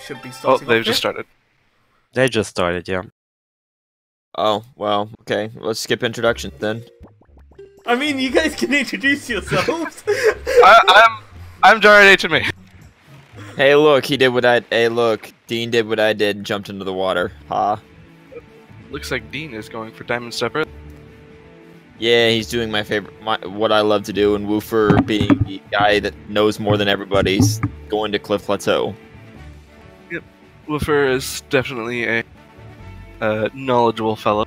Should be Oh, starting. they've just started. They just started, yeah. Oh, well, okay. Let's skip introductions then. I mean, you guys can introduce yourselves. I'm Jared H&M. Hey, look, Hey, look, Dean did what I did and jumped into the water. Ha. Looks like Dean is going for Diamond Stepper. Yeah, he's doing what I love to do, and Woofer being the guy that knows more than everybody's going to Cliff Plateau. Yep, Woofer is definitely a knowledgeable fellow.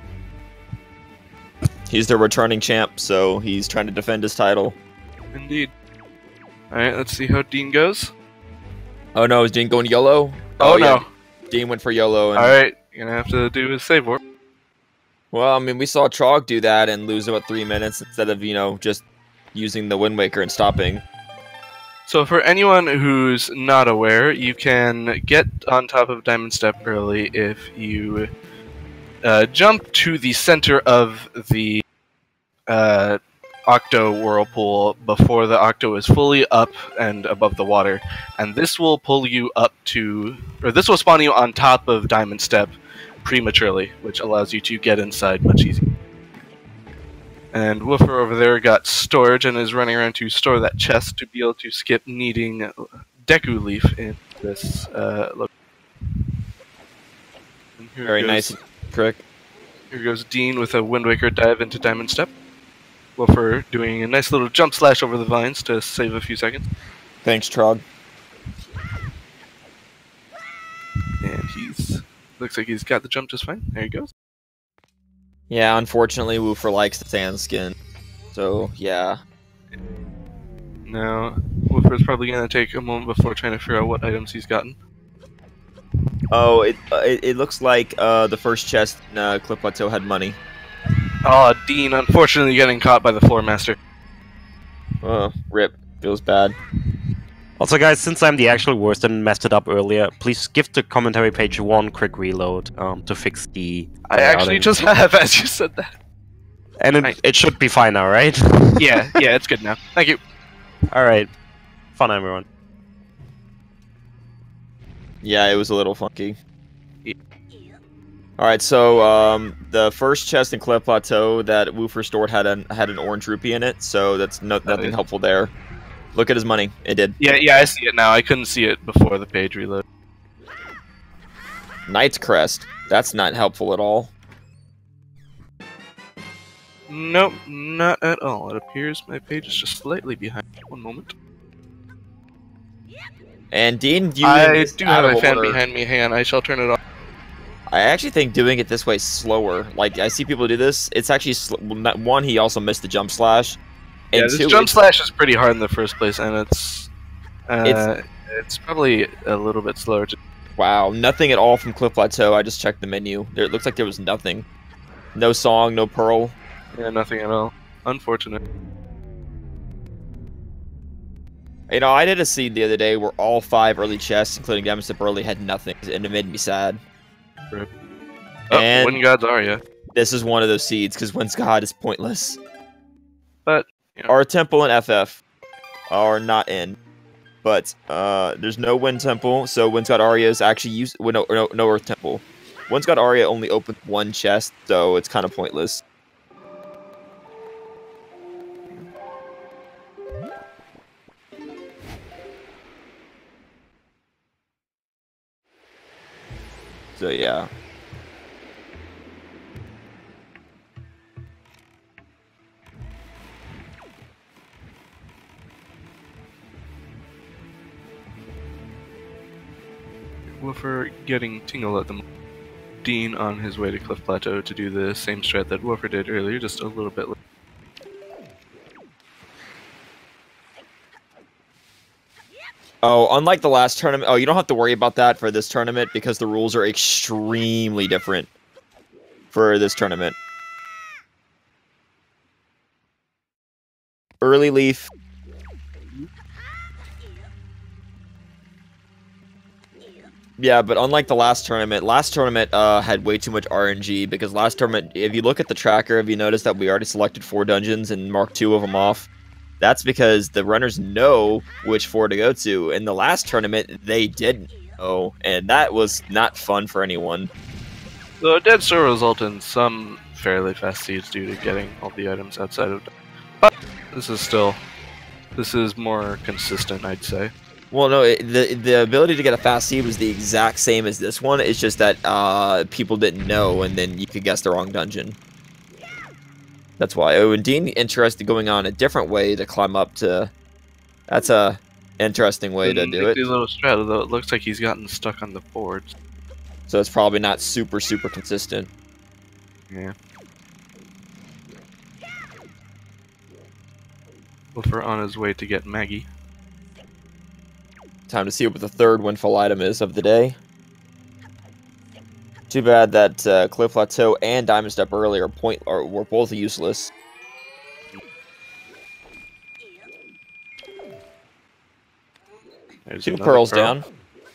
He's the returning champ, so he's trying to defend his title. Indeed. Alright, let's see how Dean goes. Oh no, is Dean going YOLO? Oh no. Yeah. Dean went for YOLO. And... Alright, you're gonna have to do his save warp. Well, I mean, we saw Trog do that and lose about 3 minutes instead of, just using the Wind Waker and stopping. So for anyone who's not aware, you can get on top of Diamond Step early if you jump to the center of the Octo Whirlpool before the Octo is fully up and above the water. And this will pull you up to, or this will spawn you on top of Diamond Step prematurely, which allows you to get inside much easier. And Woofer over there got storage and is running around to store that chest to be able to skip needing Deku Leaf in this location. Very nice trick. Here goes Dean with a Wind Waker dive into Diamond Step. Woofer doing a nice little jump slash over the vines to save a few seconds. Thanks, Trog. And looks like he's got the jump just fine. There he goes. Yeah, unfortunately, Woofer likes the sand skin. So, yeah. Now, Woofer's probably going to take a moment before trying to figure out what items he's gotten. Oh, it looks like the first chest in Cliff Plateau had money. Oh, Dean, unfortunately getting caught by the Floor Master. Oh, rip. Feels bad. Also, guys, since I'm the actual worst and messed it up earlier, please give the commentary page one quick reload to fix the... I actually just have, as you said that. And it should be fine now, right? yeah, it's good now. Thank you. Alright. Fun, everyone. Yeah, it was a little funky. Yeah. Alright, so the first chest in Cliff Plateau that Woofer stored had an orange rupee in it, so that's nothing helpful there. Look at his money. It did. Yeah, I see it now. I couldn't see it before the page reload. Knight's Crest. That's not helpful at all. Nope, not at all. It appears my page is just slightly behind. One moment. And Dean, I do have a fan behind me. Hang on, I shall turn it off. I actually think doing it this way is slower. Like, I see people do this. It's actually... one, he also missed the jump slash. And yeah, this two, jump slash is pretty hard in the first place, and it's probably a little bit slower. Wow, nothing at all from Cliff Plateau. I just checked the menu. It looks like there was nothing. No song, no pearl. Yeah, nothing at all. Unfortunate. I did a seed the other day where all 5 early chests, including Diamond Step early, had nothing, and it made me sad. Right. And Wind Gods are ya? This is one of those seeds, because Wind's God is pointless. But our temple and FF are not in, but there's no Wind Temple, so Wind's God Arya is actually no Earth Temple. Wind's God Arya only opened 1 chest, so it's kind of pointless. So yeah. Woofer getting Tingle at the moment. Dean on his way to Cliff Plateau to do the same strat that Woofer did earlier, just a little bit later. Oh, unlike the last tournament... Oh, you don't have to worry about that for this tournament because the rules are extremely different for this tournament. Early Leaf... Yeah, but unlike the last tournament had way too much RNG, because last tournament, if you look at the tracker, have you noticed that we already selected 4 dungeons and marked 2 of them off? That's because the runners know which four to go to. In the last tournament, they didn't know, and that was not fun for anyone. Though it did still result in some fairly fast seeds due to getting all the items outside of. But this is more consistent, I'd say. Well, no, the ability to get a fast seed was the exact same as this one. It's just that people didn't know, and then you could guess the wrong dungeon. That's why. Oh, and Dean interested going on a different way to climb up to. That's a interesting way to do it. Little strata, though, it looks like he's gotten stuck on the boards. So it's probably not super consistent. Yeah. Woofer on his way to get Maggie. Time to see what the third windfall item is of the day. Too bad that Cliff Plateau and Diamond Step earlier were both useless. There's 2 another pearls pearl. down.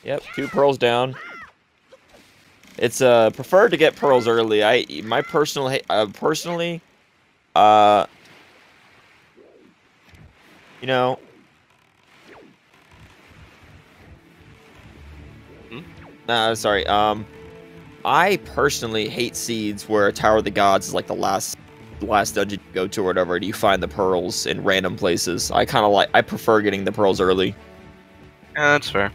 Yep, 2 pearls down. It's preferred to get pearls early. Personally, you know. Nah, sorry. I personally hate seeds where Tower of the Gods is like the last dungeon you go to or whatever, and you find the pearls in random places. I prefer getting the pearls early. Yeah, that's fair.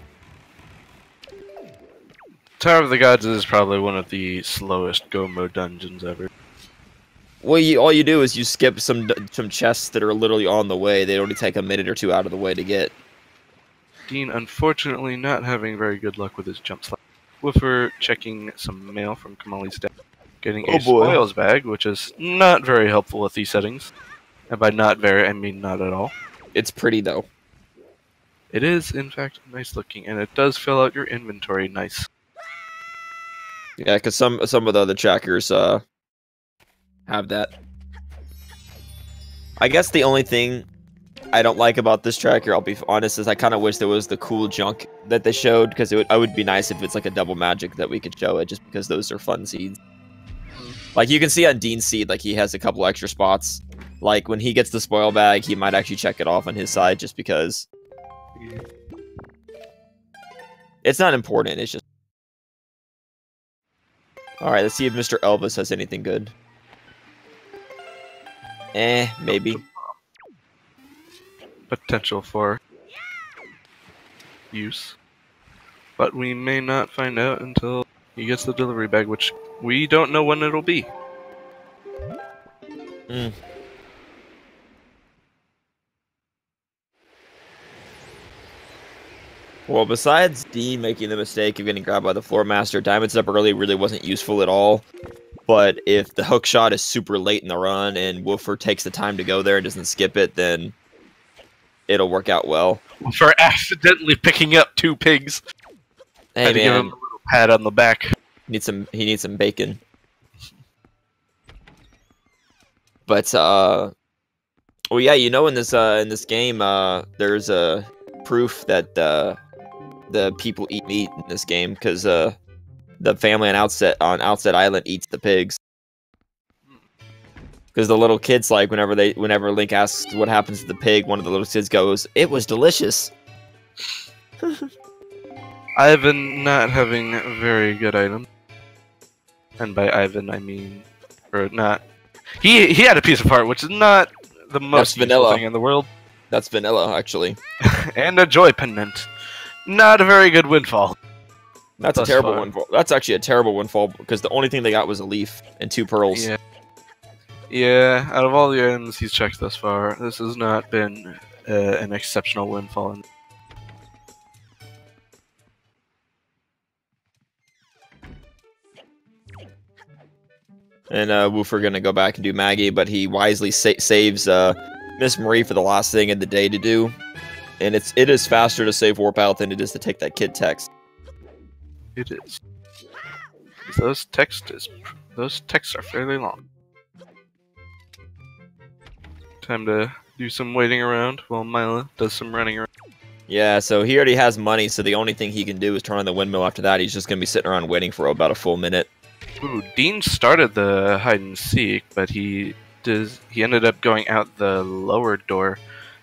Tower of the Gods is probably one of the slowest go mode dungeons ever. Well, all you do is you skip some chests that are literally on the way. They only take a minute or two out of the way to get. Dean, unfortunately, not having very good luck with his jump slide. Woofer checking some mail from Kamali's dad, getting a spoils bag, which is not very helpful with these settings. And by not very, I mean not at all. It's pretty though. It is, in fact, nice looking, and it does fill out your inventory nice. Yeah, because some of the other trackers have that. I guess the only thing I don't like about this tracker, I'll be honest, is I kind of wish there was the cool junk that they showed, because it would be nice if it's like a double magic that we could show it, just because those are fun seeds. Like you can see on Dean's seed, like he has a couple extra spots. Like when he gets the spoil bag, he might actually check it off on his side, just because. It's not important, it's just. Alright, let's see if Mr. Elvis has anything good. Maybe. Potential for use. But we may not find out until he gets the delivery bag, which we don't know when it'll be. Well, besides Dean making the mistake of getting grabbed by the Floor Master, Diamond Step early really wasn't useful at all. But if the hook shot is super late in the run and Woofer takes the time to go there and doesn't skip it, then it'll work out well. For accidentally picking up 2 pigs. Hey, had to give him a little pat on the back. He needs some bacon. But well, yeah, you know, in this game, there's a proof that the people eat meat in this game, because the family on Outset Island eats the pigs. Because the little kids, like, whenever Link asks what happens to the pig, one of the little kids goes, "It was delicious." Ivan not having a very good item. And by Ivan, I mean, or not. He had a piece of art, which is not the most useful thing in the world. That's vanilla, actually. And a joy pendant. Not a very good windfall. That's a terrible windfall. That's actually a terrible windfall, because the only thing they got was a leaf and 2 pearls. Yeah. Yeah, out of all the items he's checked thus far, this has not been an exceptional windfall. And Woofer gonna go back and do Maggie, but he wisely saves Miss Marie for the last thing in the day to do. And it is faster to save warp out than it is to take that kid text. It is. Those texts are fairly long. Time to do some waiting around while Mila does some running around. Yeah, so he already has money, so the only thing he can do is turn on the windmill. After that, he's just gonna be sitting around waiting for about a full minute. Ooh, Dean started the hide and seek, but he ended up going out the lower door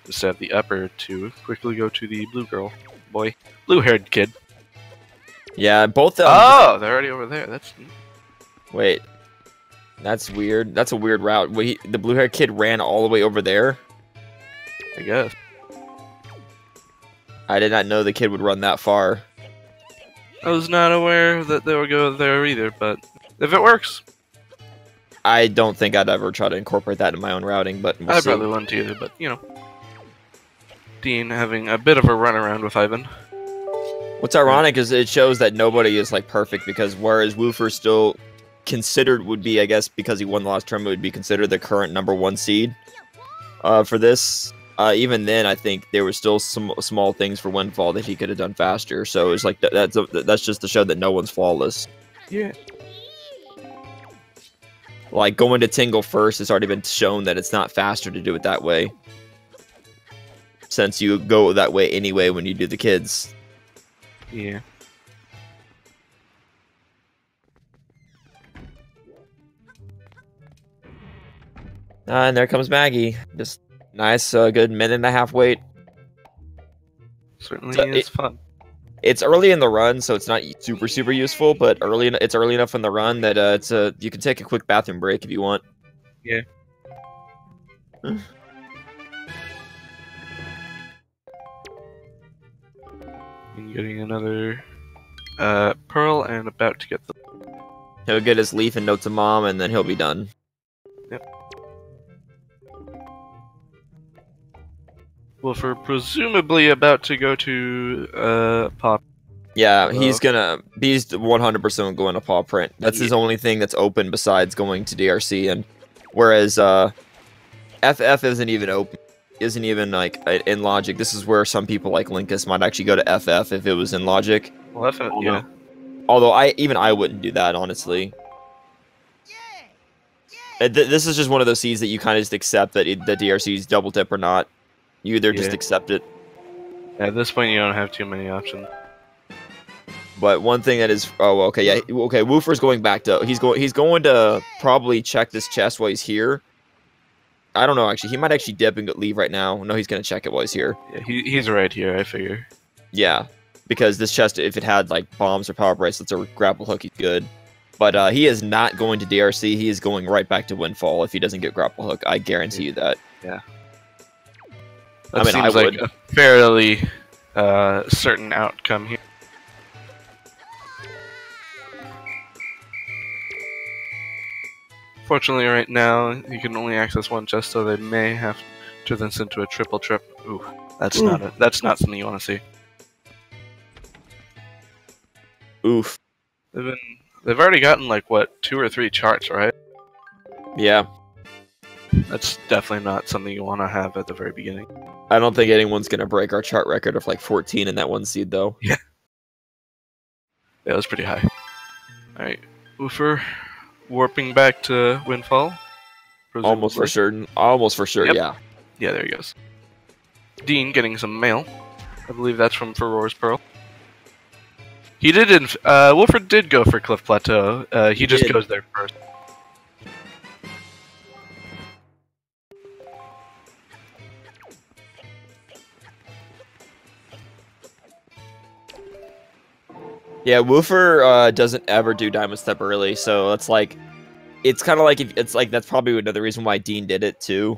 instead of the upper to quickly go to the blue-haired kid. Yeah, both of them. Oh, they're already over there. That's neat. Wait, that's weird. That's a weird route. Wait, the blue-haired kid ran all the way over there? I guess. I did not know the kid would run that far. I was not aware that they would go there either, but if it works. I don't think I'd ever try to incorporate that in my own routing, but we'll I see. probably wouldn't either, but, you know. Dean having a bit of a runaround with Ivan. What's ironic is it shows that nobody is, like, perfect, because whereas Woofer still considered would be, I guess, because he won the last tournament, would be considered the current #1 seed for this. Even then, I think there were still some small things for Windfall that he could have done faster. So it's like that's just to show that no one's flawless. Yeah. Like going to Tingle first has already been shown that it's not faster to do it that way. Since you go that way anyway when you do the kids. Yeah. And there comes Maggie. Just nice, good minute-and-a-half wait. Certainly is fun. It's early in the run, so it's not super useful. But it's early enough in the run that you can take a quick bathroom break if you want. Yeah. And getting another pearl and about to get the. He'll get his leaf and note to mom, and then he'll be done. Yep. Woofer presumably about to go to Pop. Yeah, he's 100% going to Paw Print. That's his Yeah. only thing that's open besides going to DRC, and whereas FF isn't even open, isn't even like in Logic. This is where some people like Linkus might actually go to FF if it was in Logic. Well, yeah. Although I wouldn't do that, honestly. This is just one of those seeds that you kind of just accept that the DRC is double tip or not. You either just accept it. At this point, you don't have too many options. But one thing that is Woofer's going back to he's going to probably check this chest while he's here. I don't know actually. He might actually dip and leave right now. No, he's gonna check it while he's here. Yeah, he's right here, I figure. Yeah. Because this chest, if it had like bombs or power bracelets or grapple hook, he's good. But he is not going to DRC. He is going right back to Windfall if he doesn't get grapple hook. I guarantee you that. Yeah. I mean, I would. Like a fairly certain outcome here. Fortunately, right now you can only access one chest, so they may have to turn this into a triple trip. Ooh, that's not something you want to see. Oof. They've already gotten like what 2 or 3 charts, right? Yeah. That's definitely not something you want to have at the very beginning. I don't think anyone's gonna break our chart record of like 14 in that one seed though. Yeah. Yeah, that's pretty high. Alright, Woofer warping back to Windfall. Almost for certain. Almost for sure, Yep. yeah. Yeah, there he goes. Dean getting some mail. I believe that's from Furor's Pearl. He did. Woofer did go for Cliff Plateau. He just did. goes there first. Yeah, Woofer doesn't ever do Diamond Step early, so it's like, it's kind of like that's probably another reason why Dean did it too,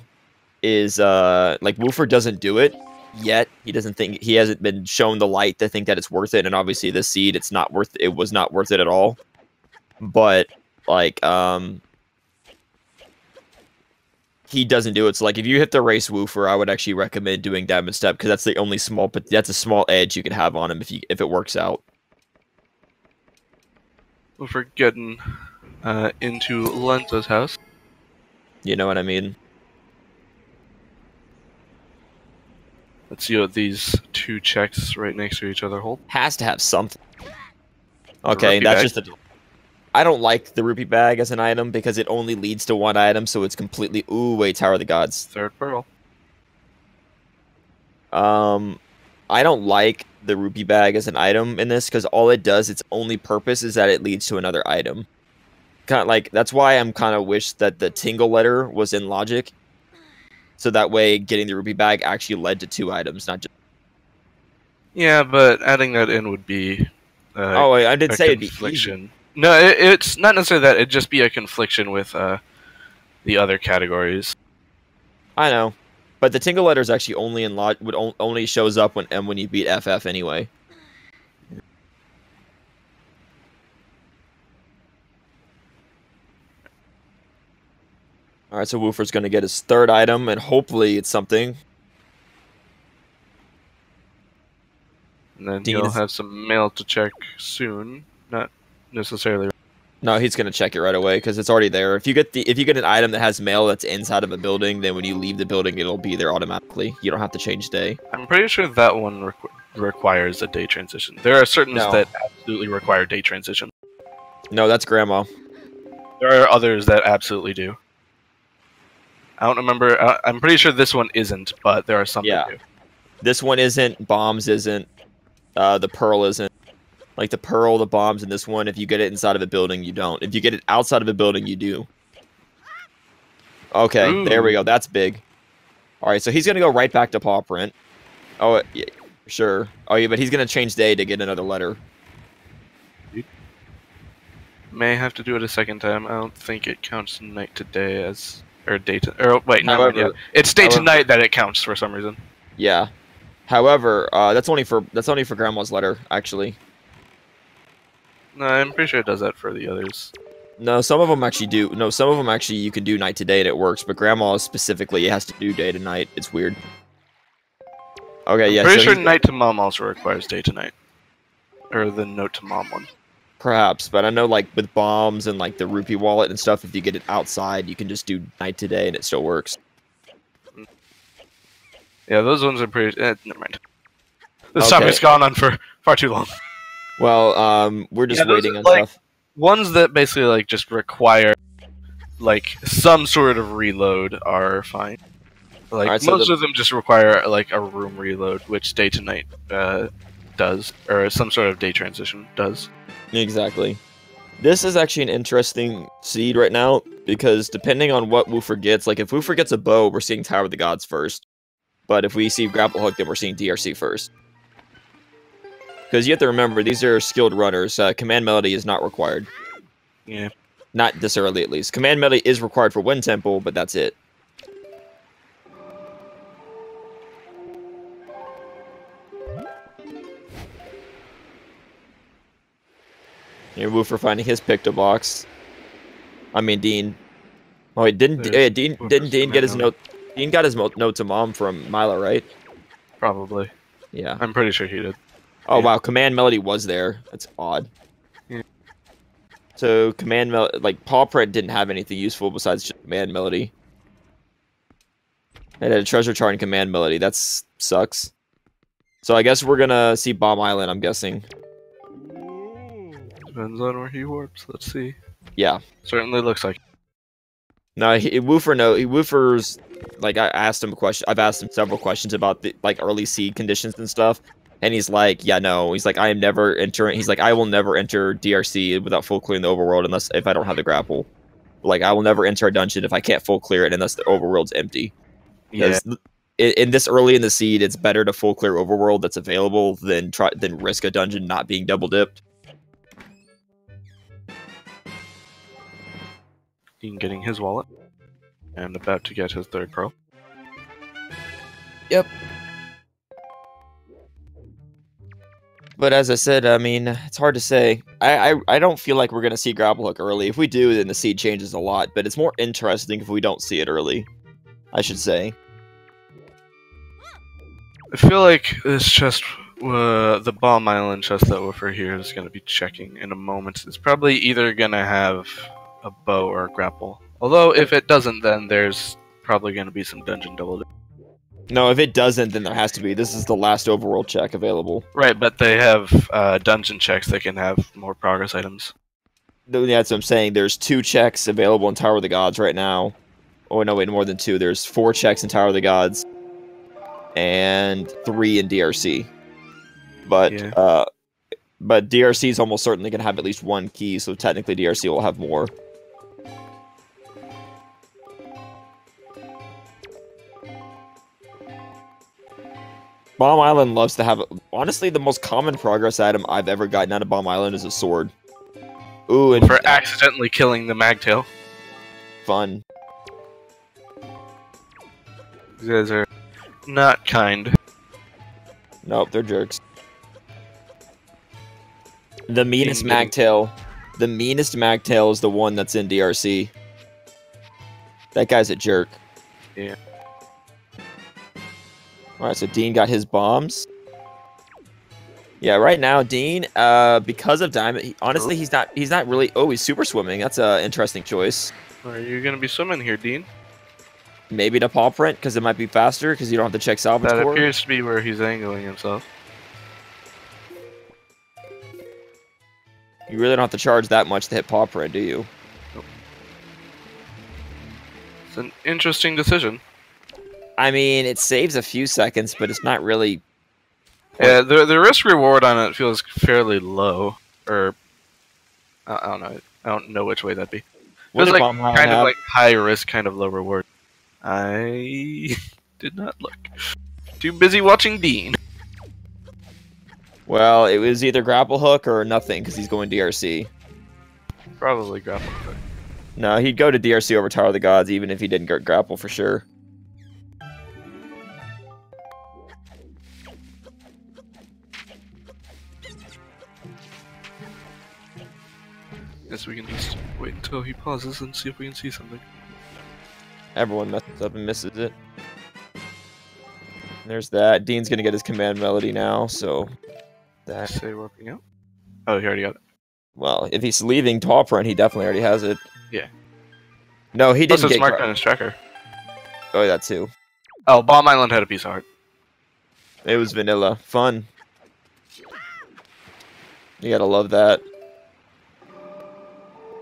is like Woofer doesn't do it yet. He hasn't been shown the light to think that it's worth it, and obviously this seed, it was not worth it at all. But like he doesn't do it. So like if you hit the race Woofer, I would actually recommend doing Diamond Step because that's the only that's a small edge you can have on him if it works out. Woofer getting into Lenza's house. You know what I mean? Let's see what these 2 checks right next to each other hold. Has to have something. Okay, rupee that's bag. just a. I don't like the rupee bag as an item because it only leads to one item, so it's completely. Ooh, wait, Tower of the Gods. 3rd pearl. I don't like the rupee bag as an item in this because all it does, its only purpose is that it leads to another item. Kind of like that's why I'm kind of wish that the Tingle letter was in Logic. So that way, getting the rupee bag actually led to 2 items, not just. Yeah, but adding that in would be. Oh, I did a say it'd be easy. confliction. No, it's not necessarily that. It'd just be a confliction with the other categories. I know, but the tingle letters actually only only shows up when you beat FF anyway. All right, so Woofer's gonna get his 3rd item, and hopefully it's something. And then Dean you'll is- have some mail to check soon. Not necessarily. No, he's gonna check it right away because it's already there. If you get an item that has mail that's inside of a building, then when you leave the building, it'll be there automatically. You don't have to change day. I'm pretty sure that one requires a day transition. There are certain No. that absolutely require day transition. No, that's Grandma. There are others that absolutely do. I don't remember. I'm pretty sure this one isn't, but there are some Yeah. that do. This one isn't. Bombs isn't. The pearl isn't. Like the pearl, the bombs in this one, if you get it inside of a building, you don't. If you get it outside of a building, you do. Okay, Ooh. There we go. That's big. All right, so he's going to go right back to paw print. Oh, yeah, sure. Oh, yeah, but he's going to change day to get another letter. May have to do it a second time. I don't think it counts night to day as or day to. Or wait, no, However- yeah. It's day to however- night that it counts for some reason. Yeah. However, that's only for Grandma's letter, actually. No, I'm pretty sure it does that for the others. No, some of them actually do. No, some of them actually you can do night to day and it works, but Grandma specifically, it has to do day to night. It's weird. Okay, yeah. Pretty so sure he's- night to mom also requires day to night, or the note to mom one. Perhaps, but I know like with bombs and like the rupee wallet and stuff, if you get it outside, you can just do night to day and it still works. Yeah, those ones are pretty. Never mind. This Okay. topic's gone on for far too long. Well, we're just Yeah, those waiting are, on like- stuff. Ones that basically like just require like some sort of reload are fine. Like Alright, so most of them just require like a room reload, which day to night does, or some sort of day transition does. Exactly. This is actually an interesting seed right now because depending on what Woofer gets, like if Woofer gets a bow, we're seeing Tower of the Gods first. But if we see Grapple Hook, then we're seeing DRC first. Because you have to remember, these are skilled runners. Command Melody is not required. Yeah. Not this early, at least. Command Melody is required for Wind Temple, but that's it. Here, Woofer finding his Picto box. I mean, Dean. Oh, wait, didn't Dean get his note? Dean got his note to Mom from Mila, right? Probably. Yeah. I'm pretty sure he did. Oh, Yeah. wow. Command Melody was there. That's odd. Yeah. So, Command Melody, like, Paw Print didn't have anything useful besides just Command Melody. It had a treasure chart in Command Melody. That sucks. So, I guess we're gonna see Bomb Island, I'm guessing. Depends on where he warps. Let's see. Yeah. Certainly looks like. No, Woofer's, like, I asked him a question. I've asked him several questions about the, like, early seed conditions and stuff. And he's like, yeah, no. He's like, I am never entering. He's like, I will never enter DRC without full clearing the overworld unless if I don't have the grapple. Like, I will never enter a dungeon if I can't full clear it unless the overworld's empty. Yeah. Because in this early in the seed, it's better to full clear overworld that's available than risk a dungeon not being double dipped. Dean getting his wallet. And about to get his third pearl. Yep. But as I said, I mean, it's hard to say. I don't feel like we're going to see Grapple Hook early. If we do, then the seed changes a lot. But it's more interesting if we don't see it early, I should say. I feel like this chest, the Bomb Island chest that Woofer here is going to be checking in a moment. It's probably either going to have a bow or a grapple. Although, if it doesn't, then there's probably going to be some dungeon double dip. No, if it doesn't, then there has to be. This is the last overworld check available. Right, but they have dungeon checks that can have more progress items. No, that's what I'm saying. There's 2 checks available in Tower of the Gods right now. Oh, no, wait, more than 2. There's 4 checks in Tower of the Gods. And 3 in DRC. But, Yeah. but DRC is almost certainly going to have at least 1 key, so technically DRC will have more. Bomb Island loves to have... Honestly, the most common progress item I've ever gotten out of Bomb Island is a sword. Ooh, and... For accidentally killing the magtail. Fun. These guys are not kind. Nope, they're jerks. The meanest magtail. The meanest magtail is the one that's in DRC. That guy's a jerk. Yeah. Alright, so Dean got his bombs. Yeah, right now, Dean, because of Diamond, honestly, he's not really... Oh, he's super swimming. That's an interesting choice. Are you going to be swimming here, Dean? Maybe to paw print, because it might be faster, because you don't have to check salvage That core. appears to be where he's angling himself. You really don't have to charge that much to hit paw print, do you? Nope. It's an interesting decision. I mean, it saves a few seconds, but it's not really... Yeah, the risk reward on it feels fairly low, or I don't know. I don't know which way that'd be. What Feels did like Bomb Island kind of have? like high risk, kind of low reward. I did not look. Too busy watching Dean. Well, it was either grapple hook or nothing, because he's going DRC. Probably grapple hook. No, he'd go to DRC over Tower of the Gods, even if he didn't get grapple for sure. Guess we can just wait until he pauses and see if we can see something. Everyone messes up and misses it. There's that. Dean's gonna get his command melody now, so... That. Say warping out? Oh, he already got it. Well, if he's leaving paw print, he definitely already has it. Yeah. No, he Plus didn't it's get... marked on his tracker. Oh, that too. Oh, Bomb Island had a piece of art. It was vanilla. Fun. You gotta love that.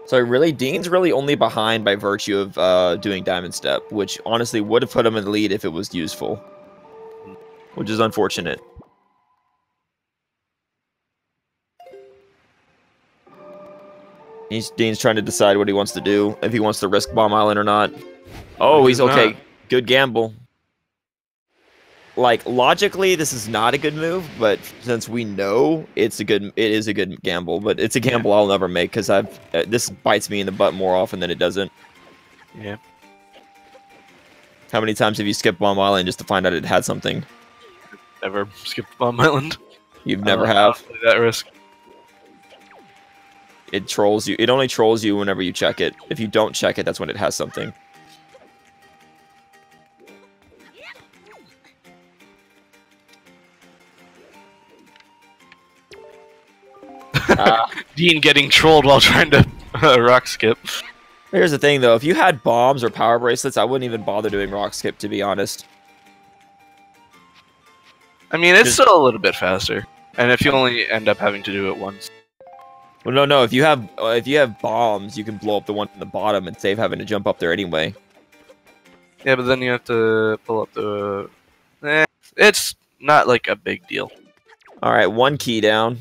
So really, Dean's really only behind by virtue of doing Diamond Step, which honestly would have put him in the lead if it was useful. Which is unfortunate. Dean's trying to decide what he wants to do, if he wants to risk Bomb Island or not. Oh, he's okay. not. Good gamble. Like, logically, this is not a good move, but since we know it is a good gamble. But it's a gamble I'll never make, because this bites me in the butt more often than it doesn't. Yeah. How many times have you skipped Bomb Island just to find out it had something? Never skipped Bomb Island. You've never I have. don't play that risk. It trolls you. It only trolls you whenever you check it. If you don't check it, that's when it has something. Dean getting trolled while trying to rock skip. Here's the thing, though. If you had bombs or power bracelets, I wouldn't even bother doing rock skip, to be honest. I mean, it's still a little bit faster. And if you only end up having to do it once. Well, no. If you have bombs, you can blow up the one from the bottom and save having to jump up there anyway. Yeah, but then you have to pull up the... it's not like a big deal. All right, one key down.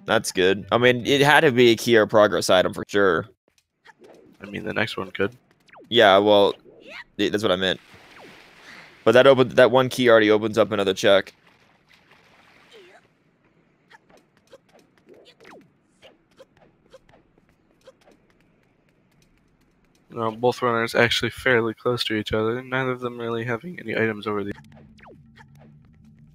That's good. I mean, it had to be a key or progress item for sure. I mean, the next one could. Yeah, well, that's what I meant. But that one key already opens up another check. No, both runners actually fairly close to each other, neither of them really having any items over the...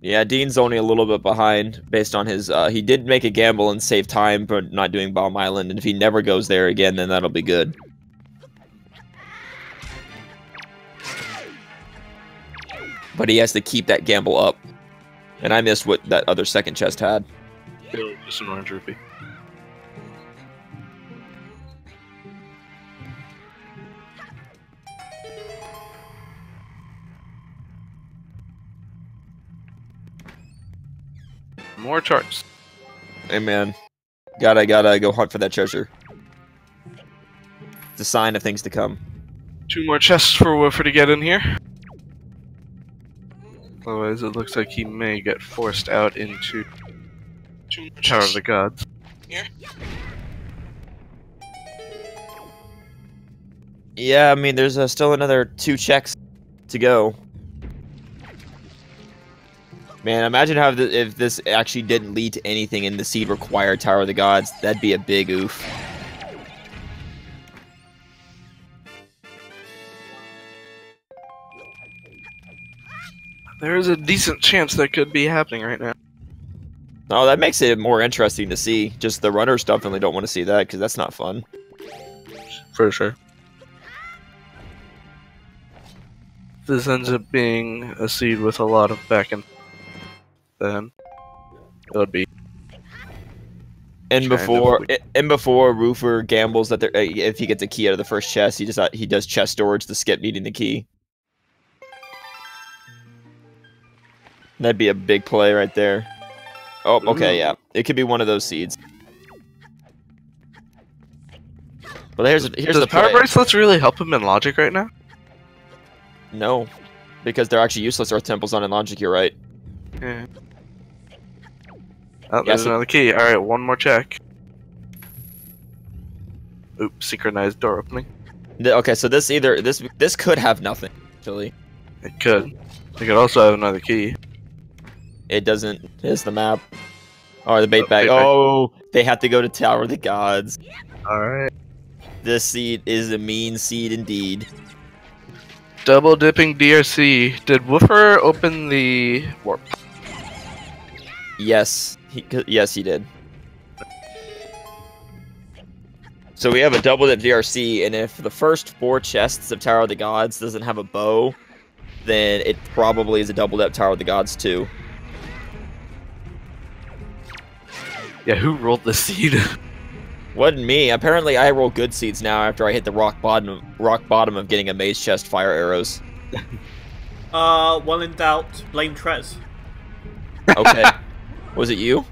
Yeah, Dean's only a little bit behind based on his... he did make a gamble and save time for not doing Bomb Island, and if he never goes there again, then that'll be good. But he has to keep that gamble up. And I missed what that other second chest had. Just an orange rupee. More charts. Hey man, gotta go hunt for that treasure. It's a sign of things to come. 2 more chests for Woofer to get in here. Otherwise, it looks like he may get forced out into Tower of the Gods. Here? Yeah, I mean, there's still another 2 checks to go. Man, imagine how if this actually didn't lead to anything and the seed required Tower of the Gods. That'd be a big oof. There is a decent chance that could be happening right now. Oh, that makes it more interesting to see. Just the runners definitely don't want to see that because that's not fun. For sure. This ends up being a seed with a lot of back and then it would be. And before Roofer gambles that if he gets a key out of the first chest, he does chest storage to skip needing the key. That'd be a big play right there. Oh, okay, yeah. It could be one of those seeds. But here's the power play. bracelets really help him in logic right now? No, because they're actually useless. Earth Temple's not in logic. You're right. Yeah. Oh, there's another key. All right, one more check. Oops, synchronized door opening. Okay, so this could have nothing actually. It could. It could also have another key. It doesn't. Here's the map. Oh, the bait bag. Oh, they have to go to Tower of the Gods. Alright. This seed is a mean seed indeed. Double dipping DRC. Did Woofer open the warp? Yes. Yes, he did. So we have a double dip DRC, and if the first 4 chests of Tower of the Gods doesn't have a bow, then it probably is a double dip Tower of the Gods too. Yeah, who rolled the seed? Wasn't me. Apparently, I roll good seeds now after I hit the rock bottom of getting a maze chest fire arrows. Well in doubt, blame Trez. Okay. Was it you?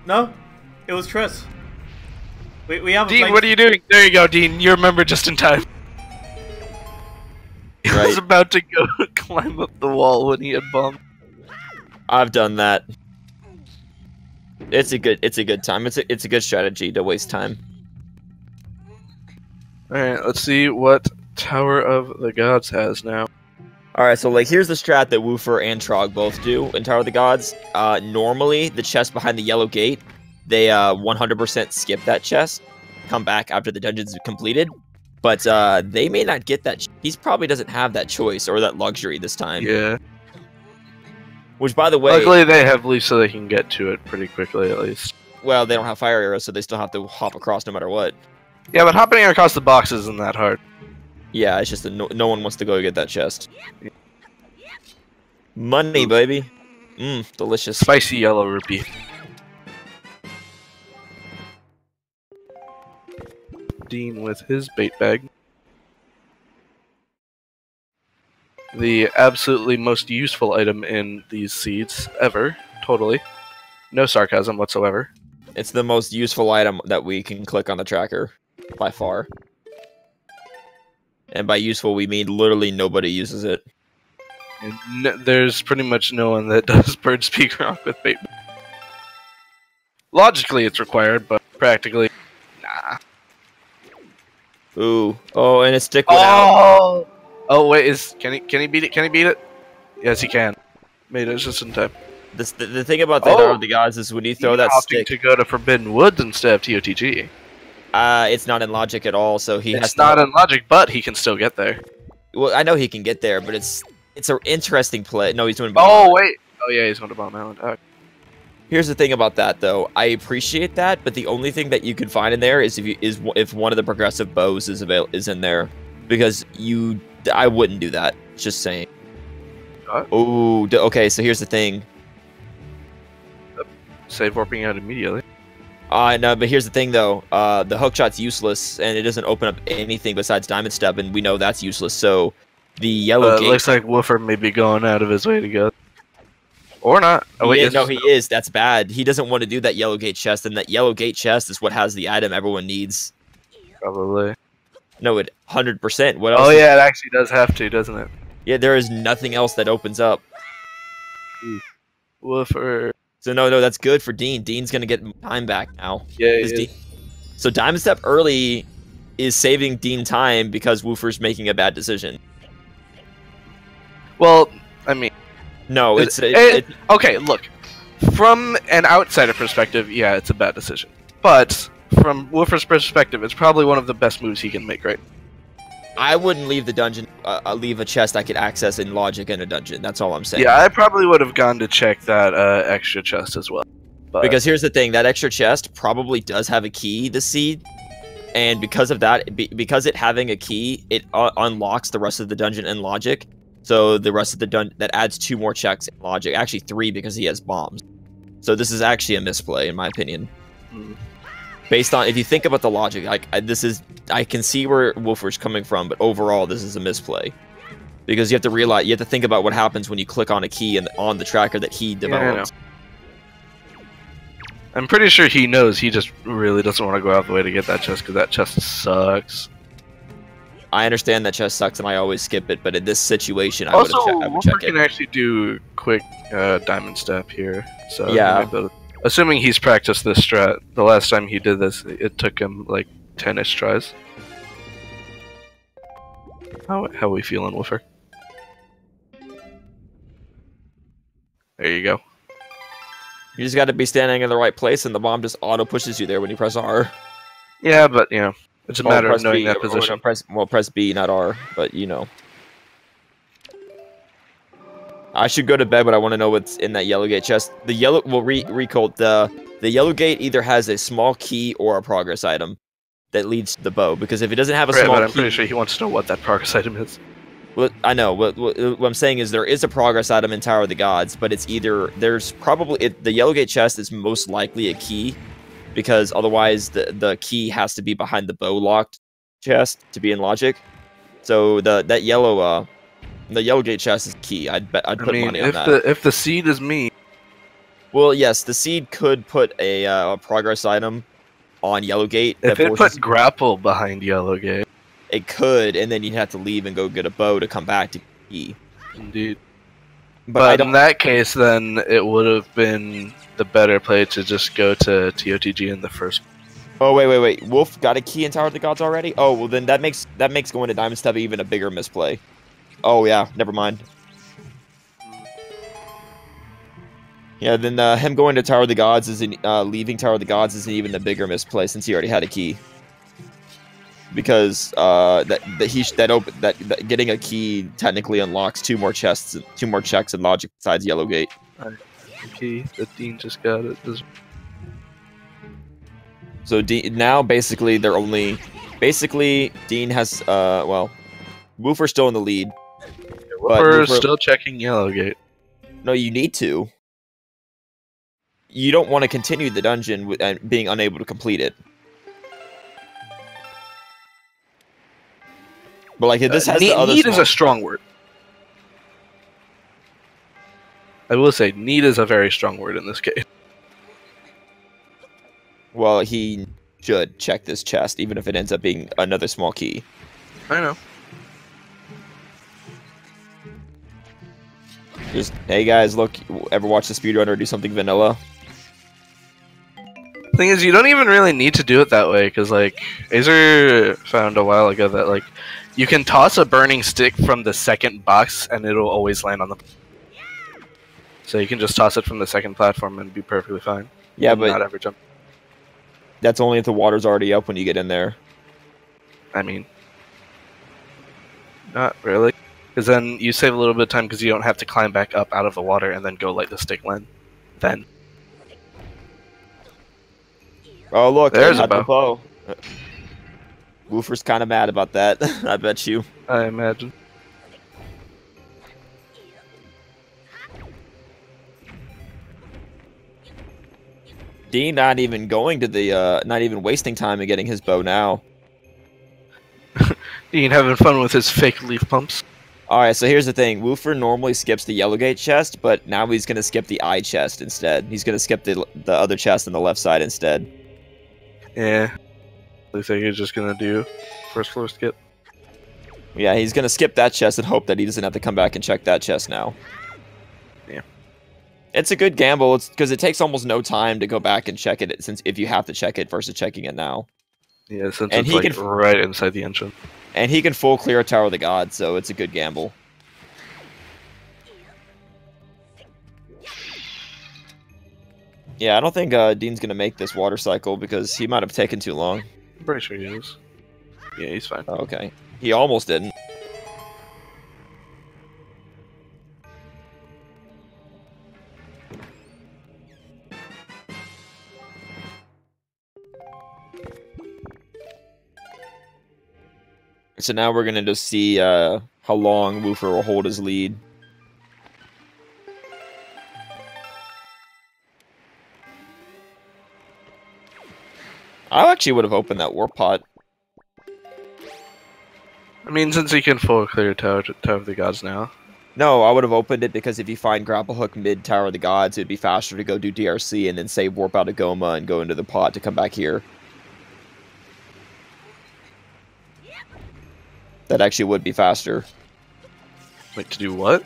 No, it was Trez. We have. Dean, what are you doing? There you go, Dean. You remember just in time. He was about to go climb up the wall when he had bombed. I've done that. It's a good time. It's a good strategy to waste time. Alright, let's see what Tower of the Gods has now. Alright, so like here's the strat that Woofer and Trog both do in Tower of the Gods. Normally the chest behind the yellow gate, they 100% skip that chest, come back after the dungeon's completed. But they may not get that. He probably doesn't have that choice or that luxury this time. Yeah. Which, by the way... Luckily, they have leaf so they can get to it pretty quickly, at least. Well, they don't have fire arrows, so they still have to hop across no matter what. Yeah, but hopping across the box isn't that hard. Yeah, it's just that no one wants to go get that chest. Money, baby. Mmm, delicious. Spicy yellow rupee. Dean with his bait bag. The absolutely most useful item in these seeds ever. Totally. No sarcasm whatsoever. It's the most useful item that we can click on the tracker. By far. And by useful, we mean literally nobody uses it. And there's pretty much no one that does bird speak rock with bait. Logically, it's required, but practically, nah. Ooh. Oh, and it's stick went out. Oh wait, can he beat it? Can he beat it? Yes, he can. Made it just in time. The thing about the Tower of the Gods is when you throw that stick to go to Forbidden Woods instead of TOTG. It's not in logic at all, so it's not in logic, but he can still get there. Well, I know he can get there, but it's an interesting play. No, he's doing. Oh wait. Oh yeah, he's going to Bomb Island. Okay. Here's the thing about that, though. I appreciate that, but the only thing that you can find in there is if one of the progressive bows is in there, because I wouldn't do that. Just saying. Oh, okay. So here's the thing. Save warping out immediately. No, but here's the thing, though. The hookshot's useless, and it doesn't open up anything besides Diamond Step, and we know that's useless. So the yellow gate... It looks like Woofer may be going out of his way to go. Or not. Oh, wait, no, he is. That's bad. He doesn't want to do that yellow gate chest, and that yellow gate chest is what has the item everyone needs. Probably. No, it 100%. What else? Oh, yeah, it actually does have to, doesn't it? Yeah, there is nothing else that opens up. Woofer. So no, that's good for Dean. Dean's gonna get time back now. Yeah, So Diamond Step early is saving Dean time because Woofer's making a bad decision. Well, I mean, No, okay. Look, from an outsider perspective, yeah, it's a bad decision. But from Woofer's perspective, it's probably one of the best moves he can make, right? I wouldn't leave the dungeon, leave a chest I could access in logic in a dungeon. That's all I'm saying. Yeah, I probably would have gone to check that extra chest as well. But... Because here's the thing, that extra chest probably does have a key, the seed. And because of that, because it having a key, it unlocks the rest of the dungeon in logic. So the rest of the dungeon, that adds 2 more checks in logic. Actually 3 because he has bombs. So this is actually a misplay, in my opinion. Based on, if you think about the logic, like I can see where Woofer's coming from, but overall this is a misplay. Because you have to realize, you have to think about what happens when you click on a key and on the tracker that he developed. Yeah, I'm pretty sure he knows, he just really doesn't want to go out of the way to get that chest, because that chest sucks. I understand that chest sucks and I always skip it, but in this situation, I would Woofer check it. can actually do quick diamond step here, so yeah. Assuming he's practiced this strat, the last time he did this, it took him like 10-ish tries. How we feeling, Woofer? There you go. You just got to be standing in the right place, and the bomb just auto pushes you there when you press R. Yeah, but you know, it's a matter of knowing that position. Press B, not R, but you know. I should go to bed, but I want to know what's in that yellow gate chest. The yellow, well, recall the yellow gate either has a small key or a progress item that leads to the bow. Because if it doesn't have a small but I'm key, pretty sure he wants to know what that progress item is. Well, I know. What I'm saying is there is a progress item in Tower of the Gods, but it's either there's probably the yellow gate chest is most likely a key, because otherwise the key has to be behind the bow locked chest to be in logic. So the yellow gate chest is key. I'd put money on that. If the seed is me, well, yes, the seed could put a progress item on yellow gate. If it put grapple behind yellow gate, it could, and then you'd have to leave and go get a bow to come back to key. Indeed. But in that case, then it would have been the better play to just go to TOTG in the first. Oh wait! Wolf got a key in Tower of the Gods already. Oh well, then that makes going to Diamond Step even a bigger misplay. Oh yeah, never mind. Yeah, then him going to Tower of the Gods leaving Tower of the Gods isn't even a bigger misplay since he already had a key. Because getting a key technically unlocks 2 more chests, 2 more checks in logic besides yellow gate. Key that Dean just got it. So now basically Dean has well, Woofer's still in the lead. Woofer's still checking yellow gate. No, you need to. You don't want to continue the dungeon and being unable to complete it. But like, if this has the other need is a strong word. I will say, need is a very strong word in this case. Well, he should check this chest, even if it ends up being another small key. I know. Just, hey guys, look, ever watch the speedrunner do something vanilla? Thing is, you don't even really need to do it that way, because like Azer found a while ago that like you can toss a burning stick from the second box and it'll always land on the. So you can just toss it from the second platform and be perfectly fine. Yeah, but not ever jump. That's only if the water's already up when you get in there. I mean, not really, because then you save a little bit of time because you don't have to climb back up out of the water and then go light the stick land. Then. Oh look, there's a bow. Woofer's kind of mad about that. I bet you. I imagine. Dean not even going to the, not even wasting time in getting his bow now. Dean having fun with his fake leaf pumps. Alright, so here's the thing. Woofer normally skips the yellow gate chest, but now he's going to skip the eye chest instead. He's going to skip the other chest on the left side instead. Yeah. Looks like he's just going to do first floor skip. Yeah, he's going to skip that chest and hope that he doesn't have to come back and check that chest now. Yeah. It's a good gamble. It's because it takes almost no time to go back and check it, since if you have to check it versus checking it now. Yeah, since it's like right inside the entrance. And he can full clear Tower of the Gods, so it's a good gamble. Yeah, I don't think Dean's gonna make this water cycle because he might have taken too long. I'm pretty sure he is. Yeah, he's fine. Oh, okay. He almost didn't. So now we're gonna just see how long Woofer will hold his lead. I actually would have opened that warp pot. I mean, since he can full clear Tower of the Gods now. No, I would have opened it because if you find Grapple Hook mid Tower of the Gods, it'd be faster to go do DRC and then save warp out of Goma and go into the pot to come back here. That actually would be faster. Wait, to do what?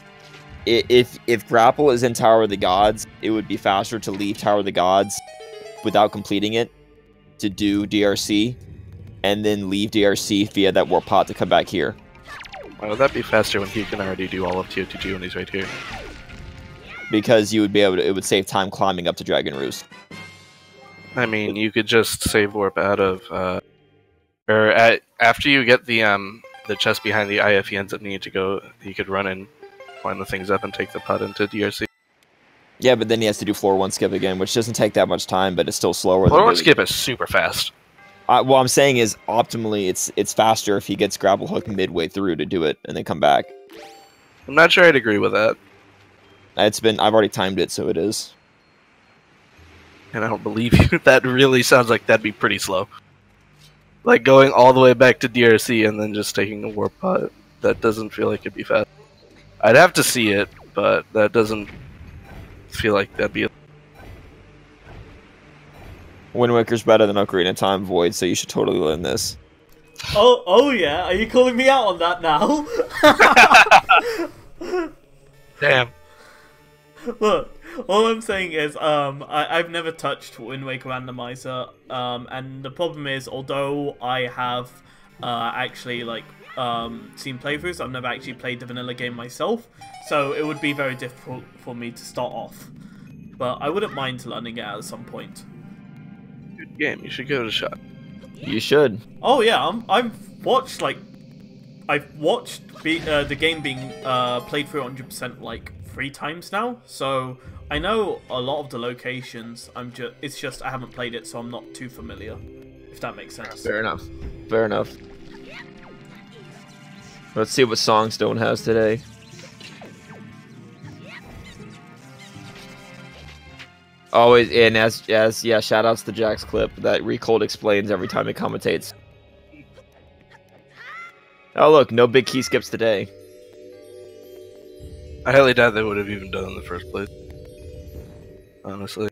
If Grapple is in Tower of the Gods, it would be faster to leave Tower of the Gods without completing it to do DRC, and then leave DRC via that warp pot to come back here. Why would that be faster when he can already do all of TWW when he's right here? Because you would be able to, it would save time climbing up to Dragon Roost. I mean, you could just save warp out of, after you get the chest behind the IF he ends up needing to go, he could run and line the things up and take the pot into DRC. Yeah, but then he has to do floor 1 skip again, which doesn't take that much time, but it's still slower. Floor 1 skip is super fast. What I'm saying is, optimally, it's faster if he gets Grapple Hook midway through to do it, and then come back. I'm not sure I'd agree with that. I've already timed it, so it is. And I don't believe you. That really sounds like that'd be pretty slow. Like going all the way back to DRC and then just taking a warp pot. That doesn't feel like it'd be fast. I'd have to see it, but that doesn't feel like that'd be. Wind Waker's better than Ocarina of Time Void, so you should totally learn this. Oh yeah? Are you calling me out on that now? Damn. Look, all I'm saying is, I've never touched Wind Waker Randomizer, and the problem is, although I have actually seen playthroughs, I've never actually played the vanilla game myself, so it would be very difficult for me to start off. But I wouldn't mind learning it at some point. Good game. You should give it a shot. You should. Oh yeah, I've watched the game being played through 100% like 3 times now, so I know a lot of the locations. It's just I haven't played it, so I'm not too familiar. If that makes sense. Fair enough. Fair enough. Let's see what Songstone has today. Always, and as yeah, shoutouts to Jack's clip that Recold explains every time he commentates. Oh look, no big key skips today. I highly doubt they would have even done it in the first place. Honestly.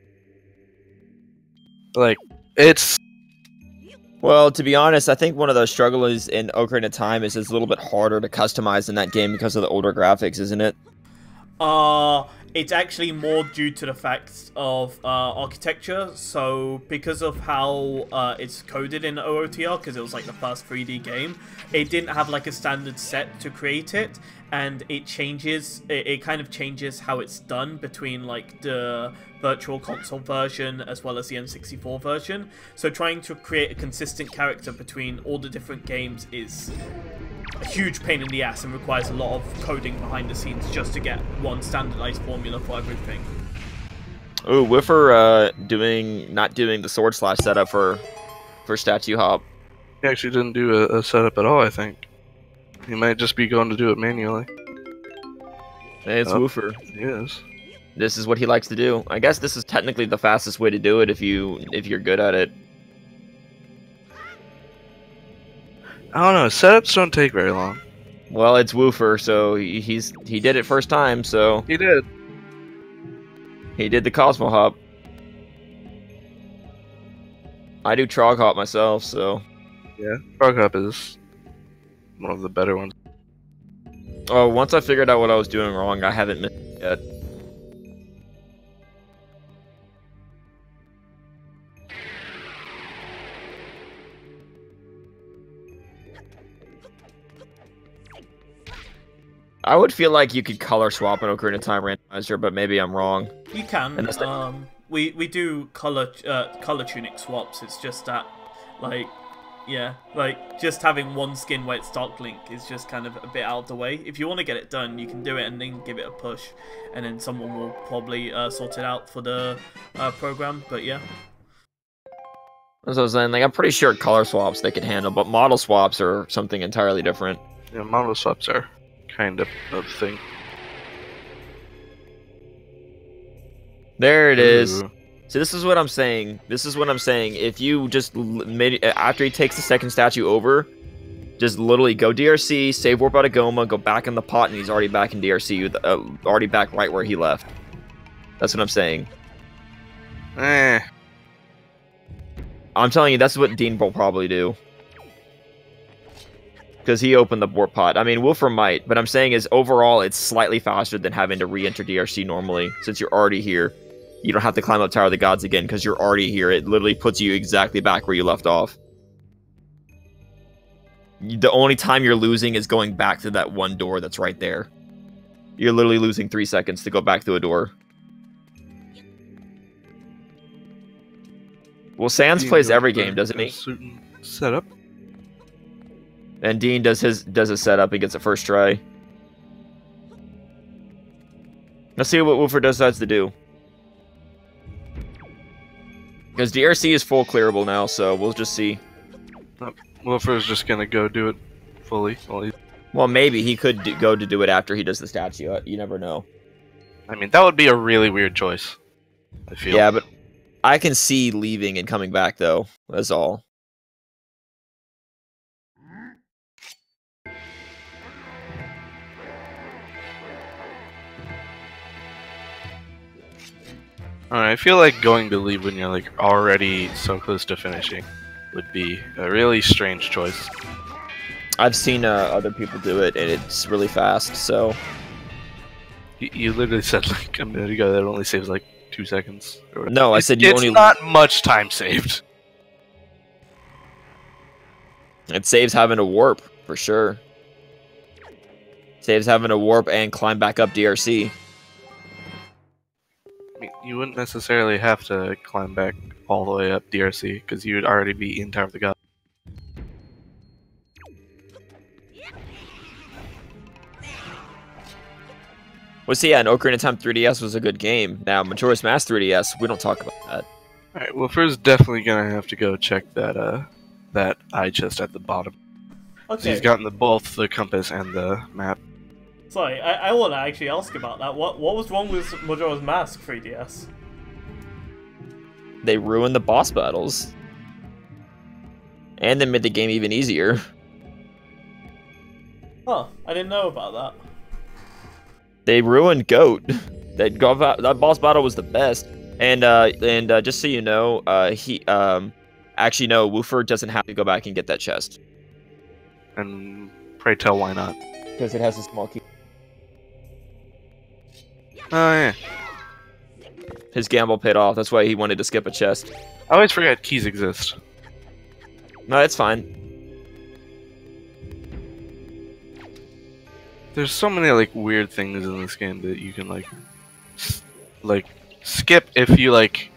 Like, it's... Well, to be honest, I think one of the struggles in Ocarina of Time is it's a little bit harder to customize in that game because of the older graphics, isn't it? It's actually more due to the fact of architecture. So because of how it's coded in OOTR, because it was like the first 3D game, it didn't have like a standard set to create it, and it changes. It kind of changes how it's done between like the Virtual Console version as well as the N64 version. So trying to create a consistent character between all the different games is a huge pain in the ass and requires a lot of coding behind the scenes just to get one standardized formula for everything. Ooh, Woofer not doing the sword slash setup for Statue Hop. He actually didn't do a setup at all, I think. He might just be going to do it manually. Hey, it's Woofer. He is. This is what he likes to do. I guess this is technically the fastest way to do it if you're good at it. I don't know, setups don't take very long. Well, it's Woofer, so he did it first time, so He did. he did the Cosmo Hop. I do Trog Hop myself, so Yeah, Frog Hop is one of the better ones. oh, once I figured out what I was doing wrong, I haven't missed it yet. I would feel like you could color swap an Ocarina of Time Randomizer, but maybe I'm wrong. You can. And that's we do color tunic swaps. It's just that, like, yeah, like just having one skin where it's Dark Link is just kind of a bit out of the way. If you want to get it done, you can do it and then give it a push, and then someone will probably sort it out for the program. But yeah. That's what I was saying. Like, I'm pretty sure color swaps they could handle, but model swaps are something entirely different. Yeah, model swaps are kind of a thing. There it is. Ooh. So this is what I'm saying. This is what I'm saying. If you just after he takes the second statue over, just literally go DRC, save warp out of Goma, go back in the pot, and he's already back in DRC, with, already back right where he left. That's what I'm saying. I'm telling you, that's what Dean will probably do. Because he opened the warp pot. I mean, Woofer might, but I'm saying is overall, it's slightly faster than having to re-enter DRC normally, since you're already here. You don't have to climb up Tower of the Gods again, because you're already here. It literally puts you exactly back where you left off. The only time you're losing is going back to that one door that's right there. You're literally losing 3 seconds to go back to a door. Well, Sans plays every game, doesn't he? Setup. And Dean does his setup and gets it first try. Let's see what Woofer decides to do. Because DRC is full clearable now, so we'll just see. Woofer's just gonna go do it fully. Well, maybe he could go to do it after he does the statue. You never know. I mean, that would be a really weird choice, I feel. Yeah, but I can see leaving and coming back, though. That's all. Alright, I feel like going to leave when you're like already so close to finishing would be a really strange choice. I've seen other people do it, and it's really fast, so... You literally said like a minute ago that it only saves like 2 seconds. No, I said you only... It's not much time saved. It saves having to warp, for sure. Saves having to warp and climb back up DRC. I mean, you wouldn't necessarily have to climb back all the way up DRC, because you would already be in Tower of the Gods. Well, see, yeah, and Ocarina of Time 3DS was a good game. Now, Majora's Mask 3DS, we don't talk about that. Alright, well, first definitely gonna have to go check that, that eye chest at the bottom. Okay. So he's gotten both the compass and the map. Sorry, I want to actually ask about that. What was wrong with Majora's Mask 3DS? They ruined the boss battles. And they made the game even easier. Huh, I didn't know about that. They ruined Goat. That boss battle was the best. And just so you know, actually no, Woofer doesn't have to go back and get that chest. And pray tell why not? Because it has a small key. Oh yeah. His gamble paid off. That's why he wanted to skip a chest. I always forget keys exist. No, it's fine. There's so many like weird things in this game that you can like skip if you like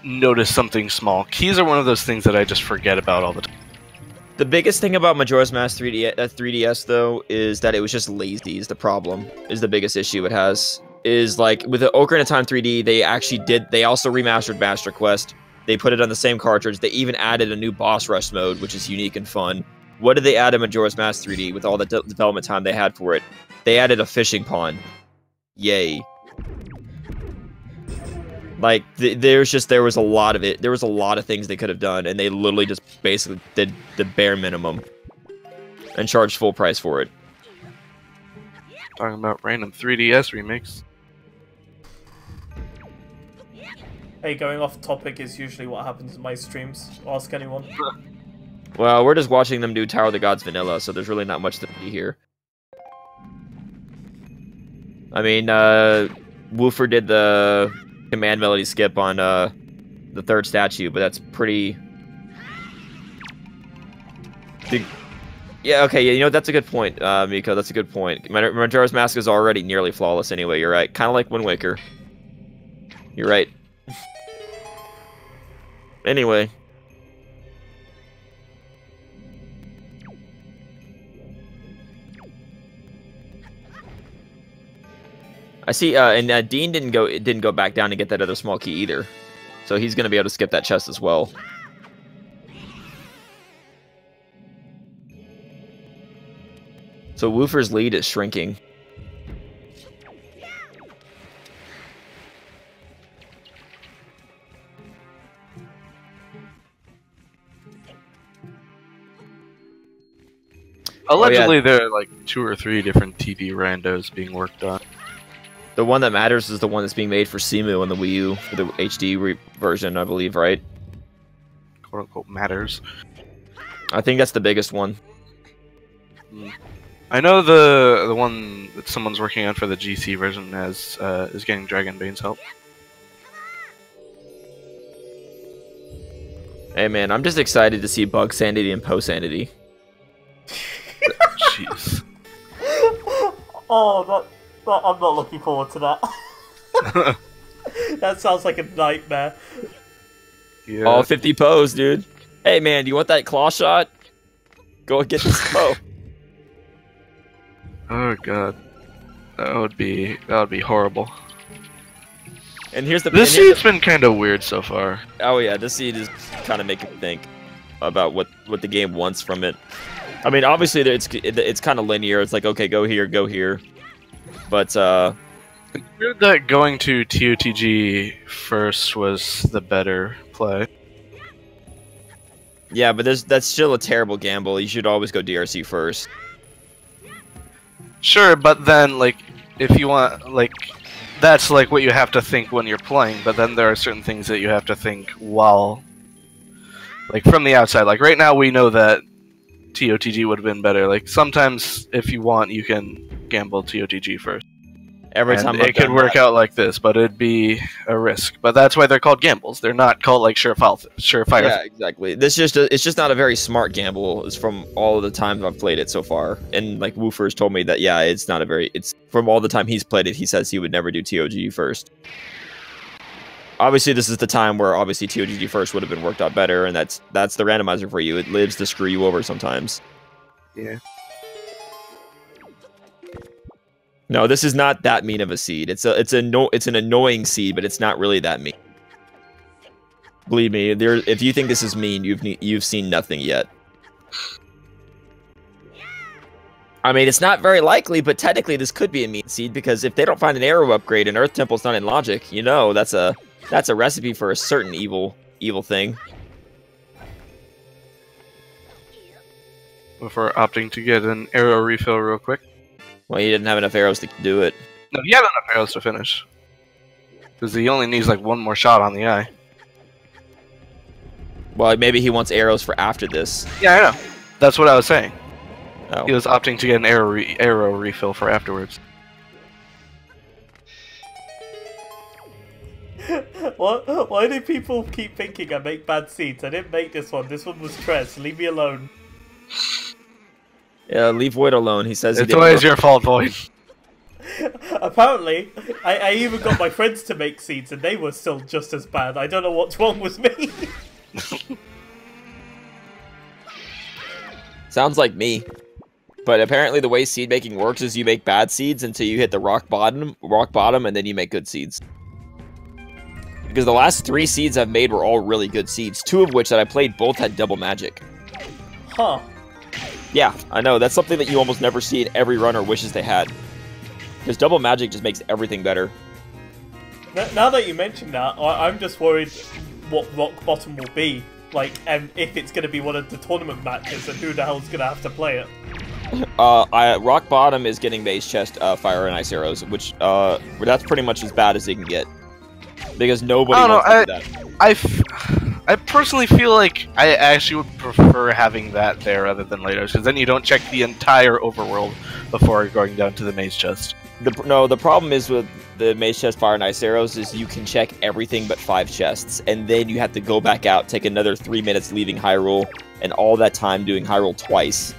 notice something small. Keys are one of those things that I just forget about all the time. The biggest thing about Majora's Mask 3DS though is that it was just lazy. Is the problem? Is the biggest issue it has? Is like with the Ocarina of Time 3D, they also remastered Master Quest. They put it on the same cartridge. They even added a new boss rush mode, which is unique and fun. What did they add in Majora's Mask 3D with all the development time they had for it? They added a fishing pond. Yay. Like, there was a lot of it. There was a lot of things they could have done, and they literally just basically did the bare minimum and charged full price for it. Talking about random 3DS remakes. Hey, going off topic is usually what happens in my streams. Ask anyone. Well, we're just watching them do Tower of the Gods vanilla, so there's really not much to see here. I mean, Woofer did the command melody skip on the third statue, but that's pretty... Yeah, okay, yeah, you know, that's a good point, Miko, that's a good point. Majora's Mask is already nearly flawless anyway, you're right. Kind of like Wind Waker. You're right. Anyway. I see, and Dean didn't go back down to get that other small key either, so he's gonna be able to skip that chest as well. So Woofer's lead is shrinking. Allegedly, there are like 2 or 3 different TV randos being worked on. The one that matters is the one that's being made for Simu on the Wii U for the HD version, I believe, right? "Quote unquote" matters. I think that's the biggest one. I know the one that someone's working on for the GC version is getting Dragonbane's help. Hey man, I'm just excited to see Bug Sanity and Poe Sanity. Jeez. Oh, I'm not looking forward to that. That sounds like a nightmare. Yeah. All 50 Poes, dude. Hey man, do you want that claw shot? Go get this Poe. Oh god, that would be horrible. And here's the. This seed's been kind of weird so far. Oh yeah, this seed is kind of making me think about what the game wants from it. I mean, obviously it's kind of linear. It's like, okay, go here, but It's weird that going to TOTG first was the better play. Yeah, but that's still a terrible gamble. You should always go DRC first. Sure, but then, like, if you want, like, that's, like, what you have to think when you're playing, but then there are certain things that you have to think while, like, from the outside. Like, right now we know that TOTG would have been better. Like, sometimes, if you want, you can gamble TOTG first. Every time it could work out like this, but it'd be a risk. But that's why they're called gambles. They're not called, like, surefire. Yeah, exactly. It's just not a very smart gamble. It's from all of the times I've played it so far. And like Woofer's told me that it's not a very. It's from all the time he's played it. He says he would never do TOG first. Obviously, this is the time where obviously TOG first would have been worked out better, and that's the randomizer for you. It lives to screw you over sometimes. Yeah. No, this is not that mean of a seed. It's an annoying seed, but it's not really that mean. Believe me, if you think this is mean, you've seen nothing yet. I mean, it's not very likely, but technically this could be a mean seed because if they don't find an arrow upgrade and Earth Temple's not in logic, you know that's a recipe for a certain evil thing. Before opting to get an arrow refill real quick. Well, he didn't have enough arrows to do it. No, he had enough arrows to finish. Because he only needs, like, one more shot on the eye. Well, maybe he wants arrows for after this. Yeah, I know. That's what I was saying. Oh. He was opting to get an arrow refill for afterwards. What? Why do people keep thinking I make bad seeds? I didn't make this one. This one was Trez. Leave me alone. Yeah, leave Void alone. He says It's always your fault, Void. Apparently, I even got my friends to make seeds and they were still just as bad. I don't know what's wrong with me. Sounds like me. But apparently the way seed making works is you make bad seeds until you hit the rock bottom, and then you make good seeds. Because the last 3 seeds I've made were all really good seeds, 2 of which that I played both had double magic. Huh. Yeah, I know. That's something that you almost never see and every runner wishes they had. Because double magic just makes everything better. Now that you mention that, I'm just worried what rock bottom will be. Like, and if it's going to be one of the tournament matches, and who the hell's going to have to play it. Rock bottom is getting base chest, fire and ice arrows, which that's pretty much as bad as they can get. Because nobody wants to do that. I personally feel like I actually would prefer having that there rather than later, because then you don't check the entire overworld before going down to the maze chest. The problem is with the maze chest, fire and ice arrows is you can check everything but 5 chests, and then you have to go back out, take another 3 minutes leaving Hyrule, and all that time doing Hyrule twice.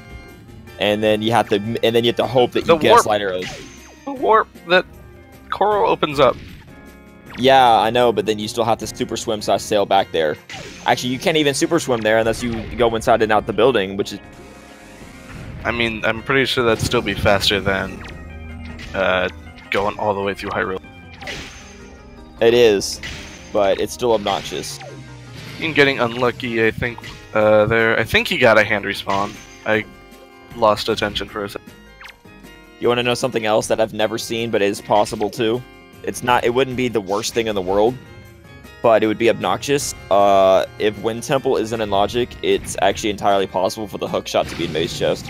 And then you have to hope that you get slide arrows. The warp that Coral opens up. Yeah, I know, but then you still have to super swim / sail back there. Actually, you can't even super swim there unless you go inside and out the building, which is... I mean, I'm pretty sure that'd still be faster than going all the way through Hyrule. It is, but it's still obnoxious. You're getting unlucky, I think, there. I think he got a hand respawn. I lost attention for a second. You want to know something else that I've never seen, but is possible too? It wouldn't be the worst thing in the world, but it would be obnoxious. If Wind Temple isn't in logic, it's actually entirely possible for the hook shot to be in Maze Chest.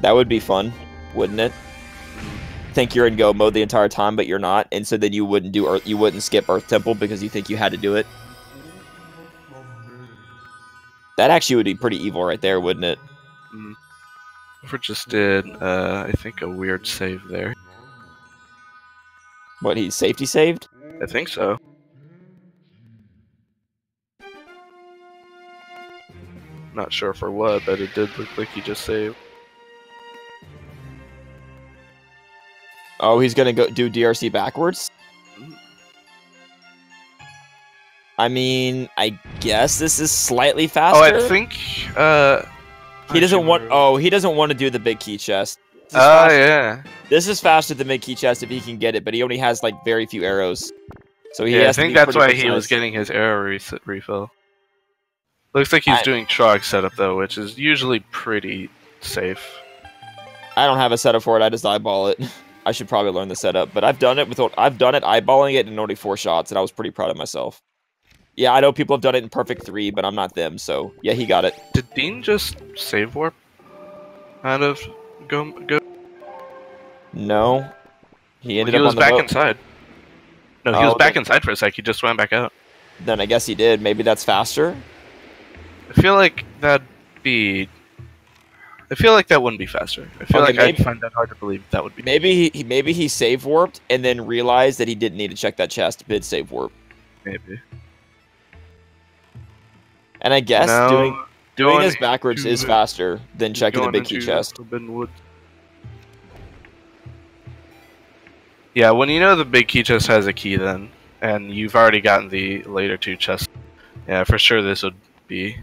That would be fun, wouldn't it? Think you're in go mode the entire time, but you're not, and so then you wouldn't skip Earth Temple because you think you had to do it. That actually would be pretty evil right there, wouldn't it? We just did, I think, a weird save there. What, he safety saved? I think so. Not sure for what, but it did look like he just saved. Oh, he's gonna go do DRC backwards? I mean, I guess this is slightly faster. Oh, I think, he doesn't want. Oh, he doesn't want to do the big key chest. Oh, yeah. This is faster than big key chest if he can get it, but he only has like very few arrows. So he Yeah, I has to think be that's pretty why precise. he was getting his arrow refill. Looks like he's doing Trog setup though, which is usually pretty safe. I don't have a setup for it. I just eyeball it. I should probably learn the setup, but I've done it eyeballing it in only 4 shots, and I was pretty proud of myself. Yeah, I know people have done it in perfect 3, but I'm not them, so yeah, he got it. Did Dean just save warp out of go? No, he ended He up was on the back boat. inside. No, he was back inside for a sec. He just went back out. Then I guess he did. Maybe that's faster. I feel like that'd be. I feel like that wouldn't be faster. I feel like I'd find that hard to believe that would be. Maybe he save warped and then realized that he didn't need to check that chest mid save warp. Maybe. And I guess No, doing going this backwards is faster than checking the going big key into chest. Forbidden Woods. Yeah, when you know the big key chest has a key, then and you've already gotten the later 2 chests, yeah, for sure this would be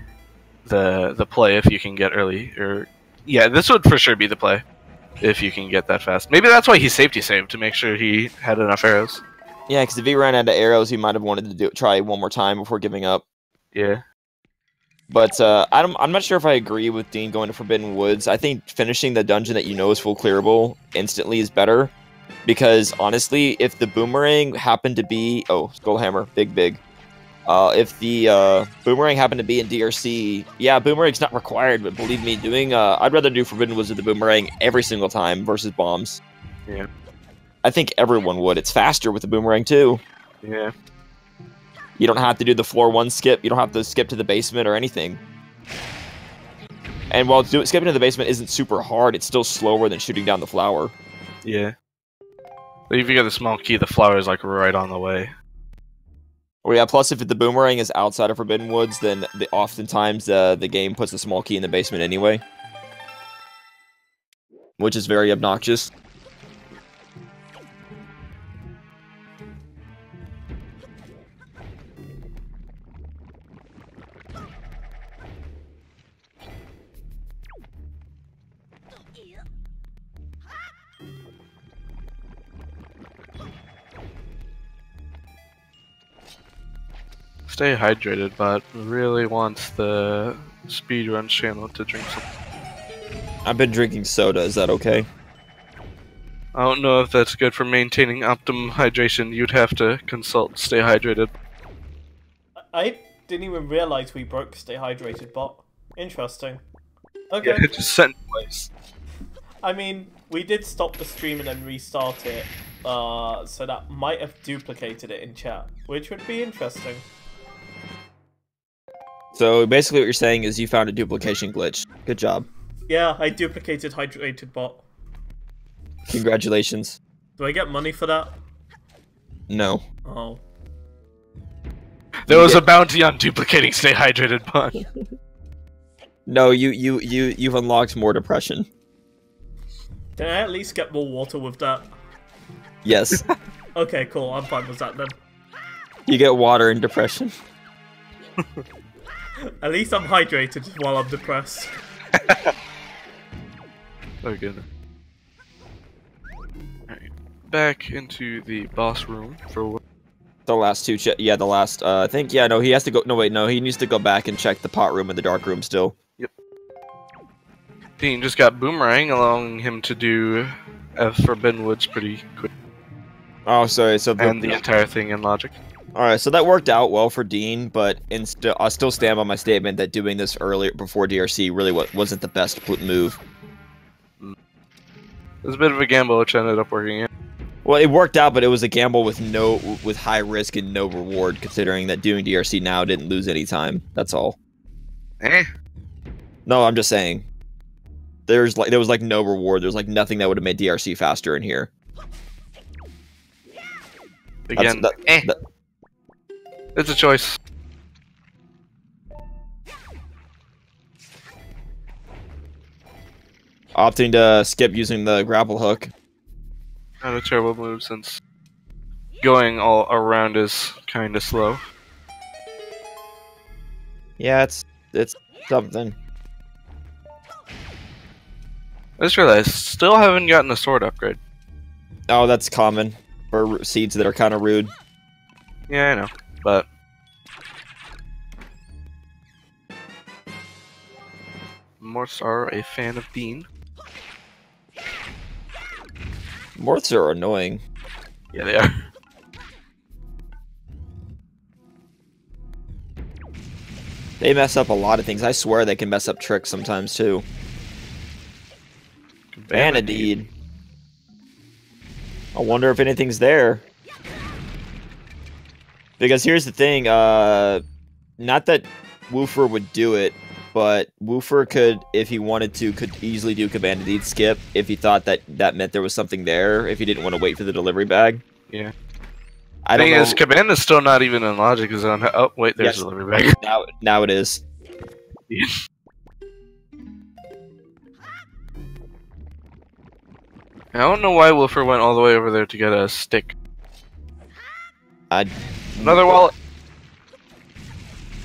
the play if you can get early. Or yeah, this would for sure be the play if you can get that fast. Maybe that's why he safety saved to make sure he had enough arrows. Yeah, because if he ran out of arrows, he might have wanted to try one more time before giving up. Yeah. But I'm not sure if I agree with Dean going to Forbidden Woods. I think finishing the dungeon that you know is full clearable instantly is better. Because honestly, if the boomerang happened to be... Oh, Skullhammer. Big. If the boomerang happened to be in DRC... Yeah, boomerang's not required, but believe me, I'd rather do Forbidden Woods with the boomerang every single time versus bombs. Yeah. I think everyone would. It's faster with the boomerang, too. Yeah. You don't have to do the floor 1 skip. You don't have to skip to the basement or anything. And while skipping to the basement isn't super hard, it's still slower than shooting down the flower. Yeah. But if you get the small key, the flower is like right on the way. Well, yeah, plus if the boomerang is outside of Forbidden Woods, then oftentimes the game puts a small key in the basement anyway. Which is very obnoxious. Stay hydrated, but really wants the speedrun channel to drink some. I've been drinking soda, is that okay? I don't know if that's good for maintaining optimum hydration. You'd have to consult Stay Hydrated. I didn't even realize we broke Stay Hydrated bot. Interesting. Okay. Yeah, it just sent twice. I mean, we did stop the stream and then restart it, so that might have duplicated it in chat, which would be interesting. So basically what you're saying is you found a duplication glitch. Good job. Yeah, I duplicated Hydrated bot. Congratulations. Do I get money for that? No. Oh. There was a bounty on duplicating Stay Hydrated bot. No, you've unlocked more depression. Can I at least get more water with that? Yes. Okay, cool. I'm fine with that then. You get water and depression. At least I'm hydrated while I'm depressed. Oh goodness. Alright. Back into the boss room for The last two yeah, the last I think no, he has to go he needs to go back and check the pot room and the dark room still. Yep. Dean just got Boomerang, allowing him to do Forbidden Woods pretty quick. Oh, sorry, so and the entire thing in logic. Alright, so that worked out well for Dean, but I'll still stand by my statement that doing this earlier before DRC really wasn't the best move. It was a bit of a gamble, which ended up working out. Well, it worked out, but it was a gamble with high risk and no reward, considering that doing DRC now didn't lose any time. That's all. No, I'm just saying. There was like no reward. There's like nothing that would have made DRC faster in here. Again, it's a choice. Opting to skip using the grapple hook. Not a terrible move since going all around is kind of slow. Yeah, it's something. I just realized, still haven't gotten a sword upgrade. Oh, that's common for seeds that are kind of rude. Yeah, I know, but Morths are a fan of Dean. Morths are annoying. Yeah, they are. They mess up a lot of things. I swear they can mess up tricks sometimes too. Vanadine. I wonder if anything's there. Because here's the thing, not that Woofer would do it, but Woofer could, if he wanted to, could easily do Command Indeed skip if he thought that meant there was something there, if he didn't want to wait for the delivery bag. Yeah. I don't know. Thing is, Command is still not even in logic. Is on. Oh wait, there's a delivery bag. Now it is. Yeah. I don't know why Woofer went all the way over there to get a stick. Another wallet.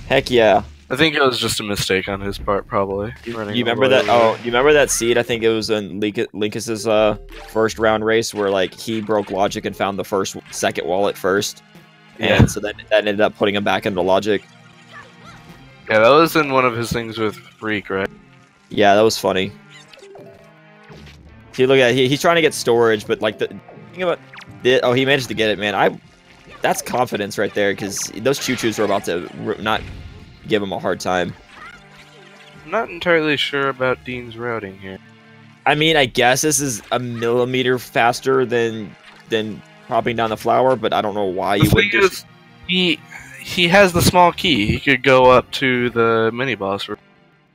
Heck yeah. I think it was just a mistake on his part, probably. You remember that? Oh, you remember that seed? I think it was in Linkus's first round race where like he broke logic and found the second wallet first, and so that ended up putting him back into logic. Yeah, that was in one of his things with Freak, right? Yeah, that was funny. See, look at he's trying to get storage, but like think about he managed to get it, man. That's confidence right there, because those choo-choos are about to not give him a hard time. I'm not entirely sure about Dean's routing here. I mean, I guess this is a millimeter faster than popping down the flower, but I don't know why you wouldn't. Just... He has the small key. He could go up to the mini boss room.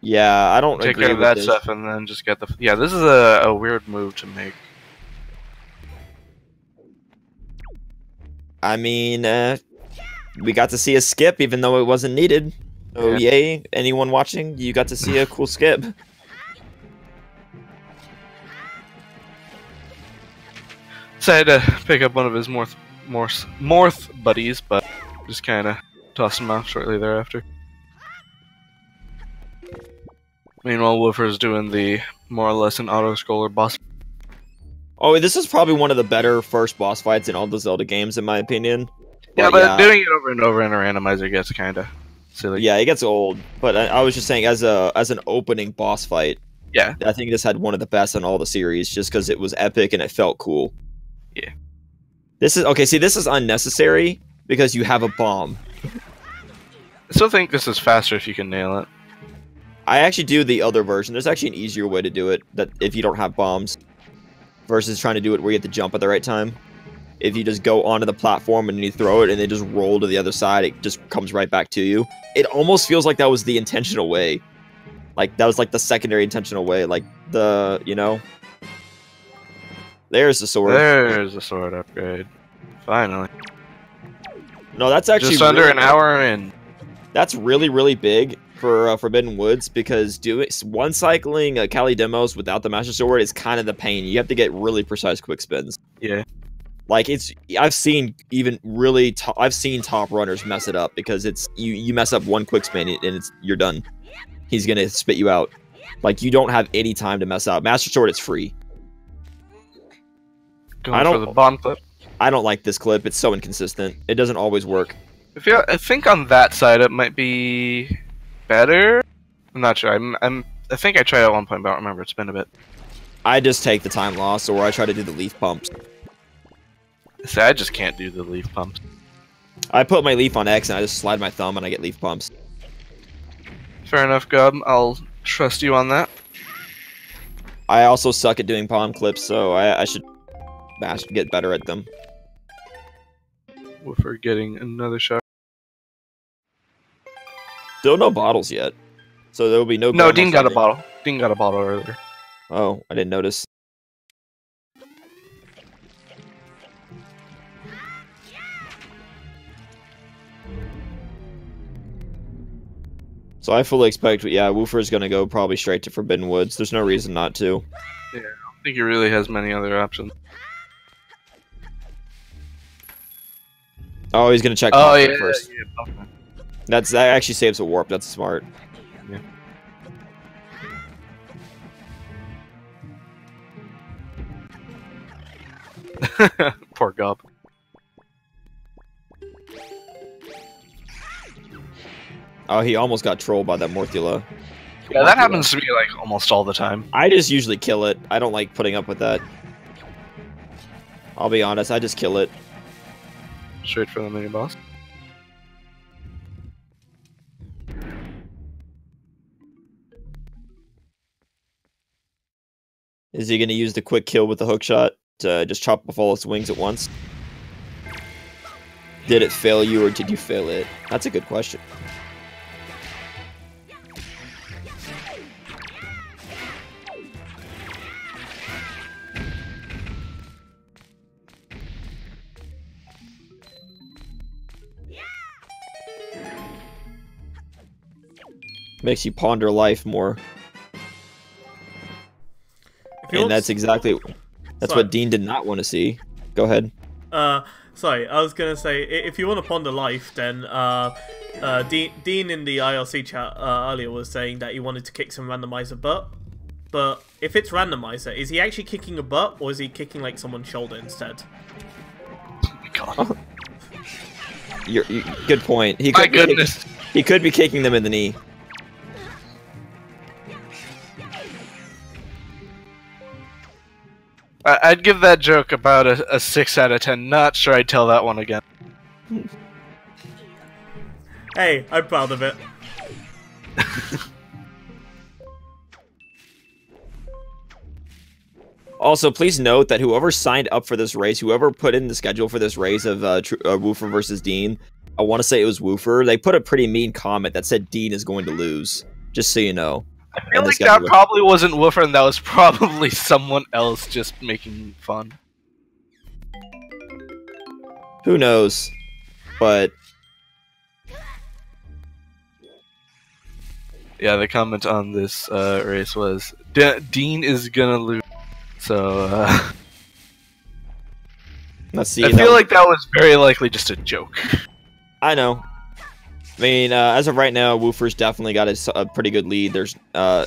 Yeah, I don't take agree care of with that this. stuff and then just get the. Yeah, this is a weird move to make. I mean, we got to see a skip even though it wasn't needed. Oh yay! Anyone watching, you got to see a cool skip. Decided to pick up one of his Morth buddies, but just kind of tossed him off shortly thereafter. Meanwhile, Woofer's doing the more or less an auto-scroller boss. Oh, this is probably one of the better first boss fights in all the Zelda games, in my opinion. Yeah, but doing it over and over in a randomizer gets kind of silly. Yeah, it gets old. But I was just saying, as an opening boss fight, yeah, I think this had one of the best in all the series, just because it was epic and it felt cool. Yeah. This is okay. See, this is unnecessary because you have a bomb. I still think this is faster if you can nail it. I actually do the other version. There's actually an easier way to do it, that if you don't have bombs, versus trying to do it where you have to jump at the right time. If you just go onto the platform and you throw it and they just roll to the other side, it just comes right back to you. It almost feels like that was the intentional way. Like, that was like the secondary intentional way. Like, you know? There's the sword. There's the sword upgrade. Finally. No, that's actually just under an hour in. That's really, really big for Forbidden Woods, because one cycling Kali demos without the Master Sword is kind of the pain. You have to get really precise quick spins. Yeah. Like I've seen even really I've seen top runners mess it up because it's you mess up one quick spin and you're done. He's gonna spit you out. Like you don't have any time to mess up. Master Sword, it's free. Going for the bomb clip. I don't like this clip. It's so inconsistent. It doesn't always work. I think on that side it might be better. I'm not sure. I think I tried at one point, but I don't remember. It's been a bit. I just take the time loss, or I try to do the leaf pumps. See, I just can't do the leaf pumps. I put my leaf on X and I just slide my thumb and I get leaf pumps. Fair enough, Gob. I'll trust you on that. I also suck at doing palm clips, so I should get better at them. Woofer getting another shot. Still no bottles yet. So there will be no... No, Dean got a bottle. Dean got a bottle earlier. Oh, I didn't notice. So I fully expect, yeah, Woofer is going to go probably straight to Forbidden Woods. There's no reason not to. Yeah, I don't think he really has many other options. Oh, he's going to check first. Yeah. That actually saves a warp. That's smart. Yeah. Poor Gob. Oh, he almost got trolled by that Morthula. Yeah, that happens to me like almost all the time. I just usually kill it. I don't like putting up with that. I'll be honest, I just kill it. Straight for the mini boss. Is he going to use the quick kill with the hook shot to just chop off all its wings at once? Did it fail you or did you fail it? That's a good question. Makes you ponder life more. And that's exactly... That's what Dean did not want to see. Go ahead. Sorry, I was gonna say, if you want to ponder life, then Dean in the IRC chat earlier was saying that he wanted to kick some randomizer butt. But if it's randomizer, is he actually kicking a butt, or is he kicking like someone's shoulder instead? Oh my god. Good point. My goodness. He could be kicking them in the knee. I'd give that joke about a 6 out of 10. Not sure I'd tell that one again. Hey, I'm proud of it. Also, please note that whoever signed up for this race, whoever put in the schedule for this race of Woofer versus Dean, I want to say it was Woofer, they put a pretty mean comment that said Dean is going to lose. Just so you know. I feel like that probably wasn't Woofer, and that was probably someone else just making fun. Who knows? But... yeah, the comment on this race was, Dean is gonna lose. So, let's see. I feel like that was very likely just a joke. I know. I mean, as of right now, Woofer's definitely got a pretty good lead. There's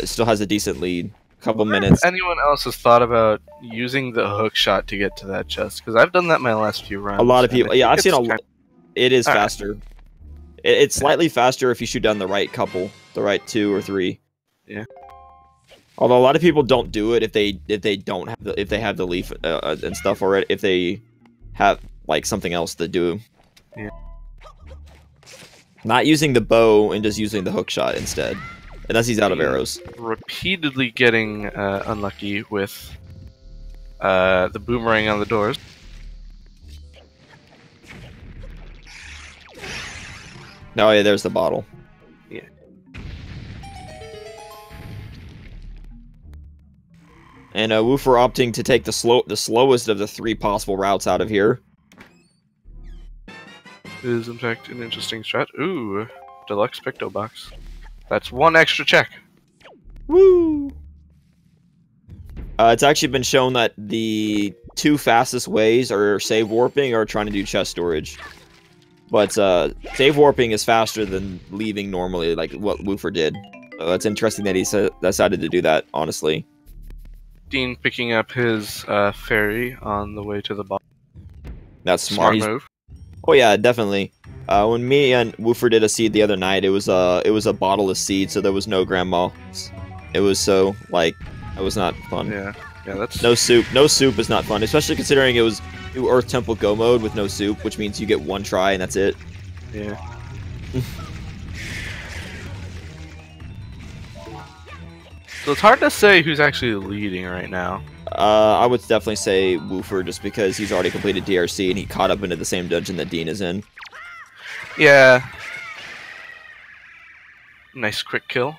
still has a decent lead. A couple minutes. If anyone else has thought about using the hook shot to get to that chest? Because I've done that my last few rounds. A lot of people. Yeah, I've seen a lot. It is faster. It's slightly faster if you shoot down the right couple, the right 2 or 3. Yeah. Although a lot of people don't do it if they don't have if they have the leaf and stuff already. If they have like something else to do. Yeah. Not using the bow and just using the hook shot instead. Unless he's out of arrows. Repeatedly getting unlucky with the boomerang on the doors. Oh yeah, there's the bottle. Yeah. And Woofer opting to take the slowest of the 3 possible routes out of here. Is in fact an interesting strat. Ooh, deluxe picto box. That's 1 extra check. Woo! It's actually been shown that the two fastest ways are save warping or trying to do chest storage. But save warping is faster than leaving normally, like what Woofer did. So it's interesting that he decided to do that, honestly. Dean picking up his ferry on the way to the bottom. That's smart. Move. Oh yeah, definitely. When me and Woofer did a seed the other night, it was a bottleless seed, so there was no grandma. It was so like it was not fun. Yeah, that's no soup. No soup is not fun, especially considering it was do Earth Temple Go mode with no soup, which means you get one try and that's it. Yeah. So it's hard to say who's actually leading right now. I would definitely say Woofer, just because he's already completed DRC and he caught up into the same dungeon that Dean is in. Yeah. Nice quick kill.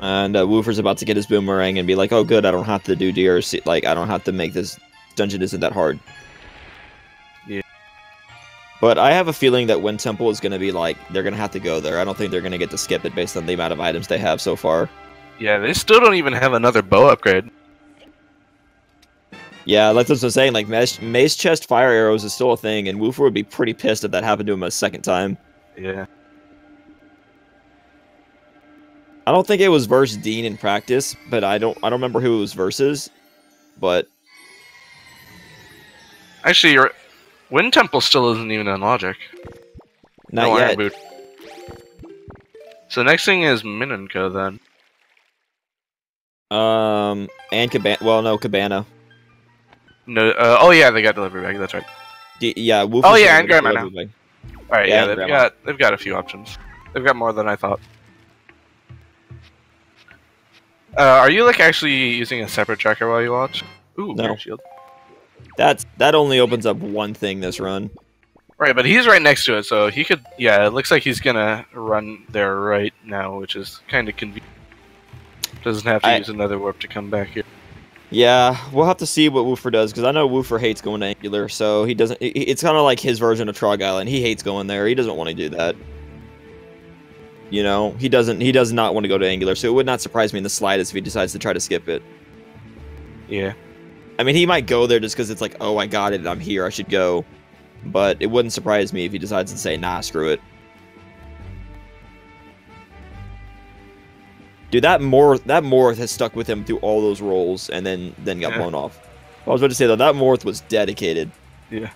And Woofer's about to get his boomerang and be like, oh good, I don't have to do DRC, like, I don't have to make this dungeon isn't that hard. Yeah. But I have a feeling that Wind Temple is going to be like, they're going to have to go there. I don't think they're going to get to skip it based on the amount of items they have so far. Yeah, they still don't even have another bow upgrade. Yeah, like that's what I'm saying, like, Mace Chest Fire Arrows is still a thing, and Woofer would be pretty pissed if that happened to him a second time. Yeah. I don't think it was versus Dean in practice, but I don't remember who it was versus, but... Actually, Wind Temple still isn't even in logic. Not no yet. Iron Boot. So next thing is Minunko then. And Cabana. Well, no, Cabana. No. Oh yeah, they got delivery bag. That's right. Yeah. Woofer's oh yeah, and Grandma now. bag. All right. Yeah, Yeah, they've got a few options. They've got more than I thought. Are you like actually using a separate tracker while you watch? Ooh, no. Shield. That only opens up one thing this run. Right, but he's right next to it, so he could. Yeah, it looks like he's gonna run there right now, which is kind of convenient. Doesn't have to use another warp to come back here. Yeah, we'll have to see what Woofer does, because I know Woofer hates going to Angular, so he doesn't. It's kind of like his version of Trog Island. He hates going there. He doesn't want to do that. You know, he does not want to go to Angular, so it would not surprise me in the slightest if he decides to try to skip it. Yeah. I mean, he might go there just because it's like, oh, I got it, I'm here, I should go. But it wouldn't surprise me if he decides to say, nah, screw it. Dude, that Morth has stuck with him through all those roles and then got blown off. I was about to say, though, that Morth was dedicated. Yeah.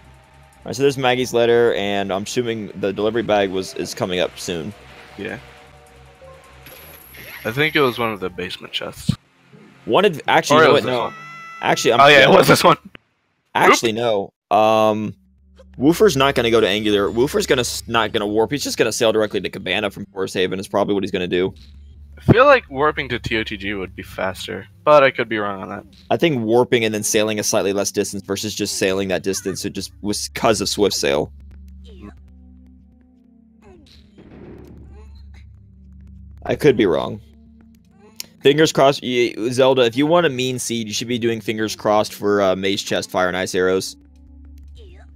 Alright, so there's Maggie's letter, and I'm assuming the delivery bag is coming up soon. Yeah. I think it was one of the basement chests. Actually, no, no. Actually, it was this one. Actually, no. Woofer's not going to go to Angular. Woofer's not going to warp. He's just going to sail directly to Cabana from Forest Haven is probably what he's going to do. I feel like warping to TOTG would be faster, but I could be wrong on that. I think warping and then sailing a slightly less distance versus just sailing that distance, it just was because of Swift Sail. I could be wrong. Fingers crossed, Zelda, if you want a mean seed, you should be doing fingers crossed for Maze Chest Fire and Ice Arrows.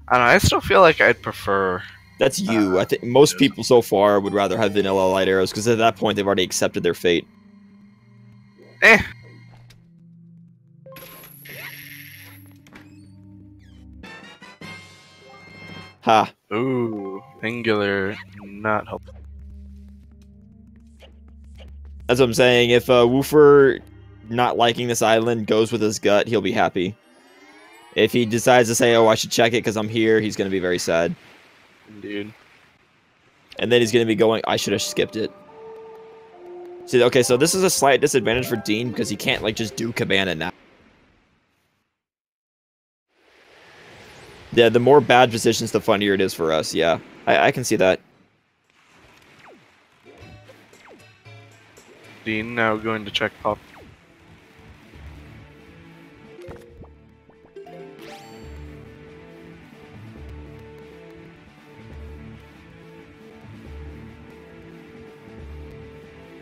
I don't know, I still feel like I'd prefer... That's you. I think most people so far would rather have vanilla light arrows, because at that point they've already accepted their fate. Eh. Ha. Ooh, Angular, not helpful. That's what I'm saying. If Woofer not liking this island goes with his gut, he'll be happy. If he decides to say, oh, I should check it because I'm here, he's going to be very sad. Dude. And then he's going to be going, I should have skipped it. See, okay, so this is a slight disadvantage for Dean because he can't, like, just do Cabana now. Yeah, the more bad positions, the funnier it is for us, yeah. I can see that. Dean now going to check pop.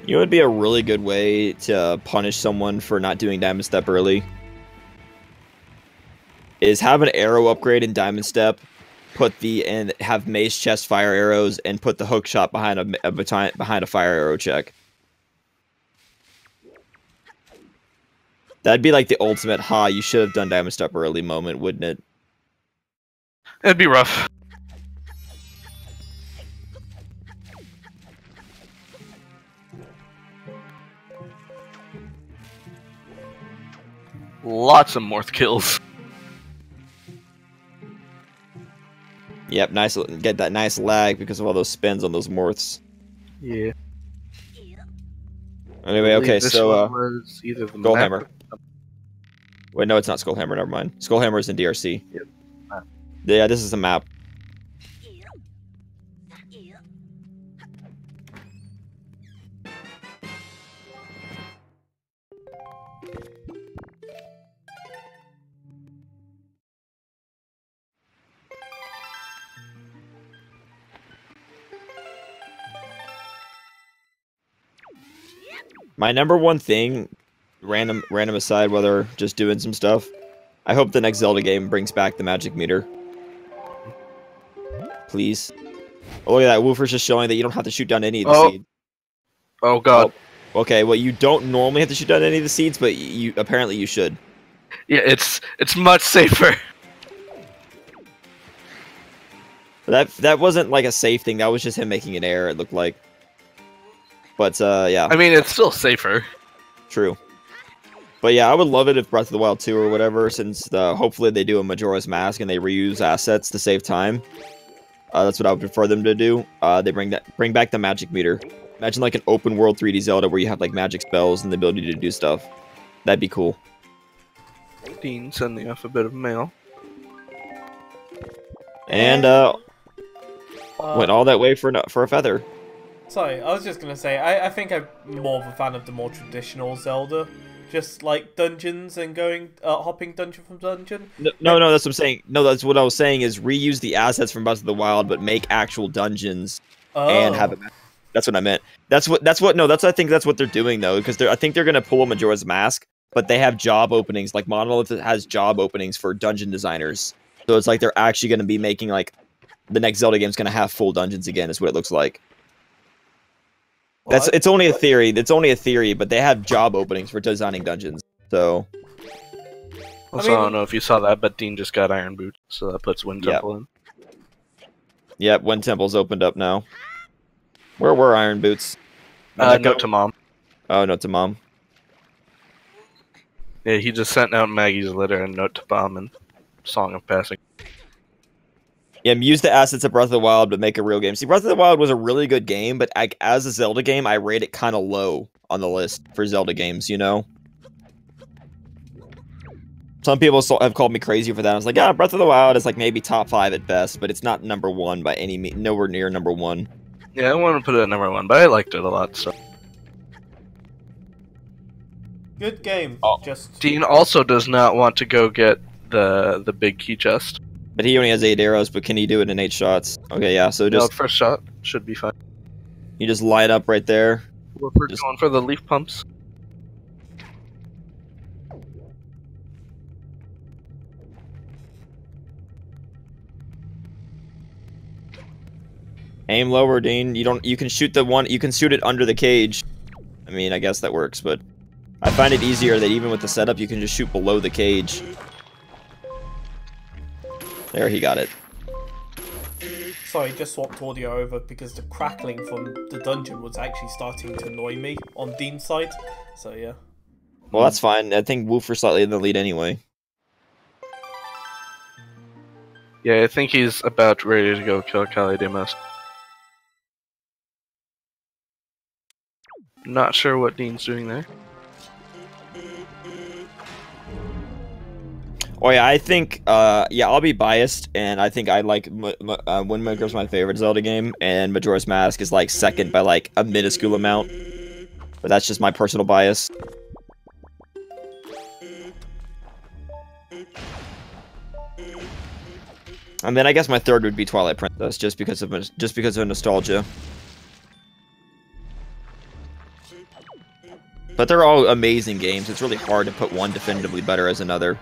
You know, it'd be a really good way to punish someone for not doing Diamond Step early. Is have an arrow upgrade in Diamond Step, have Mace Chest Fire Arrows, and put the hook shot behind a fire arrow check. That'd be like the ultimate, ha, you should have done Diamond Step early moment, wouldn't it? It'd be rough. Lots of Morph kills. Yep, nice. Get that nice lag because of all those spins on those morphs. Yeah. Anyway, okay, This so one was either the Skullhammer. map- Wait, no, it's not Skullhammer. Never mind. Skullhammer is in DRC. Yep. Map. Yeah, this is the map. My number one thing, random aside, whether just doing some stuff, I hope the next Zelda game brings back the magic meter. Please. Oh, look at that. Woofer's just showing that you don't have to shoot down any of the seeds. Oh god. Oh, okay, well, you don't normally have to shoot down any of the seeds, but you apparently you should. Yeah, it's much safer. That wasn't like a safe thing. That was just him making an error, it looked like. But, yeah. I mean, it's still safer. True. But yeah, I would love it if Breath of the Wild 2 or whatever, since hopefully they do a Majora's Mask and they reuse assets to save time. That's what I would prefer them to do. They bring back the magic meter. Imagine like an open world 3D Zelda where you have like magic spells and the ability to do stuff. That'd be cool. Dean sending off a bit of mail. And went all that way for a feather. Sorry, I was just gonna say, I think I'm more of a fan of the more traditional Zelda. Just like dungeons and going, hopping dungeon from dungeon. No, that's what I'm saying. No, that's what I was saying is reuse the assets from Breath of the Wild, but make actual dungeons and have it. That's what I meant. I think that's what they're doing though, because I think they're gonna pull a Majora's Mask, but they have job openings. Like Monolith has job openings for dungeon designers, so it's like they're actually gonna be making like the next Zelda game's gonna have full dungeons again. Is what it looks like. It's only a theory. It's only a theory, but they have job openings for designing dungeons. So, Also, I don't know if you saw that, but Dean just got Iron Boots, so that puts Wind Temple in. Yep, Wind Temple's opened up now. Where were Iron Boots? Note to Mom. Oh, note to Mom. Yeah, he just sent out Maggie's letter and note to Mom and Song of Passing. Yeah, use the assets of Breath of the Wild, but make a real game. See, Breath of the Wild was a really good game, but as a Zelda game, I rate it kind of low on the list for Zelda games, you know? Some people have called me crazy for that. I was like, yeah, Breath of the Wild is like maybe top 5 at best, but it's not number 1 by any means, nowhere near number 1. Yeah, I want to put it at number 1, but I liked it a lot, so. Good game. Just Dean also does not want to go get the big key chest. But he only has 8 arrows, but can he do it in 8 shots? Okay, yeah, so just... No, first shot should be fine. You just light up right there. We're going for the leaf pumps. Aim lower, Dean. You can shoot you can shoot it under the cage. I mean, I guess that works, but I find it easier that even with the setup, you can just shoot below the cage. There, he got it. sorry, just swapped audio over because the crackling from the dungeon was actually starting to annoy me on Dean's side. So yeah. Well, that's fine. I think Woofer's slightly in the lead anyway. Yeah, I think he's about ready to go kill Calidemos. Not sure what Dean's doing there. Oh yeah, I think, yeah, I'll be biased, and I think I like Wind Waker's my favorite Zelda game, and Majora's Mask is like second by like a minuscule amount. But that's just my personal bias. And then I guess my third would be Twilight Princess, just because of nostalgia. But they're all amazing games. It's really hard to put one definitively better as another.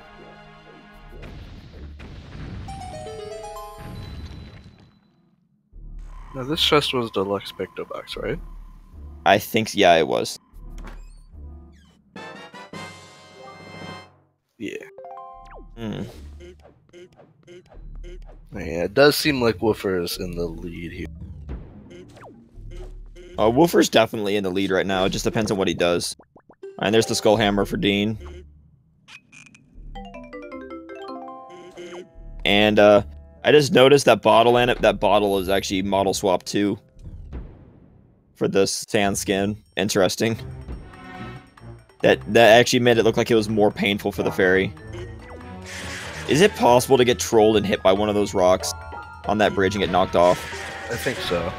Now this chest was Deluxe Picto Box, right? I think, yeah, it was. Yeah. Hmm. Yeah, it does seem like Woofer is in the lead here. Woofer's definitely in the lead right now. It just depends on what he does. And there's the Skull Hammer for Dean. And I just noticed that bottle is actually model swap 2 for the sand skin. Interesting. That actually made it look like it was more painful for the fairy. Is it possible to get trolled and hit by one of those rocks on that bridge and get knocked off? I think so.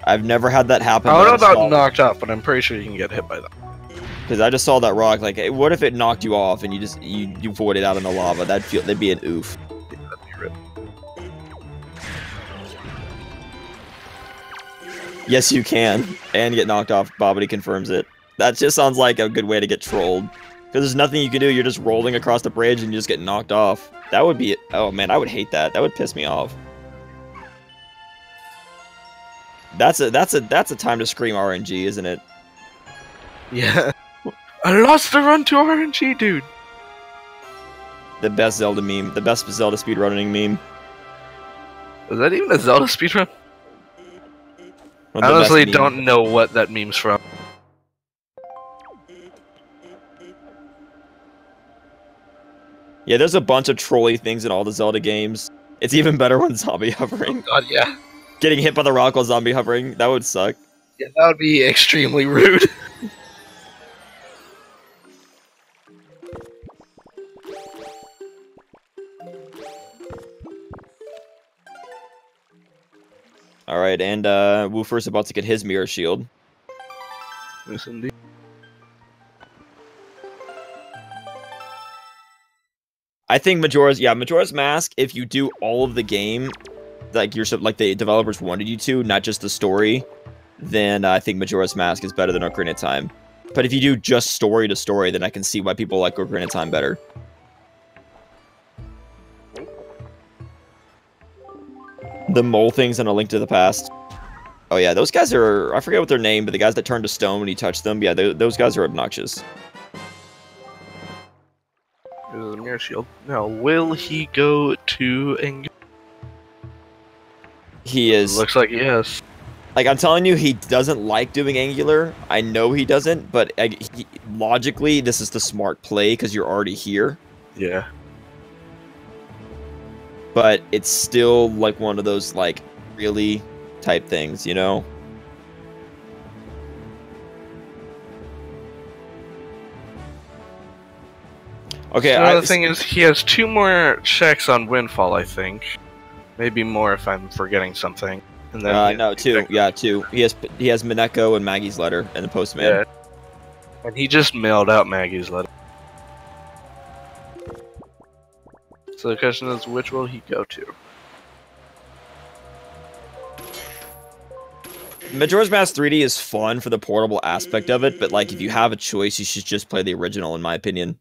I've never had that happen. I don't know about knocked off, but I'm pretty sure you can get hit by that. Because I just saw that rock. Like, hey, what if it knocked you off and you voided out in the lava? That'd be an oof. Yeah, that'd be rip. Yes, you can, and get knocked off. Bobbity confirms it. That just sounds like a good way to get trolled. Because there's nothing you can do. You're just rolling across the bridge and you just get knocked off. That would be... Oh, man, I would hate that. That would piss me off. That's a time to scream RNG, isn't it? Yeah. I lost the run to RNG, dude. The best Zelda meme. The best Zelda speedrunning meme. Was that even a Zelda speedrun? Or I the honestly best meme. don't know what that meme's from. Yeah, there's a bunch of trolly things in all the Zelda games. It's even better when zombie hovering. God, yeah. Getting hit by the rock while zombie hovering, that would suck. Yeah, that would be extremely rude. Alright, and Woofer's about to get his mirror shield. Yes, indeed. I think Majora's Mask, if you do all of the game, like the developers wanted you to, not just the story, then I think Majora's Mask is better than Ocarina of Time. But if you do just story to story, then I can see why people like Ocarina of Time better. The mole things in A Link to the Past. Oh yeah, those guys are... I forget what their name, but the guys that turn to stone when you touch them, yeah, those guys are obnoxious. There's a mirror shield. Now, will he go to Angular? He is... Looks like yes. Like, I'm telling you, he doesn't like doing Angular. I know he doesn't, but logically, this is the smart play, because you're already here. Yeah. But it's still, like, one of those, like, really type things, you know? Okay, so the thing is, he has 2 more checks on Windfall, I think. Maybe more if I'm forgetting something. And then no, 2. Yeah, 2. He has Mineko and Maggie's letter and the postman. Yeah. And he just mailed out Maggie's letter. So the question is, which will he go to? Majora's Mask 3D is fun for the portable aspect of it, but like if you have a choice, you should just play the original, in my opinion.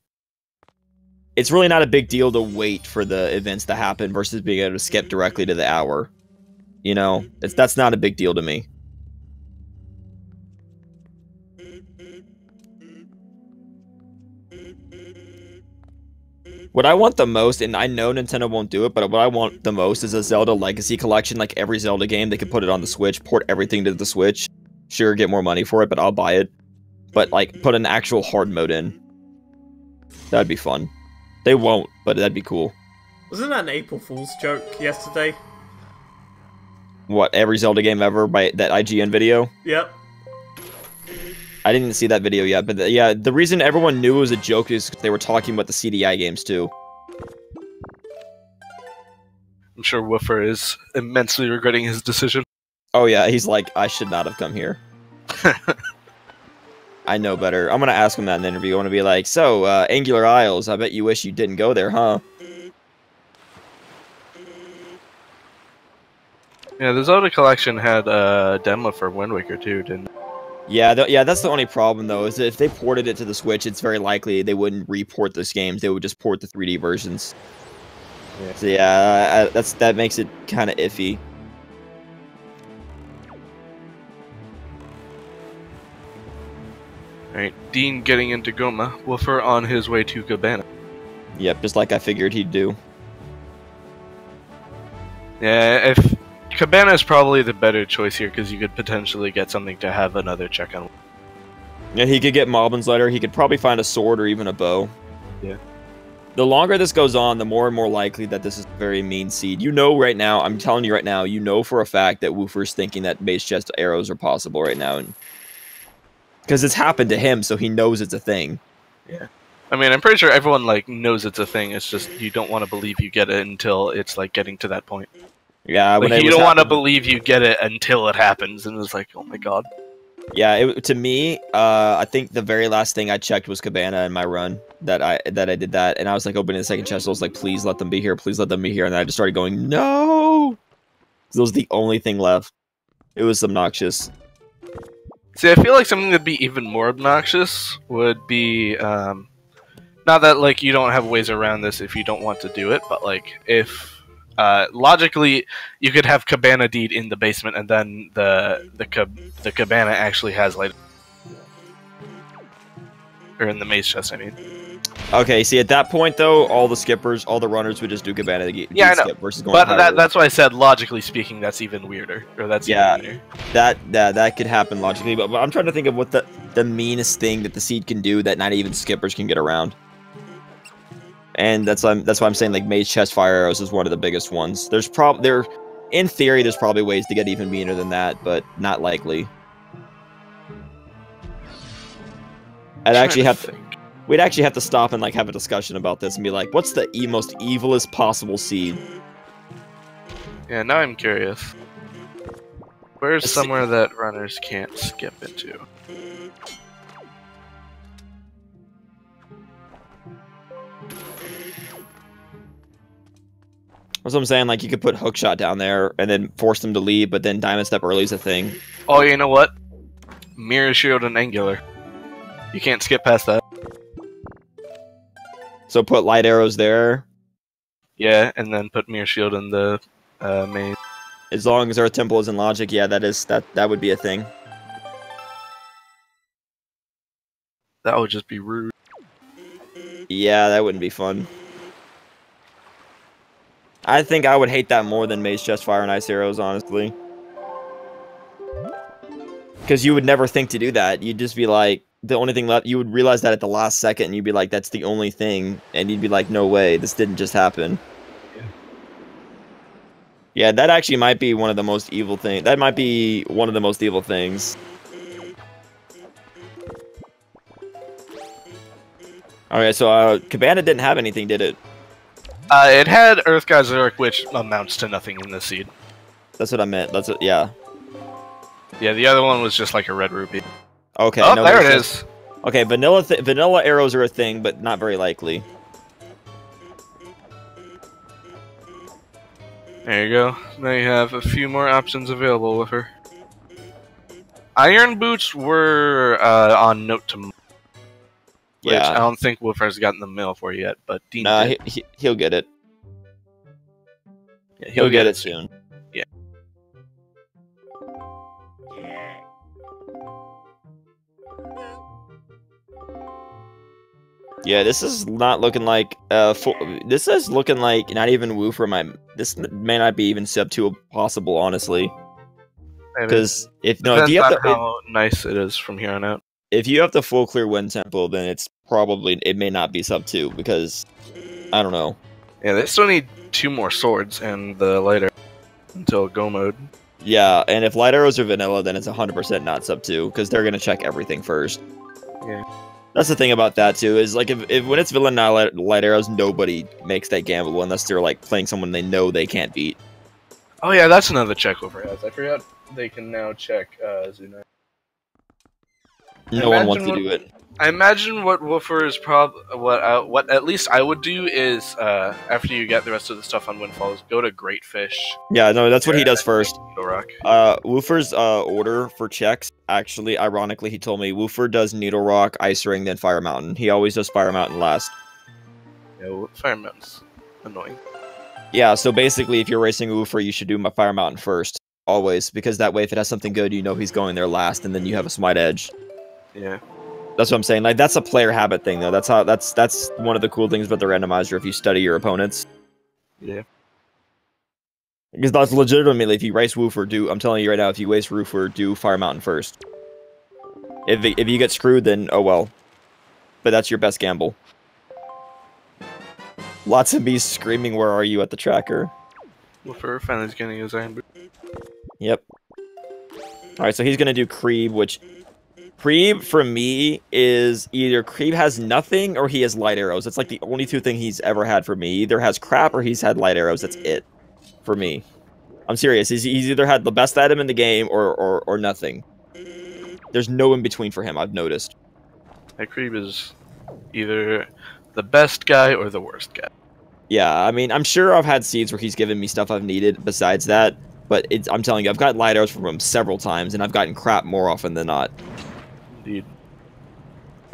It's really not a big deal to wait for the events to happen versus being able to skip directly to the hour. You know, that's not a big deal to me. What I want the most, and I know Nintendo won't do it, but what I want the most is a Zelda Legacy Collection, like every Zelda game. They could put it on the Switch, port everything to the Switch. Sure, get more money for it, but I'll buy it. But, like, put an actual hard mode in. That'd be fun. They won't, but that'd be cool. Wasn't that an April Fool's joke yesterday? What, every Zelda game ever by that IGN video? Yep. I didn't see that video yet, but yeah, the reason everyone knew it was a joke is because they were talking about the CDI games too. I'm sure Woofer is immensely regretting his decision. Oh yeah, he's like, I should not have come here. I know better. I'm gonna ask him that in the interview. I wanna be like, so, Angular Isles, I bet you wish you didn't go there, huh? Yeah, the Zelda Collection had a demo for Wind Waker too, didn't it? Yeah, yeah, that's the only problem though, is that if they ported it to the Switch, it's very likely they wouldn't re-port those games. They would just port the 3D versions. Yeah. So yeah, that makes it kind of iffy. Alright, Dean getting into Goma, Woofer on his way to Cabana. Yep, just like I figured he'd do. Yeah, if Cabana is probably the better choice here because you could potentially get something to have another check on. Yeah, he could get Moblins later. He could probably find a sword or even a bow. Yeah. The longer this goes on, the more and more likely that this is a very mean seed. You know right now, I'm telling you right now, you know for a fact that Woofer's thinking that Mace Chest arrows are possible right now. Because it's happened to him, so he knows it's a thing. Yeah. I mean, I'm pretty sure everyone, like, knows it's a thing. It's just you don't want to believe you get it until it's, like, getting to that point. Yeah, like, you don't want to believe you get it until it happens, and it's like, oh my god. Yeah, to me, I think the very last thing I checked was Cabana in my run that I did that, and I was like opening the second chest. I was like, please let them be here, please let them be here, and I just started going, no. That was the only thing left. It was obnoxious. See, I feel like something that'd be even more obnoxious would be, not that like you don't have ways around this if you don't want to do it, but like if. Logically, you could have Cabana Deed in the basement, and then the Cabana actually has light, or in the maze chest. I mean. Okay, see at that point though, all the skippers, all the runners would just do Cabana Deed skip versus going. But that's why I said logically speaking, that's even weirder, or that's even weirder. That could happen logically, but I'm trying to think of what the meanest thing that the seed can do that not even skippers can get around. And that's why I'm saying like Maze Chest Fire Arrows is one of the biggest ones. In theory, there's probably ways to get even meaner than that, but not likely. We'd actually have to stop and like have a discussion about this and be like, what's the most evilest possible seed? Yeah, now I'm curious. Where's somewhere that runners can't skip into? That's what I'm saying, like, you could put Hookshot down there and then force them to leave, but then Diamond Step early is a thing. Oh, you know what? Mirror Shield and Angular. You can't skip past that. So put Light Arrows there. Yeah, and then put Mirror Shield in the main. As long as Earth Temple is in Logic, yeah, that would be a thing. That would just be rude. Yeah, that wouldn't be fun. I think I would hate that more than Maze Chest Fire and Ice Arrows, honestly. Because you would never think to do that. You'd just be like, the only thing left, you would realize that at the last second, and you'd be like, that's the only thing. And you'd be like, no way, this didn't just happen. Yeah, that actually might be one of the most evil things. That might be one of the most evil things. Alright, so Cabana didn't have anything, did it? It had Earth God Zurich, which amounts to nothing in this seed. That's what I meant. That's it. Yeah. Yeah, the other one was just like a red rupee. Okay. Oh, no, there it is. Okay, vanilla arrows are a thing, but not very likely. There you go. Now you have a few more options available with her. Iron Boots were on note to. Which I don't think Woofer's gotten the mail for yet, but Dean did. He'll get it. Yeah, he'll get it soon. Yeah. Yeah, this is not looking like this is looking like not even Woofer this may not be even sub 2 possible, honestly. Because if you have how nice it is from here on out. If you have the full clear Wind Temple, then it may not be sub 2 because I don't know. Yeah, they still need 2 more swords and the light arrow until go mode. Yeah, and if light arrows are vanilla, then it's 100% not sub 2 because they're gonna check everything first. Yeah, that's the thing about that too. Is like if when it's vanilla light arrows, nobody makes that gamble unless they're like playing someone they know they can't beat. Oh yeah, that's another check Woofer has. I forgot they can now check Zuna. No one wants to do it. I imagine what Woofer is what at least I would do is after you get the rest of the stuff on Windfall is go to Great Fish. Yeah, no, that's what he does first. Needle Rock. Woofer's order for checks, actually, ironically, he told me Woofer does Needle Rock, Ice Ring, then Fire Mountain. He always does Fire Mountain last. Yeah, well, Fire Mountain's annoying. Yeah, so basically, if you're racing Woofer, you should do my Fire Mountain first, always, because that way, if it has something good, you know he's going there last, and then you have a smite edge. Yeah. That's what I'm saying. Like, that's a player habit thing, though. That's one of the cool things about the randomizer. If you study your opponents, Yeah. because that's legitimately, if you race Woofer, I'm telling you right now, if you race Woofer, do Fire Mountain first. If you get screwed, then oh well. But that's your best gamble. Lots of bees screaming, "Where are you?" at the tracker. Woofer finally getting his iron boot. Yep. All right, so he's gonna do Creeb, which Creeb for me is either Creeb has nothing or he has light arrows. It's like the only two things he's ever had for me. He either has crap or he's had light arrows. That's it for me. I'm serious. He's either had the best item in the game or nothing. There's no in between for him. I've noticed. Creeb is either the best guy or the worst guy. Yeah, I mean, I'm sure I've had seeds where he's given me stuff I've needed besides that, but I'm telling you, I've gotten light arrows from him several times, and I've gotten crap more often than not. Indeed.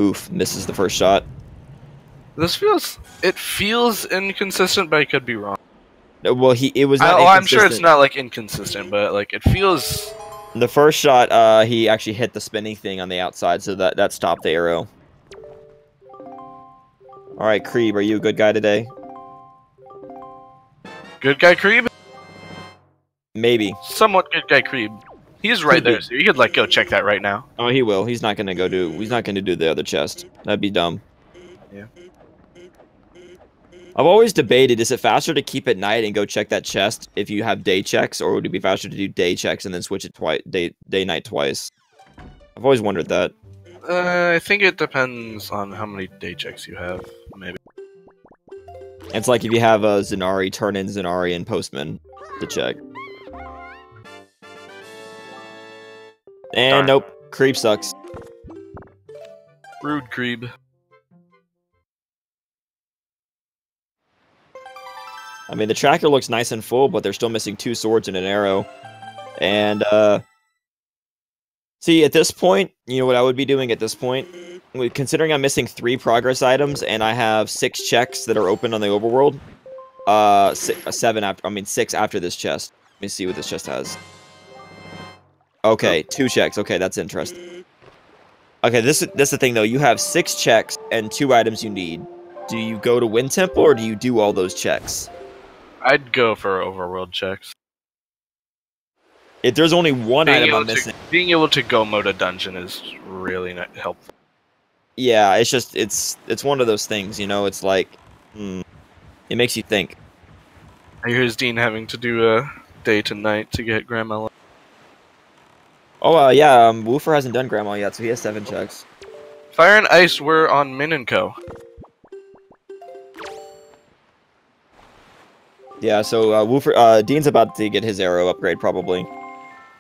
Oof, misses the first shot. It feels inconsistent, but I could be wrong. No, well, it was not I'm sure it's not, like, inconsistent, but, like, it feels... The first shot, he actually hit the spinning thing on the outside, so that stopped the arrow. Alright, Creeb, are you a good guy today? Good guy Creeb? Maybe. Somewhat good guy Creeb. He's right there, so you could, like, go check that right now. Oh, he will. He's not gonna do the other chest. That'd be dumb. Yeah. I've always debated, is it faster to keep at night and go check that chest if you have day checks, or would it be faster to do day checks and then switch it day-night twice? I've always wondered that. I think it depends on how many day checks you have, maybe. It's like if you have a Zenari, turn in Zenari and Postman to check. And nope, Creep sucks. Rude Creeb. I mean, the tracker looks nice and full, but they're still missing 2 swords and an arrow. And, see, at this point, you know what I would be doing at this point? Considering I'm missing 3 progress items, and I have 6 checks that are open on the overworld. 6 after this chest. Let me see what this chest has. Okay, 2 checks. Okay, that's interesting. Okay, this is the thing, though. You have 6 checks and 2 items you need. Do you go to Wind Temple, or do you do all those checks? I'd go for overworld checks. If there's only one item I'm missing... Being able to go mode a dungeon is really helpful. Yeah, it's just, it's one of those things, you know? It's like, it makes you think. Here's Dean having to do a day to night to get Grandma. Oh, yeah, Woofer hasn't done Grandma yet, so he has 7 checks. Fire and Ice were on Min and Co. Yeah, so Woofer, Dean's about to get his arrow upgrade, probably.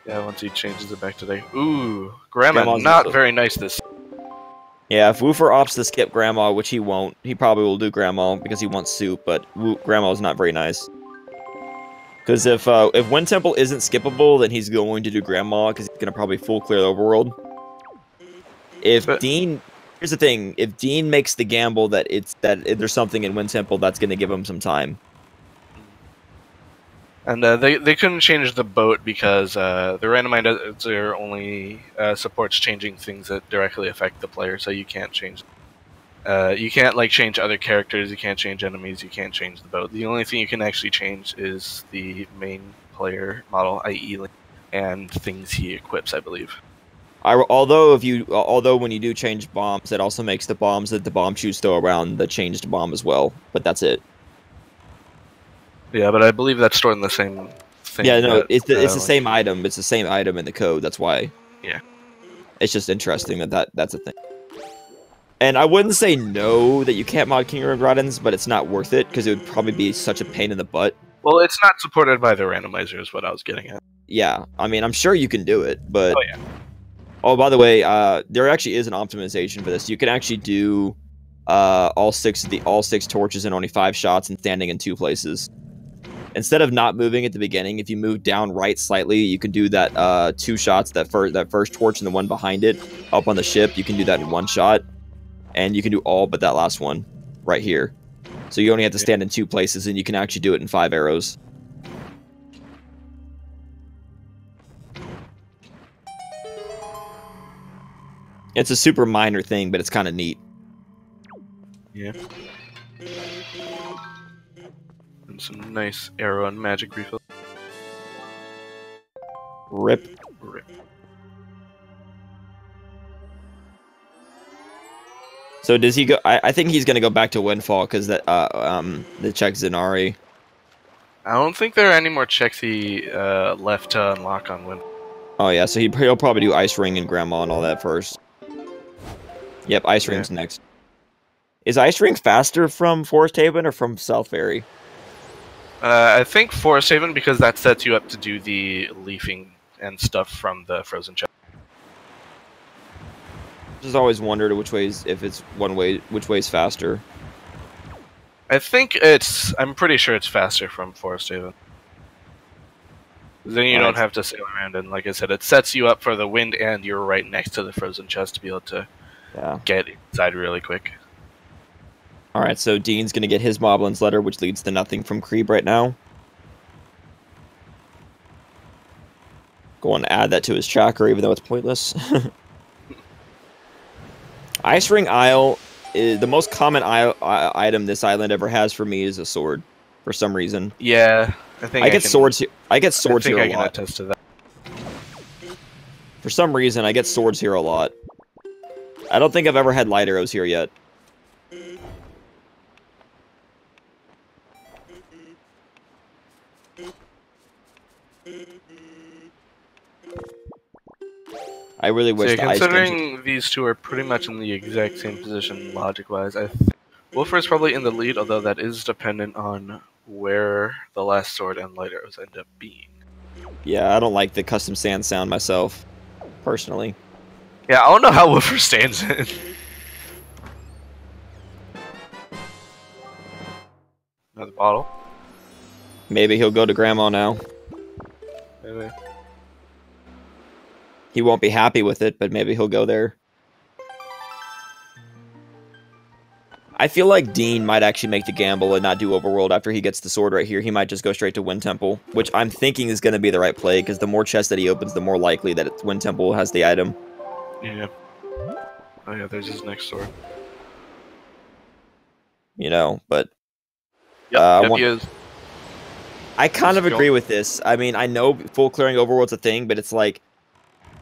Yeah, once he changes it back today. Ooh, Grandma, not very nice this. Yeah, if Woofer opts to skip Grandma, which he won't, he probably will do Grandma because he wants soup, but Grandma is not very nice. Because if Wind Temple isn't skippable, then he's going to do Grandma because he's going to probably full clear the overworld. Here's the thing, if Dean makes the gamble that if there's something in Wind Temple, that's going to give him some time. And they couldn't change the boat because the randomizer only supports changing things that directly affect the player, so you can't change. You can't like change other characters, you can't change enemies, you can't change the boat. The only thing you can actually change is the main player model, i.e. Link, and things he equips, I believe. Although when you do change bombs, it also makes the bombs that the bomb shoots throw around the changed bomb as well. But that's it. Yeah, but I believe that's stored in the same thing. Yeah, no, it's the same item. It's the same item in the code. That's why. Yeah. It's just interesting that's a thing. And I wouldn't say no that you can't mod Kingdom of Groddens, but it's not worth it because it would probably be such a pain in the butt. Well, it's not supported by the randomizer is what I was getting at. Yeah, I mean, I'm sure you can do it, but... Oh, yeah. Oh, by the way, there actually is an optimization for this. You can actually do all six torches in only 5 shots and standing in 2 places. Instead of not moving at the beginning, if you move down right slightly, you can do that 2 shots, that first torch and the one behind it, up on the ship. You can do that in 1 shot. And you can do all but that last one, right here. So you only have to stand in 2 places, and you can actually do it in 5 arrows. It's a super minor thing, but it's kind of neat. Yeah. And some nice arrow and magic refill. Rip. Rip. So does he go? I think he's gonna go back to Windfall because that the check Zenari. I don't think there are any more checks he left to unlock on Win. Oh yeah, so he'll probably do Ice Ring and Grandma and all that first. Yep, Ice Ring's next. Is Ice Ring faster from Forest Haven or from South Ferry? I think Forest Haven because that sets you up to do the leafing and stuff from the frozen chest. Just always wondered which ways, if it's one way, which way's faster. I think I'm pretty sure it's faster from Forest Haven. Then you don't have to sail around, and like I said, it sets you up for the wind, and you're right next to the frozen chest to be able to get inside really quick. Alright, so Dean's gonna get his Moblin's letter, which leads to nothing from Creeb right now. Go on to add that to his tracker, even though it's pointless. Ice Ring Isle is the most common item this island ever has for me is a sword, for some reason. Yeah, I think I get swords here. I get swords here a lot. I can attest to that. For some reason, I get swords here a lot. I don't think I've ever had light arrows here yet. I really wish the ice considering these two are pretty much in the exact same position logic-wise, I think Woofer is probably in the lead, although that is dependent on where the last sword and light arrows end up being. Yeah, I don't like the custom sand sound myself, personally. Yeah, I don't know how Woofer stands in. Another bottle. Maybe he'll go to Grandma now. Maybe. He won't be happy with it, but maybe he'll go there. I feel like Dean might actually make the gamble and not do Overworld after he gets the sword right here. He might just go straight to Wind Temple, which I'm thinking is going to be the right play, because the more chests that he opens, the more likely that Wind Temple has the item. Yeah. Oh yeah, there's his next sword. You know, but... Yep, he is. I kind of agree with this. I mean, I know full clearing Overworld's a thing, but it's like...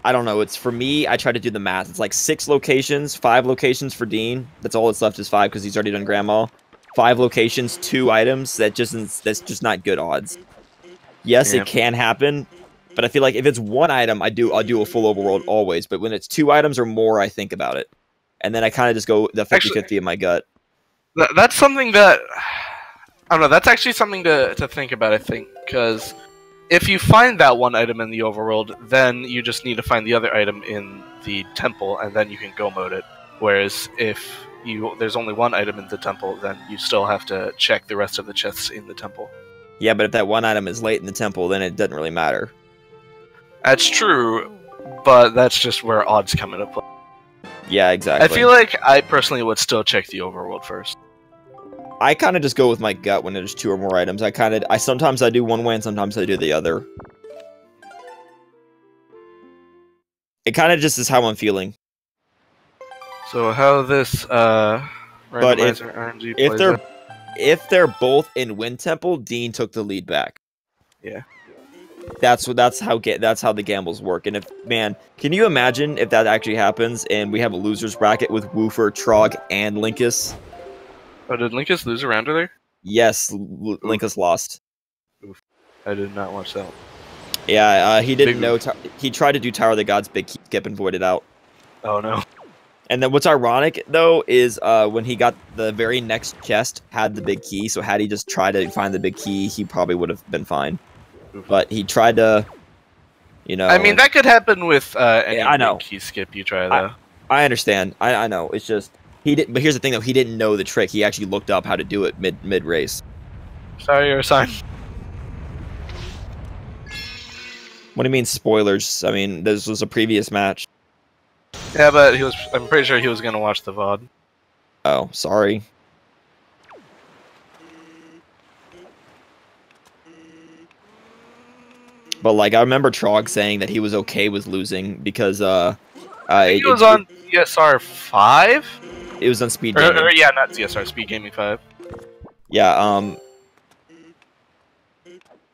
I don't know, it's for me, I try to do the math. It's like 6 locations, 5 locations for Dean. That's all that's left is 5 because he's already done Grandma. 5 locations, 2 items, that's just not good odds. Yes, it can happen, but I feel like if it's 1 item, I'll do a full Overworld always. But when it's 2 items or more, I think about it. And then I kind of just go the 50-50 in my gut. That's something that... I don't know, that's actually something to think about, I think, because... if you find that 1 item in the overworld, then you just need to find the other item in the temple, and then you can go mode it. Whereas if there's only 1 item in the temple, then you still have to check the rest of the chests in the temple. Yeah, but if that 1 item is late in the temple, then it doesn't really matter. That's true, but that's just where odds come into play. Yeah, exactly. I feel like I personally would still check the overworld first. I kind of just go with my gut when there's 2 or more items. Sometimes I do one way and sometimes I do the other. It kind of just is how I'm feeling. So how this randomizer RNG plays out. If they're both in Wind Temple, Dean took the lead back. Yeah. That's how the gambles work. And can you imagine if that actually happens and we have a losers bracket with Woofer, Trog, and Linkus? Oh, did Linkus lose a rounder there? Yes, Linkus lost. Oof. I did not watch that one. Yeah, he didn't know. He tried to do Tower of the Gods big skip and voided out. Oh no. And then what's ironic, though, is when he got the very next chest, had the big key, so had he just tried to find the big key, he probably would have been fine. Oof. But he tried to, I mean, that could happen with any big key skip you try, though. I understand. I know. It's just... But here's the thing, though. He didn't know the trick. He actually looked up how to do it mid-race. Sorry, you're a sign. What do you mean, spoilers? I mean, this was a previous match. Yeah, but I'm pretty sure he was going to watch the VOD. Oh, sorry. But, like, I remember Trog saying that he was okay with losing because, I think it was on CSR 5. It was on Speed Gaming. Yeah, not CSR, Speed Gaming 5. Yeah.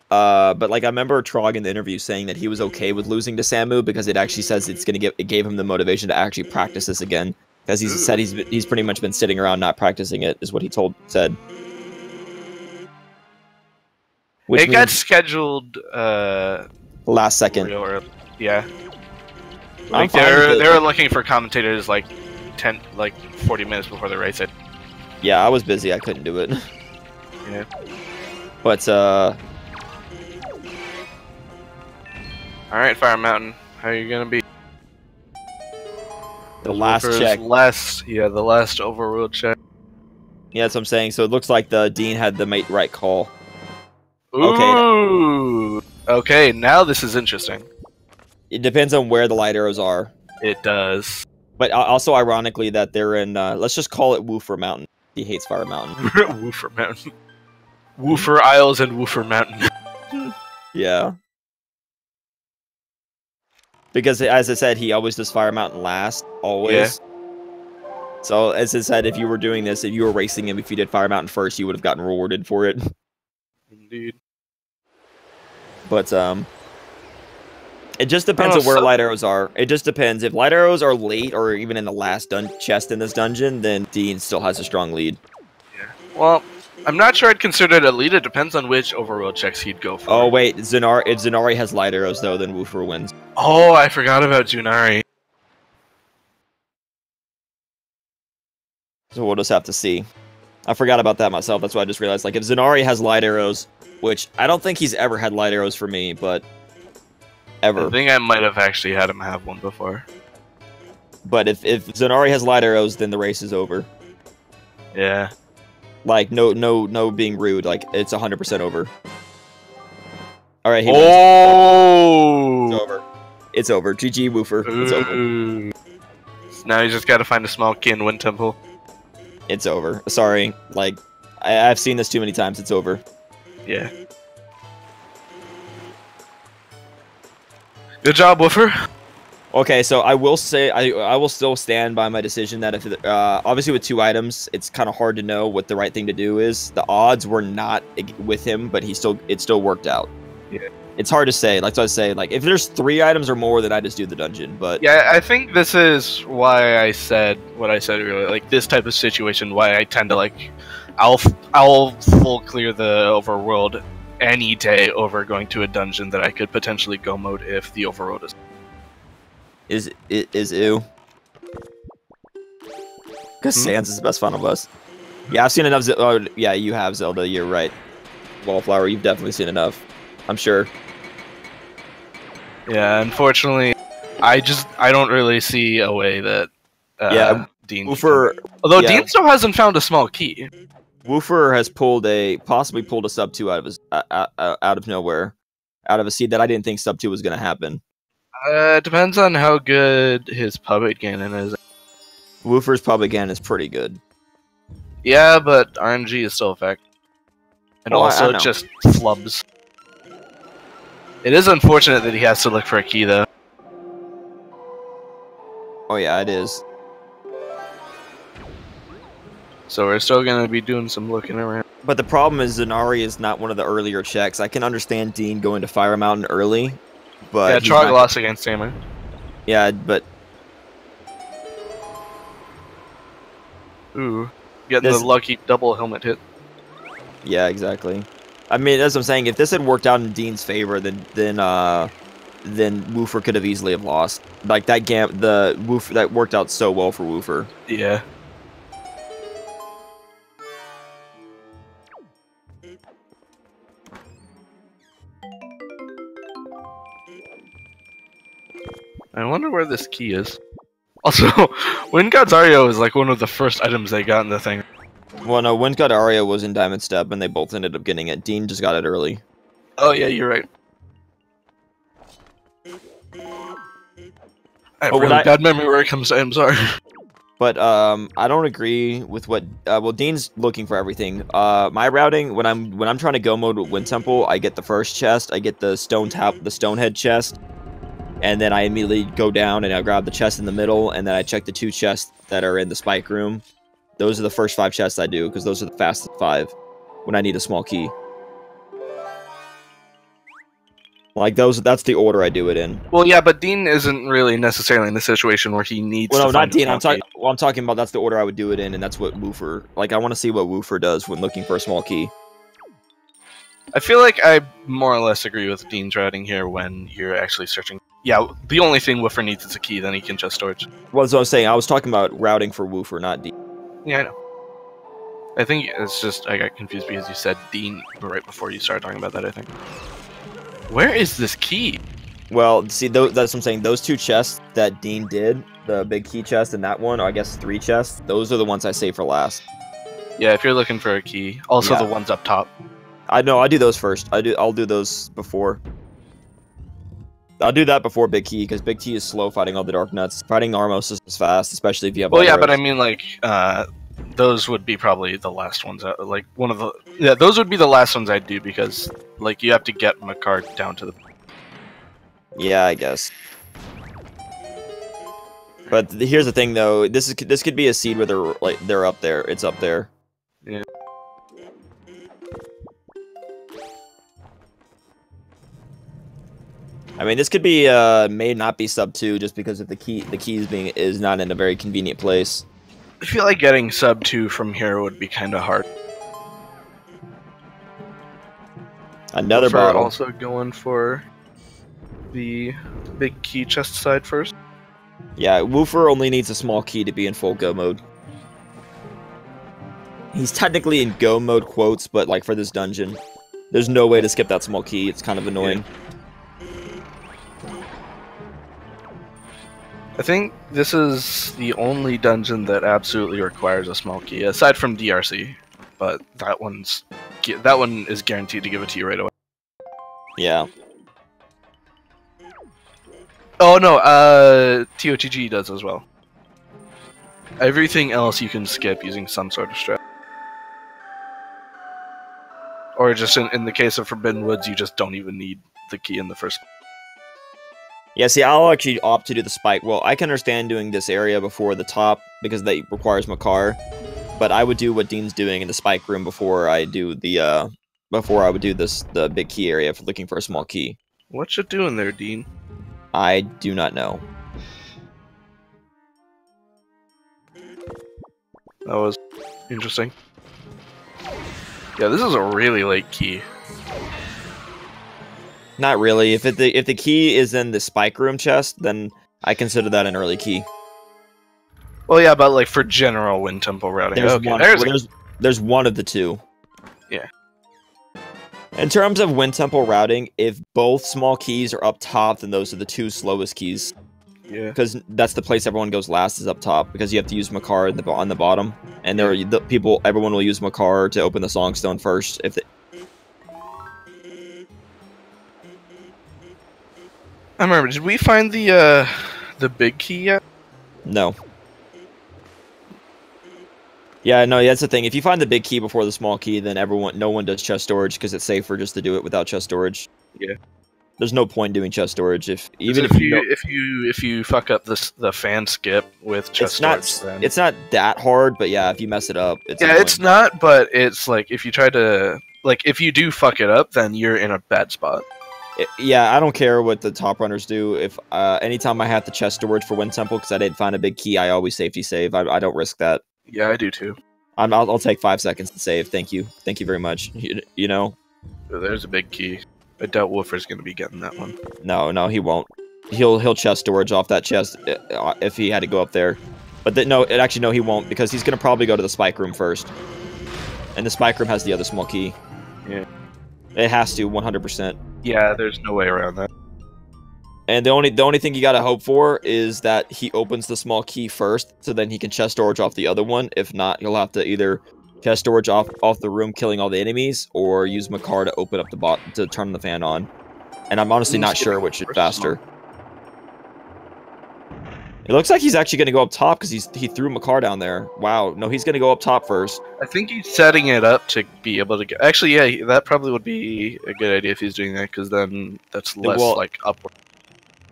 But like I remember Trog in the interview saying that he was okay with losing to Samu because it actually says it gave him the motivation to actually practice this again. Because he said he's pretty much been sitting around not practicing it, is what he said. Which it got scheduled last second. Yeah. Like they were looking for commentators like 40 minutes before the race. Yeah, I was busy. I couldn't do it. Yeah. But all right, Fire Mountain, how are you gonna be? The last check. The last overruled check. Yeah, that's what I'm saying. So it looks like the Dean had the right call. Ooh. Okay, now this is interesting. It depends on where the light arrows are. It does. But also, ironically, that they're in, let's just call it Woofer Mountain. He hates Fire Mountain. Woofer Mountain. Woofer Isles and Woofer Mountain. Yeah. Because, as I said, he always does Fire Mountain last. Always. Yeah. So, as I said, if you were doing this, if you were racing him, if you did Fire Mountain first, you would have gotten rewarded for it. Indeed. But, it just depends on where light arrows are. It just depends. If light arrows are late or even in the last chest in this dungeon, then Dean still has a strong lead. Yeah. Well, I'm not sure I'd consider it a lead. It depends on which overworld checks he'd go for. Oh, wait. If Zenari has light arrows, though, then Woofer wins. Oh, I forgot about Junari. So we'll just have to see. I forgot about that myself. That's why I just realized. Like, if Zenari has light arrows, which I don't think he's ever had light arrows for me, but... Ever. I think I might have actually had him have one before. But if Zenari has light arrows, then the race is over. Yeah. Like, no being rude. Like, it's 100% over. Alright, he wins. It's over. It's over. GG, Woofer. It's over. Now you just gotta find a small key in Wind Temple. It's over. Sorry. Like, I've seen this too many times. It's over. Yeah. Good job, Woofer. Okay, so I will say I will still stand by my decision that if obviously with 2 items, it's kind of hard to know what the right thing to do is. The odds were not with him, but it still worked out. Yeah. It's hard to say. Like I say, like if there's 3 items or more, then I just do the dungeon. But yeah, I think this is why I said what I said earlier. Like this type of situation, why I tend to like, I'll full clear the overworld any day over going to a dungeon that I could potentially go mode if the overworld is ew. Because Sans is the best Final Boss. Yeah, I've seen enough. Oh, yeah, you have, Zelda. You're right. Wallflower, you've definitely seen enough. I'm sure. Yeah, unfortunately, I don't really see a way that Dean. Woofer, although Dean still hasn't found a small key. Woofer has possibly pulled a sub 2 out of his out of nowhere, out of a seed that I didn't think sub 2 was going to happen. It depends on how good his puppet cannon is. Woofer's puppet cannon is pretty good. Yeah, but RNG is still a fact, and also just flubs. It is unfortunate that he has to look for a key, though. Oh yeah, it is. So we're still going to be doing some looking around. But the problem is Zenari is not one of the earlier checks. I can understand Dean going to Fire Mountain early, but... Yeah, Trog lost against Samer. Yeah, but... Ooh, getting the lucky double helmet hit. Yeah, exactly. I mean, as I'm saying, if this had worked out in Dean's favor, then Woofer could have easily have lost. Like, the Woofer, that worked out so well for Woofer. Yeah. I wonder where this key is. Also, Wind God's Ario is like one of the first items they got in the thing. Well, no, Wind God Ario was in Diamond Step, and they both ended up getting it. Dean just got it early. Oh yeah, you're right. I have really bad memory where it comes to I'm sorry. But I don't agree with what well, Dean's looking for everything. My routing when I'm trying to go mode with Wind Temple, I get the first chest, I get the Stonehead chest, and then I immediately go down and I grab the chest in the middle, and then I check the 2 chests that are in the spike room. Those are the first 5 chests I do, because those are the fastest 5 when I need a small key. Like, that's the order I do it in. Well, yeah, but Dean isn't really necessarily in the situation where he needs Well, no, to not find Dean. a small key. I'm talking about that's the order I would do it in, and that's what Woofer... Like, I want to see what Woofer does when looking for a small key. I feel like I more or less agree with Dean's routing here when you're actually searching. Yeah, the only thing Woofer needs is a key, then he can just storage. Well, that's what I was saying. I was talking about routing for Woofer, not Dean. Yeah, I know. I think it's just I got confused because you said Dean right before you started talking about that, I think. Where is this key? Well, see, that's what I'm saying. Those 2 chests that Dean did, the big key chest and that one, or I guess 3 chests, those are the ones I save for last. Yeah, if you're looking for a key. Also Yeah. the ones up top. I know, I do those first. I'll do those before. I'll do that before Big Key, because Big Key is slow fighting all the Dark Nuts. Fighting Armos is fast, especially if you have Well, yeah, arrows. but I mean, like, those would be probably the last ones. Like, one of the... Yeah, those would be the last ones I'd do, because, like, you have to get Makar down to the... Yeah, I guess. But here's the thing, though. This could be a seed where they're up there. It's up there. Yeah. I mean, this could be may not be sub 2 just because of the key is not in a very convenient place. I feel like getting sub 2 from here would be kind of hard. Another For bottle. also going for the big key chest side first. Yeah, Woofer only needs a small key to be in full go mode. He's technically in go mode quotes, but like for this dungeon, there's no way to skip that small key. It's kind of annoying. Yeah. I think this is the only dungeon that absolutely requires a small key, aside from DRC. But that one is guaranteed to give it to you right away. Yeah. Oh no, TWG does as well. Everything else you can skip using some sort of strat. Or just in the case of Forbidden Woods, you just don't even need the key in the first place. Yeah, see, I'll actually opt to do the spike. Well, I can understand doing this area before the top, because that requires Makar. But I would do what Dean's doing in the spike room before I do the, before I would do the big key area for looking for a small key. What you doing there, Dean? I do not know. That was interesting. Yeah, this is a really late key. Not really. If the key is in the spike room chest, then I consider that an early key. Well, yeah, but like for general Wind Temple routing. There's Okay, one. There's one of the 2. Yeah. In terms of Wind Temple routing, if both small keys are up top, then those are the 2 slowest keys. Yeah. Because that's the place everyone goes last, is up top, because you have to use Makar on the bottom, and everyone will use Makar to open the Songstone first. If they... I remember. Did we find the big key yet? No. Yeah, no, that's the thing. If you find the big key before the small key, then no one does chest storage because it's safer just to do it without chest storage. Yeah. There's no point doing chest storage if you fuck up the fan skip with chest storage. Then... It's not that hard, but yeah, if you mess it up, it's yeah, annoying. it's not. But it's like if you try to if you do fuck it up, then you're in a bad spot. Yeah, I don't care what the top runners do. If anytime I have the chest storage for Wind Temple because I didn't find a big key, I always safety save. I don't risk that. Yeah, I do too. I'll take 5 seconds to save. Thank you very much. You know. There's a big key. I doubt Woofer's gonna be getting that one. No, he won't. He'll chest storage off that chest if he had to go up there. But no, he won't, because he's gonna probably go to the spike room first. And the spike room has the other small key. Yeah. It has to, 100%. Yeah, there's no way around that. And the only thing you gotta hope for is that he opens the small key first, so then he can chest storage off the other one. If not, he'll have to either chest storage off the room, killing all the enemies, or use Makar to open up the to turn the fan on. And I'm honestly not sure which is faster. It looks like he's actually gonna go up top because he threw Makar down there. Wow, no, he's gonna go up top first. I think he's setting it up to be able to get. Actually, yeah, that probably would be a good idea if he's doing that, because then that's less like upward.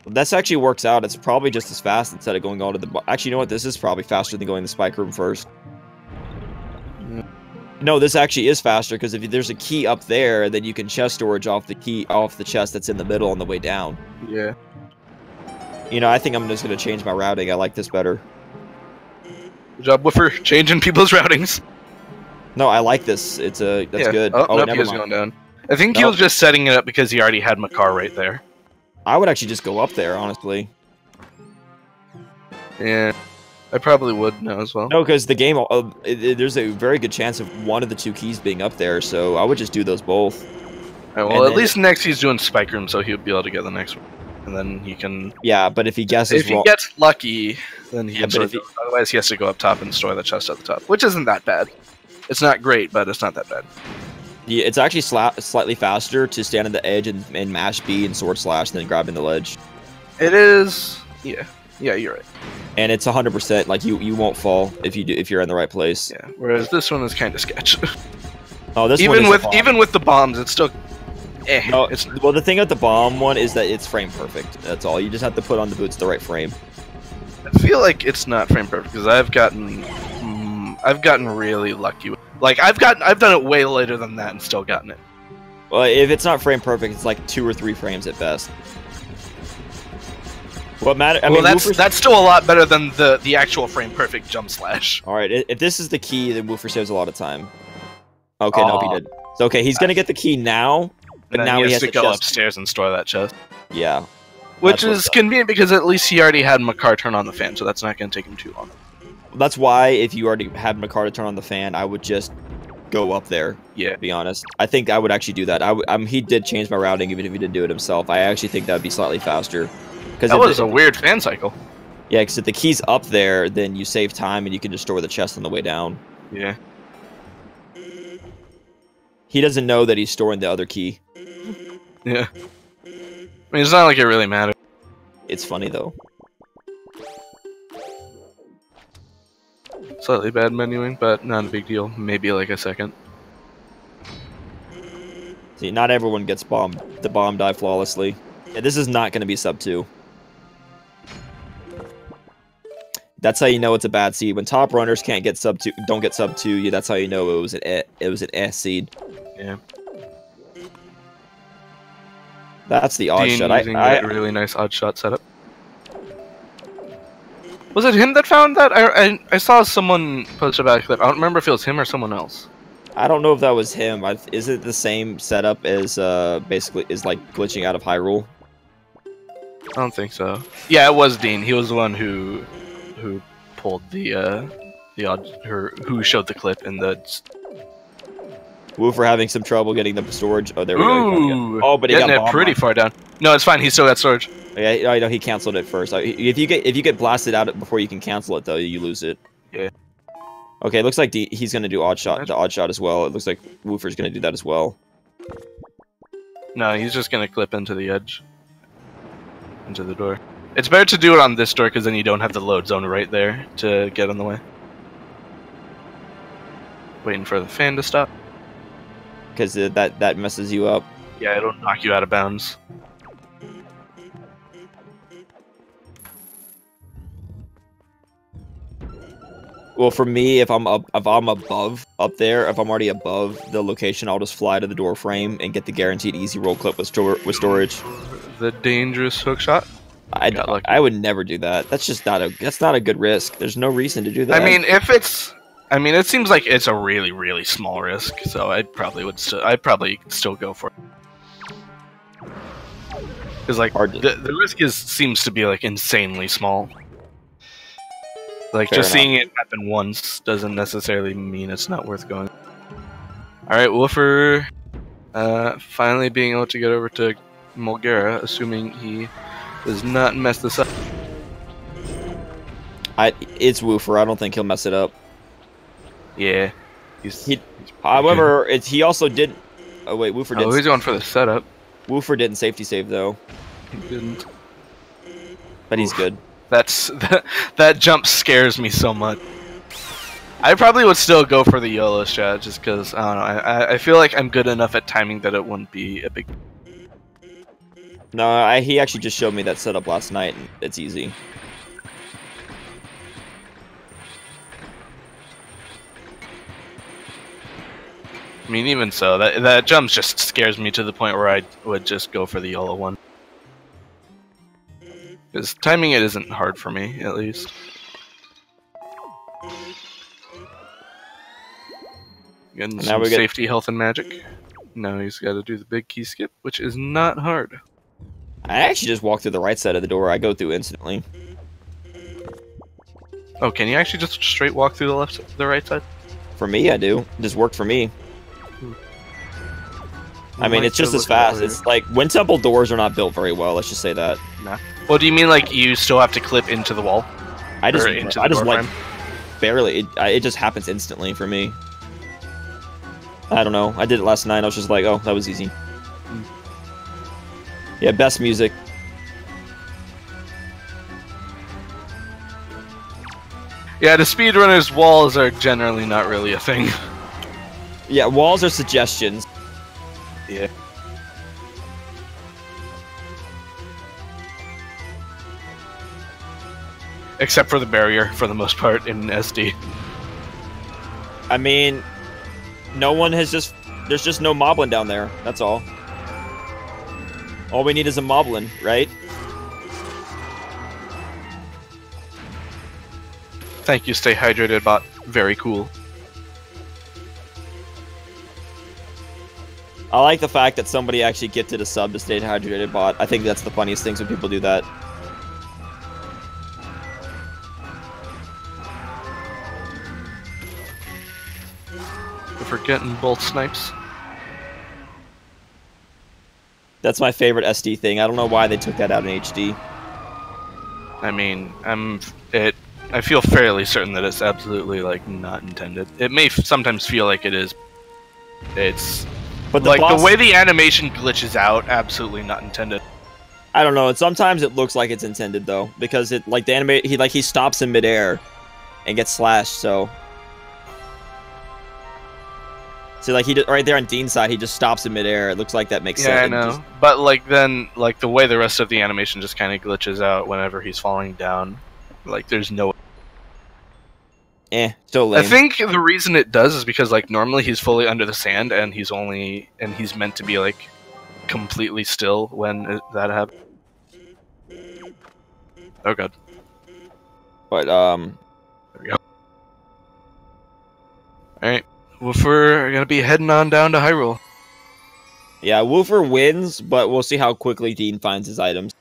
This actually works out. It's probably just as fast instead of going all to the... Actually, you know what? This is probably faster than going to the spike room first. No, this actually is faster, because if there's a key up there, then you can chest storage off the chest that's in the middle on the way down. Yeah. You know, I think I'm just going to change my routing. I like this better. Good job, Woofer, changing people's routings. No, I like this. That's good. Oh, nope, never he was mind. going down. I think he was just setting it up because he already had Makar right there. I would actually just go up there, honestly. Yeah, I probably would now as well. No, because the game, there's a very good chance of one of the two keys being up there, so I would just do those both. Right, well, at least next he's doing spike room, so he'll be able to get the next one. And then he can... Yeah, but if he guesses If he gets lucky, then he can sort of... Otherwise, he has to go up top and store the chest at the top, which isn't that bad. It's not great, but it's not that bad. Yeah, it's actually slightly faster to stand on the edge and mash B and sword slash than grabbing the ledge. It is... Yeah, you're right. And it's 100%, like, you won't fall if you're in the right place. Yeah, whereas this one is kind of sketch. Oh, this even one is even with the bombs, it's still... No, well, the thing with the bomb one is that it's frame perfect. That's all. You just have to put on the boots the right frame. I feel like it's not frame perfect because I've gotten really lucky. Like I've done it way later than that and still gotten it. Well, if it's not frame perfect, it's like 2 or 3 frames at best. What matter? I mean, that's still a lot better than the actual frame perfect jump slash. All right, if this is the key, then Woofer saves a lot of time. Okay, nope, he did. So okay, he's gonna get the key now. But now he has to go upstairs and store that chest. Yeah. Which is convenient because at least he already had Makar turn on the fan, so that's not going to take him too long. That's why if you already had Makar to turn on the fan, I would just go up there. Yeah. To be honest. I think I would actually do that. He did change my routing even if he didn't do it himself. I actually think that would be slightly faster. That was a weird fan cycle. Yeah, because if the key's up there, then you save time and you can just store the chest on the way down. Yeah. He doesn't know that he's storing the other key. Yeah. I mean, it's not like it really matters. It's funny, though. Slightly bad menuing, but not a big deal. Maybe like a second. See, not everyone gets the bomb die flawlessly. Yeah, this is not going to be sub 2. That's how you know it's a bad seed. When top runners don't get sub 2, yeah, that's how you know it was an S seed. Yeah. That's the odd shot. A really nice odd shot setup. Was it him that found that? I saw someone post a bad clip. I don't remember if it was him or someone else. I don't know if that was him. Is it the same setup as basically is like glitching out of Hyrule? I don't think so. Yeah, it was Dean. He was the one who pulled who showed the clip in the. Woofer having some trouble getting the storage. Oh, there we go. Oh, but he got it pretty far down. No, it's fine. He still got storage. Yeah, I know he canceled it first. If you get blasted out before you can cancel it, though, you lose it. Yeah. Okay, it looks like he's gonna do the odd shot as well. It looks like Woofer's gonna do that as well. No, he's just gonna clip into the edge, into the door. It's better to do it on this door because then you don't have the load zone right there to get in the way. Waiting for the fan to stop. Because that messes you up. Yeah, it'll knock you out of bounds. Well, for me, if I'm above up there, if I'm already above the location, I'll just fly to the door frame and get the guaranteed easy roll clip with storage. The dangerous hook shot. I would never do that. That's not a good risk. There's no reason to do that. I mean, it seems like it's a really, really small risk, so I'd probably still go for it. Because like the risk seems to be like insanely small. Like just seeing it happen once doesn't necessarily mean it's not worth going. All right, Woofer, finally being able to get over to Mulgara, assuming he does not mess this up. It's Woofer. I don't think he'll mess it up. Yeah. However, he also did. Oh wait, Woofer did. Oh, he's going for the setup. Woofer didn't safety save though. He didn't. But he's good. That jump scares me so much. I probably would still go for the YOLO strat just because I don't know. I feel like I'm good enough at timing that it wouldn't be a big. No, he actually just showed me that setup last night, and it's easy. I mean, even so, that jump just scares me to the point where I would just go for the yellow one. Because timing it isn't hard for me, at least. Getting some safety, health, and magic. Now he's got to do the big key skip, which is not hard. I actually just walk through the right side of the door. I go through instantly. Oh, can you actually just straight walk through the right side? For me, I do. It just worked for me. I mean, it's just as fast. It's like wind temple doors are not built very well. Let's just say that. Nah. Well, do you mean like you still have to clip into the wall? I just like barely. It just happens instantly for me. I don't know. I did it last night. I was just like, oh, that was easy. Yeah, best music. Yeah, the speedrunners' walls are generally not really a thing. Yeah, walls are suggestions. Yeah. Except for the barrier, for the most part, in SD. I mean, no one has just... There's just no moblin down there. That's all. All we need is a moblin, right? Thank you, Stay Hydrated Bot. Very cool. I like the fact that somebody actually gifted a sub to Stay Hydrated Bot. I think that's the funniest things when people do that. For getting both snipes. That's my favorite SD thing. I don't know why they took that out in HD. I mean, I feel fairly certain that it's absolutely like not intended. It may sometimes feel like it is. It's but like the way the animation glitches out, absolutely not intended. I don't know. Sometimes it looks like it's intended though, because it like the anime he stops in midair and gets slashed. So. See, like right there on Dean's side, he just stops in midair. It looks like that makes sense. Yeah, I know. But like then, like the way the rest of the animation just kind of glitches out whenever he's falling down, like there's no. Still lame. I think the reason it does is because like normally he's fully under the sand and he's meant to be like completely still when that happens. Oh god. But There we go. All right. Woofer gonna be heading on down to Hyrule. Yeah, Woofer wins, but we'll see how quickly Dean finds his items.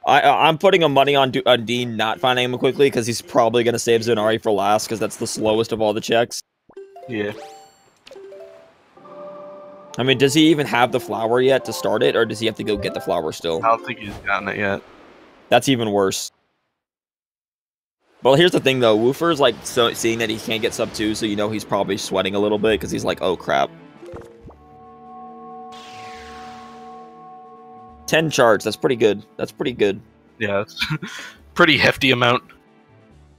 I'm putting a money on Dean not finding him quickly because he's probably gonna save Zonari for last because that's the slowest of all the checks. Yeah. I mean, does he even have the flower yet to start it, or does he have to go get the flower still? I don't think he's gotten it yet. That's even worse. Well, here's the thing, though. Woofer's, like, seeing that he can't get sub 2, so you know he's probably sweating a little bit, because he's like, oh, crap. 10 charge. That's pretty good. That's pretty good. Yeah, it's pretty hefty amount.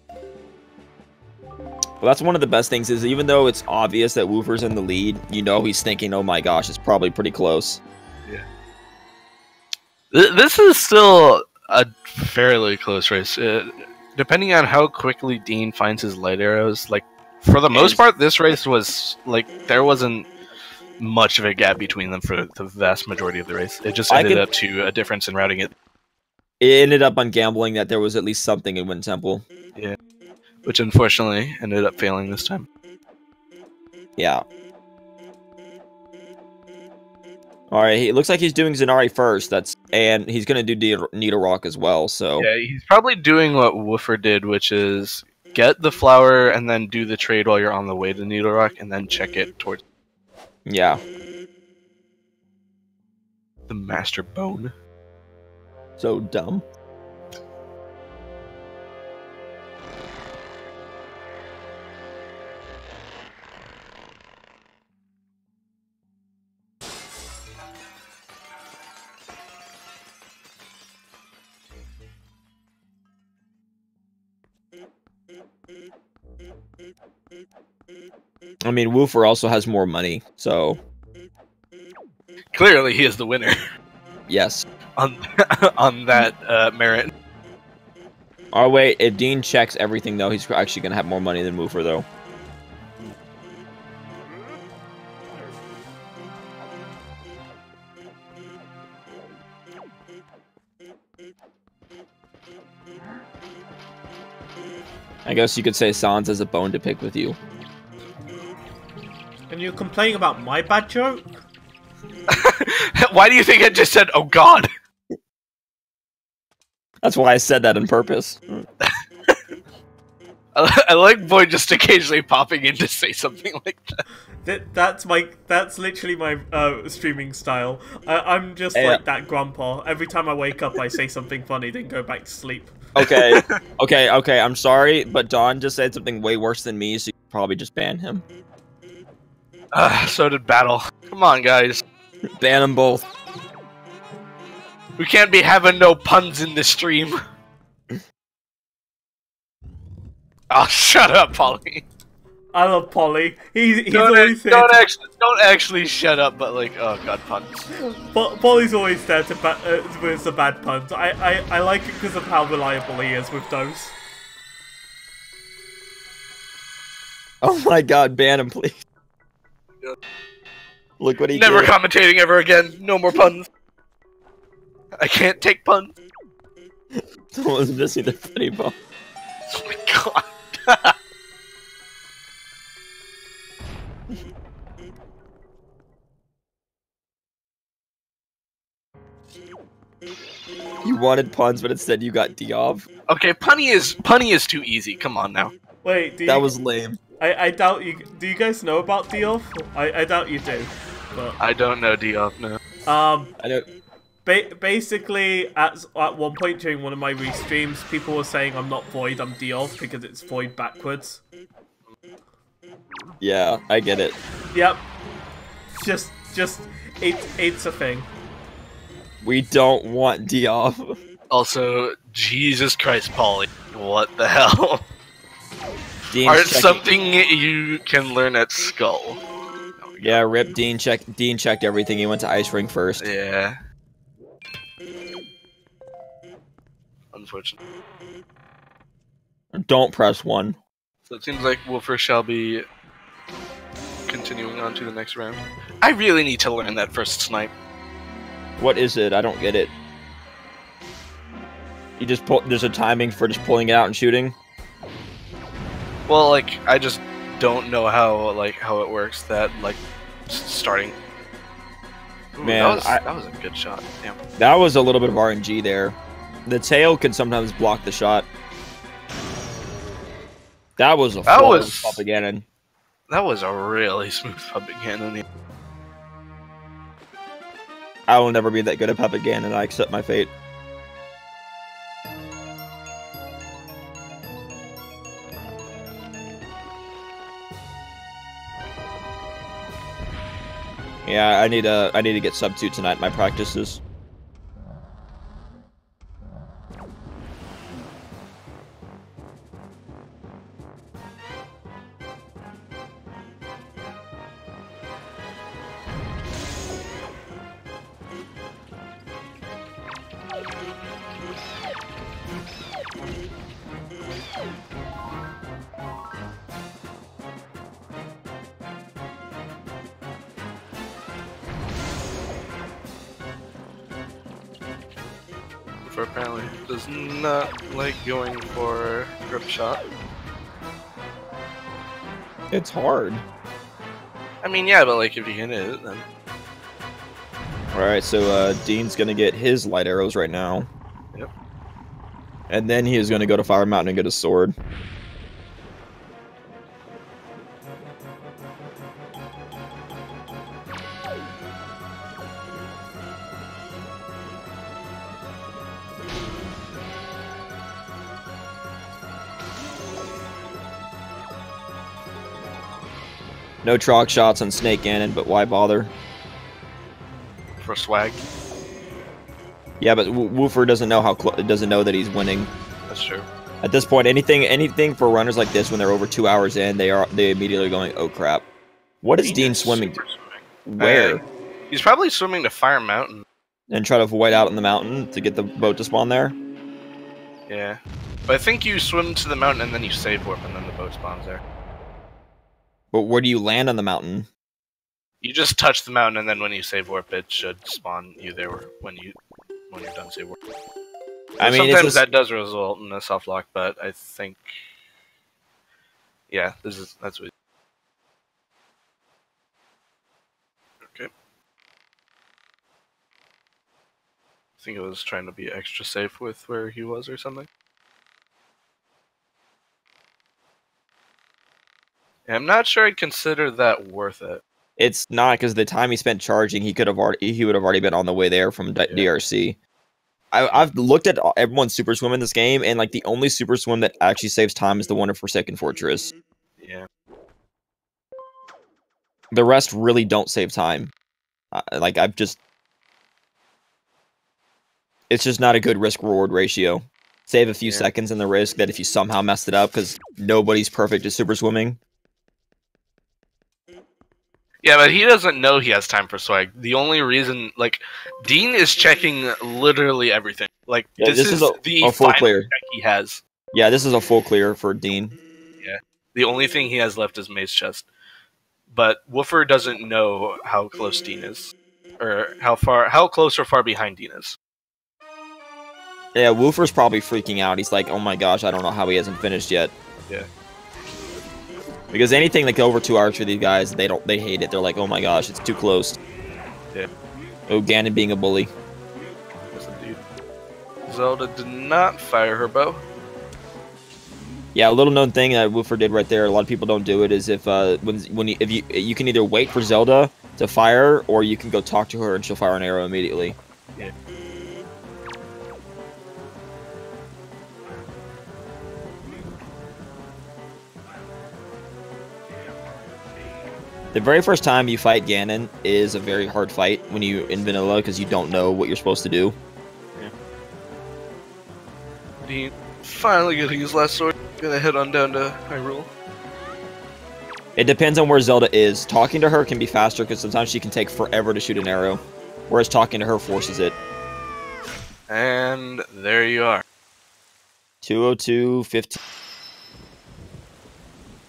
Well, that's one of the best things, is even though it's obvious that Woofer's in the lead, you know he's thinking, oh my gosh, it's probably pretty close. Yeah. This is still a fairly close race. Depending on how quickly Dean finds his light arrows, like, for the most part, this race was, like, there wasn't much of a gap between them for the vast majority of the race. It just ended up to a difference in routing it. It ended up on gambling that there was at least something in Wind Temple. Yeah. Which, unfortunately, ended up failing this time. Yeah. Alright, it looks like he's doing Zonari first, and he's gonna do Needle Rock as well, so... Yeah, he's probably doing what Woofer did, which is get the flower and then do the trade while you're on the way to Needle Rock, and then check it towards... Yeah. The Master Bone. So dumb. I mean, Woofer also has more money, so... Clearly, he is the winner. Yes. on on that merit. Oh wait, if Dean checks everything though, he's actually gonna have more money than Woofer though. I guess you could say Sans has a bone to pick with you. And you're complaining about my bad joke? Why do you think I just said, "Oh God"? That's why I said that on purpose. I like Boyd just occasionally popping in to say something like that. That's literally my streaming style. I'm just like that grandpa. Every time I wake up, I say something funny, then go back to sleep. Okay, okay. I'm sorry, but Don just said something way worse than me, so you could probably just ban him. So did Battle. Come on, guys. Ban them both. We can't be having no puns in this stream. Oh, shut up, Polly. I love Polly. He's Don't always there. don't actually shut up, but like, oh god, puns. Polly's always there to with the bad puns. I like it because of how reliable he is with those. Oh my god, ban him, please. Look what he Never did. commentating ever again. No more puns. I can't take puns. Someone's missing their funny bone. Oh my god. You wanted puns, but instead you got Diov. Okay, punny is too easy. Come on now. Wait, That was lame. I doubt you. Do you guys know about Dioff? I doubt you do. But I don't know Diop, no. I know. Basically, at one point during one of my restreams, people were saying I'm not Void, I'm Dioff because it's Void backwards. Yeah, I get it. Yep. Just it's a thing. We don't want Diov. Also, Jesus Christ, Polly. What the hell? Dean's Art checking- something you can learn at Skull. Yeah, rip. Dean checked everything. He went to Ice Ring first. Yeah. Unfortunately. Don't press 1. So it seems like Woofer shall be continuing on to the next round. I really need to learn that first snipe. What is it? I don't get it. You just pull. There's a timing for just pulling it out and shooting. Well, like, I just don't know how it works. That like starting. Ooh, Man, that was a good shot. Damn. That was a little bit of RNG there. The tail can sometimes block the shot. That was a Puppet Cannon. That was a really smooth Puppet Cannon. I will never be that good at Puppet Cannon. I accept my fate. Yeah, I need to get sub 2 tonight in my practices. Apparently does not like going for grip shot. It's hard. I mean, yeah, but like if you hit it, then Alright, so Dean's gonna get his light arrows right now. Yep. And then he is gonna go to Fire Mountain and get his sword. No chalk shots on Snake Cannon, but why bother? for swag. Yeah, but Woofer doesn't know doesn't know that he's winning. That's true. At this point, anything for runners like this when they're over 2 hours in, they immediately going, oh crap. What is Dean swimming to? Super swimming. Where? He's probably swimming to Fire Mountain. and try to avoid out on the mountain to get the boat to spawn there. Yeah. But I think you swim to the mountain and then you save warp and then the boat spawns there. But where do you land on the mountain? You just touch the mountain and then when you save warp it should spawn you there when you're done save warp. I mean, sometimes that does result in a soft lock, but I think yeah, that's what. Okay. I think it was trying to be extra safe with where he was or something. I'm not sure I'd consider that worth it. It's not, because the time he spent charging, he would have already been on the way there from DRC. I've looked at everyone's super swim in this game, and like the only super swim that actually saves time is the one in Forsaken Fortress. Yeah. The rest really don't save time. It's just not a good risk-reward ratio. Save a few seconds in the risk that if you somehow messed it up, because nobody's perfect at super swimming. Yeah, but he doesn't know he has time for swag. The only reason, like, Dean is checking literally everything. Like, yeah, this is the full clear check he has. Yeah, this is a full clear for Dean. Yeah. The only thing he has left is Maze Chest. But Woofer doesn't know how close Dean is. Or how close or far behind Dean is. Yeah, Woofer's probably freaking out. He's like, oh my gosh, I don't know how he hasn't finished yet. Yeah. Because anything like over 2 hours for these guys, they hate it. They're like, oh my gosh, it's too close. Yeah. Oh, Ganon being a bully. Yes, indeed. Zelda did not fire her bow. Yeah, a little known thing that Woofer did right there. A lot of people don't do it. Is if you can either wait for Zelda to fire, or you can go talk to her and she'll fire an arrow immediately. Yeah. The very first time you fight Ganon is a very hard fight when you in vanilla, because you don't know what you're supposed to do. Yeah. Dean finally getting his last sword. Gonna head on down to Hyrule. It depends on where Zelda is. Talking to her can be faster because sometimes she can take forever to shoot an arrow, whereas talking to her forces it. And there you are. 202.15.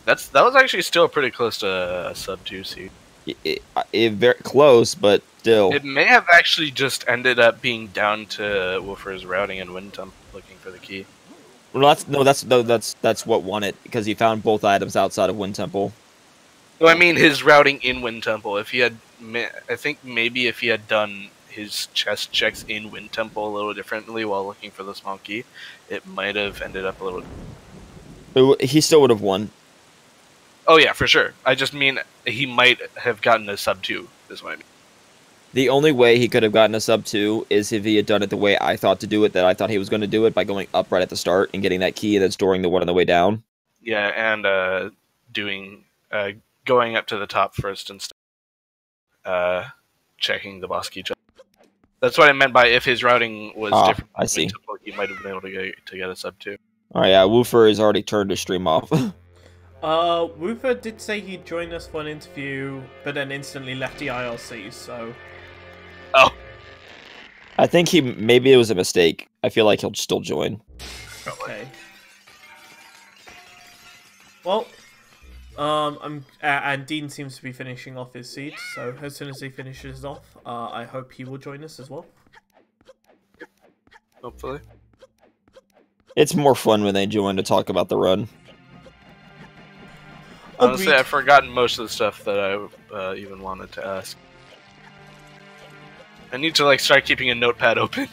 That was actually still pretty close to a sub 2 seed. Very close, but still. It may have actually just ended up being down to Woofer's routing and Wind Temple looking for the key. Well, that's what won it, because he found both items outside of Wind Temple. No, I mean his routing in Wind Temple. If he had, I think maybe if he had done his chest checks in Wind Temple a little differently while looking for the small key, it might have ended up a little. He still would have won. Oh yeah, for sure. I just mean he might have gotten a sub 2. Is what I mean. The only way he could have gotten a sub 2 is if he had done it the way I thought to do it, that I thought he was going to do it, by going up right at the start and getting that key and then storing the one on the way down. Yeah, and going up to the top first instead checking the boss key check. That's what I meant by if his routing was different. I see. He might have been able to get a sub 2. Alright, yeah, Woofer has already turned his stream off. Woofer did say he'd join us for an interview, but then instantly left the IRC, so... Oh. I think maybe it was a mistake. I feel like he'll still join. Okay. Well, and Dean seems to be finishing off his seed, so as soon as he finishes off, I hope he will join us as well. Hopefully. It's more fun when they join to talk about the run. Honestly, I've forgotten most of the stuff that I even wanted to ask. I need to start keeping a notepad open.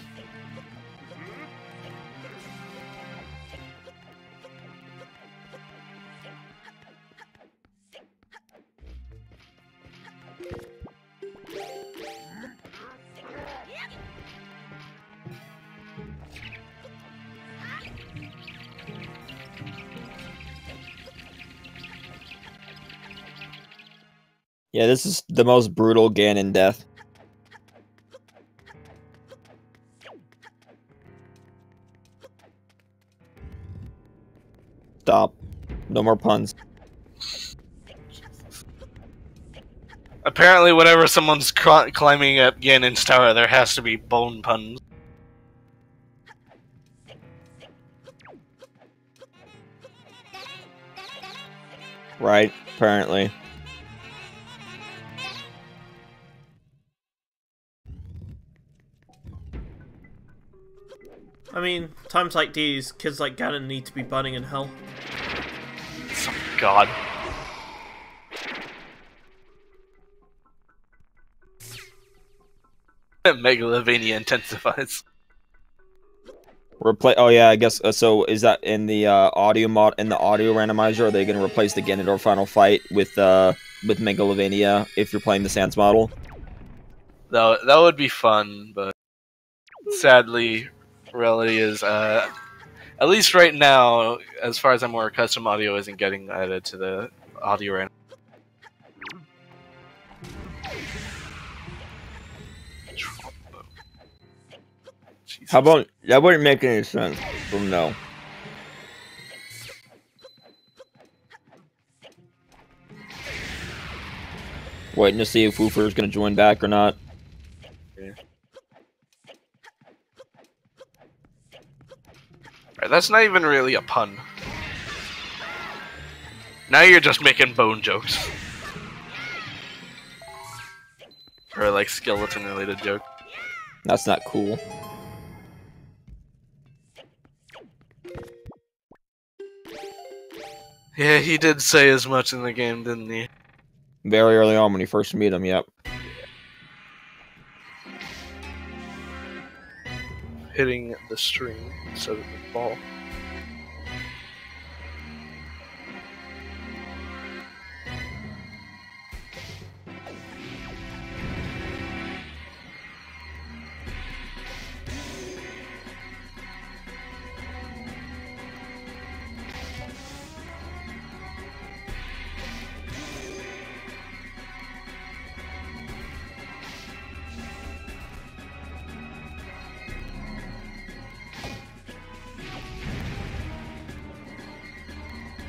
Yeah, this is the most brutal Ganon death. Stop. No more puns. Apparently, whenever someone's climbing up Ganon's tower, there has to be bone puns. Right, apparently. I mean, times like these, kids like Ganon need to be burning in hell. Oh, God. Megalovania intensifies. Oh yeah, I guess so. Is that in the audio randomizer? Are they going to replace the Ganondorf final fight with Megalovania if you're playing the Sans model? That would be fun, but sadly, reality is at least right now, as far as I'm aware, custom audio isn't getting added to the audio random. How about that? Wouldn't make any sense. From no. Waiting to see if Woofer is going to join back or not. Yeah. Right, that's not even really a pun. Now you're just making bone jokes. Or like skeleton related joke. That's not cool. Yeah, he did say as much in the game, didn't he? Very early on when you first meet him, yep. Hitting the string instead of the ball.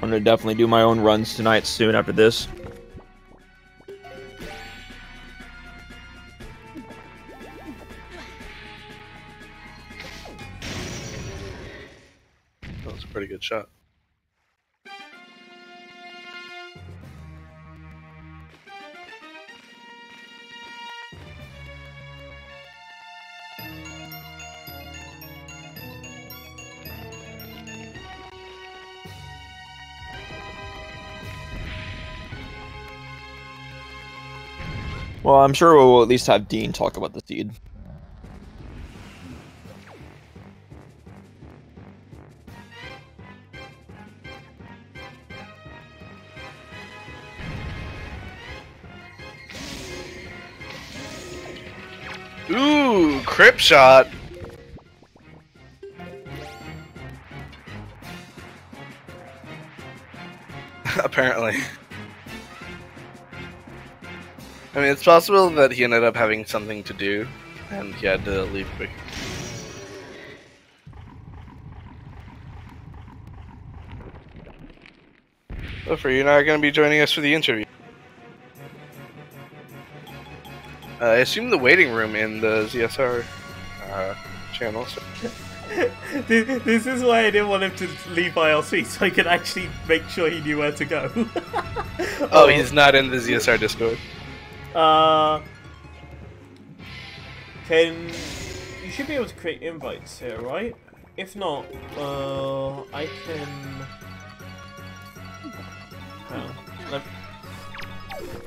I'm gonna definitely do my own runs tonight soon after this. That was a pretty good shot. Well, I'm sure we'll at least have Dean talk about the seed. Ooh, crip shot. Apparently. I mean, it's possible that he ended up having something to do, and he had to leave quick. Woofer, you're not going to be joining us for the interview. I assume the waiting room in the ZSR channel. So. This is why I didn't want him to leave ILC, so I could actually make sure he knew where to go. Oh, he's not in the ZSR Discord. You should be able to create invites here, right? If not, I can...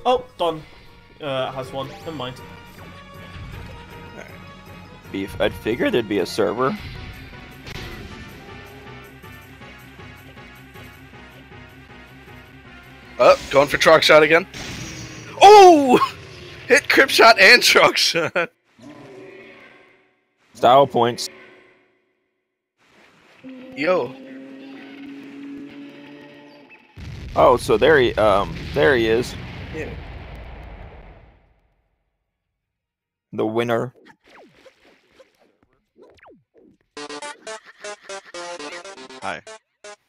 Oh, Don has one. Never mind. Beef. I'd figure there'd be a server. Oh, going for truck shot again. Oh! Hit crip shot and truck shot. Style points. Yo. Oh, so there he is. Yeah. The winner. Hi.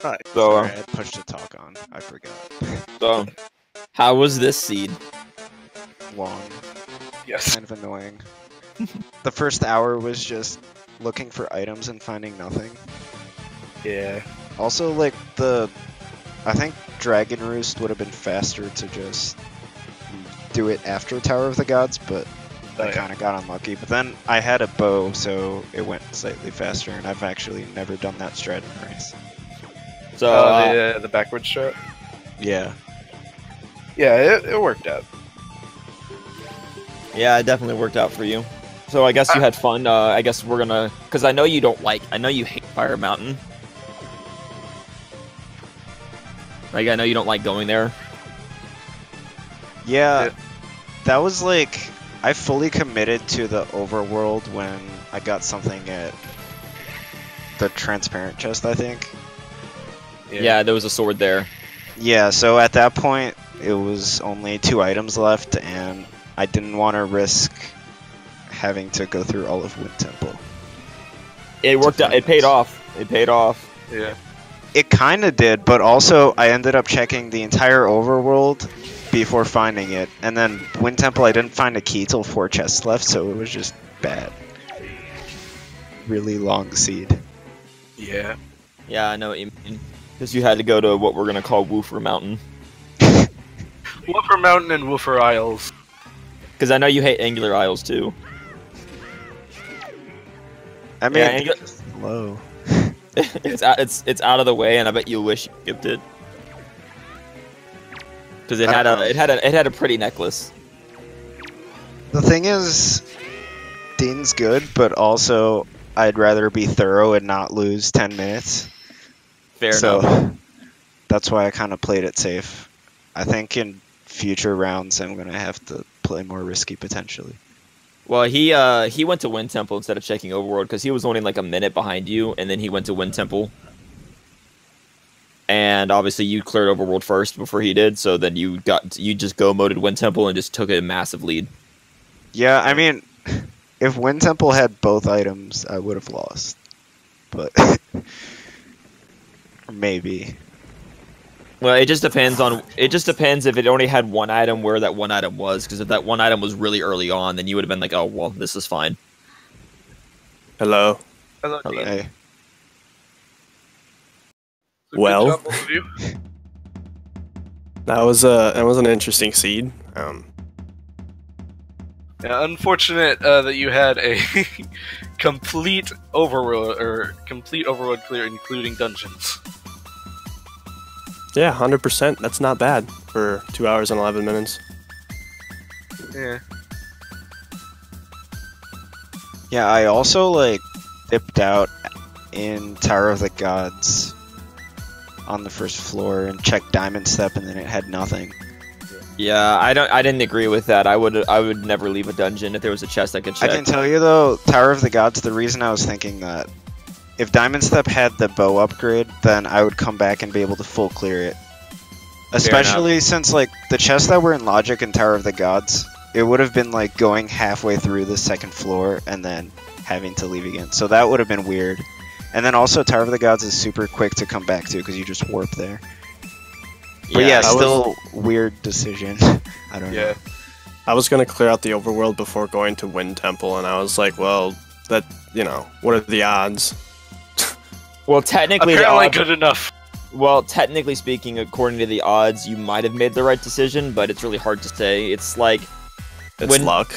Hi. So, Sorry, I pushed to talk on. I forgot. so, how was this seed? long, Yes. kind of annoying. The first hour was just looking for items and finding nothing. Yeah. Also, like, I think Dragon Roost would have been faster to just do it after Tower of the Gods, but I kind of got unlucky. But then I had a bow, so it went slightly faster, and I've actually never done that strat in a race. So The backward strat. Yeah. Yeah, it worked out. yeah, it definitely worked out for you. So I guess you had fun. I guess we're gonna, because I know you hate Fire Mountain. Like I know you don't like going there. Yeah, that was like, I fully committed to the overworld when I got something at the transparent chest, I think. Yeah, there was a sword there. Yeah, so at that point, it was only 2 items left, and I didn't want to risk having to go through all of Wind Temple. It worked out. It paid off. It paid off. Yeah. It kind of did, but also I ended up checking the entire overworld before finding it, and then Wind Temple I didn't find a key till 4 chests left, so it was just bad. Really long seed. Yeah. Yeah, I know what you mean. Because you had to go to what we're gonna call Woofer Mountain. Woofer Mountain and Woofer Isles. Because I know you hate Angular Isles too. I mean, Yeah, it's low. it's out of the way, and I bet you wish you skipped it. Because it had a pretty necklace. The thing is, Dean's good, but also I'd rather be thorough and not lose 10 minutes. Fair So enough. that's why I kind of played it safe. I think in future rounds I'm gonna have to play more risky potentially. Well, he went to Wind Temple instead of checking Overworld because he was only like a minute behind you, and then he went to Wind Temple. And obviously you cleared Overworld first before he did, so then you just go moded Wind Temple and just took a massive lead. Yeah, I mean, if Wind Temple had both items, I would have lost. But maybe. Well, it just depends if it only had one item where that one item was, because if that one item was really early on, then you would have been like, oh, well, this is fine. Hello. Hello. Hello. Dean. Hey. So Well. good job, both of you. That was an interesting seed. Yeah, unfortunate that you had a complete overworld clear, including dungeons. Yeah, 100%. That's not bad for 2 hours and 11 minutes. Yeah. Yeah, I also like dipped out in Tower of the Gods on the first floor and checked Diamond Step, and then it had nothing. Yeah, I didn't agree with that. I would never leave a dungeon if there was a chest I could check. I can tell you though, Tower of the Gods, the reason I was thinking that, if Diamond Step had the bow upgrade, then I would come back and be able to full clear it. Especially since like the chests that were in Logic and Tower of the Gods, it would have been like going halfway through the second floor and then having to leave again. So that would have been weird. And then also Tower of the Gods is super quick to come back to because you just warp there. But yeah, still weird decision. I don't know. I was gonna clear out the overworld before going to Wind Temple, and I was like, well, that, what are the odds? Well, technically, Apparently good enough. Well, technically speaking, according to the odds, you might have made the right decision, but it's really hard to say. It's like It's luck.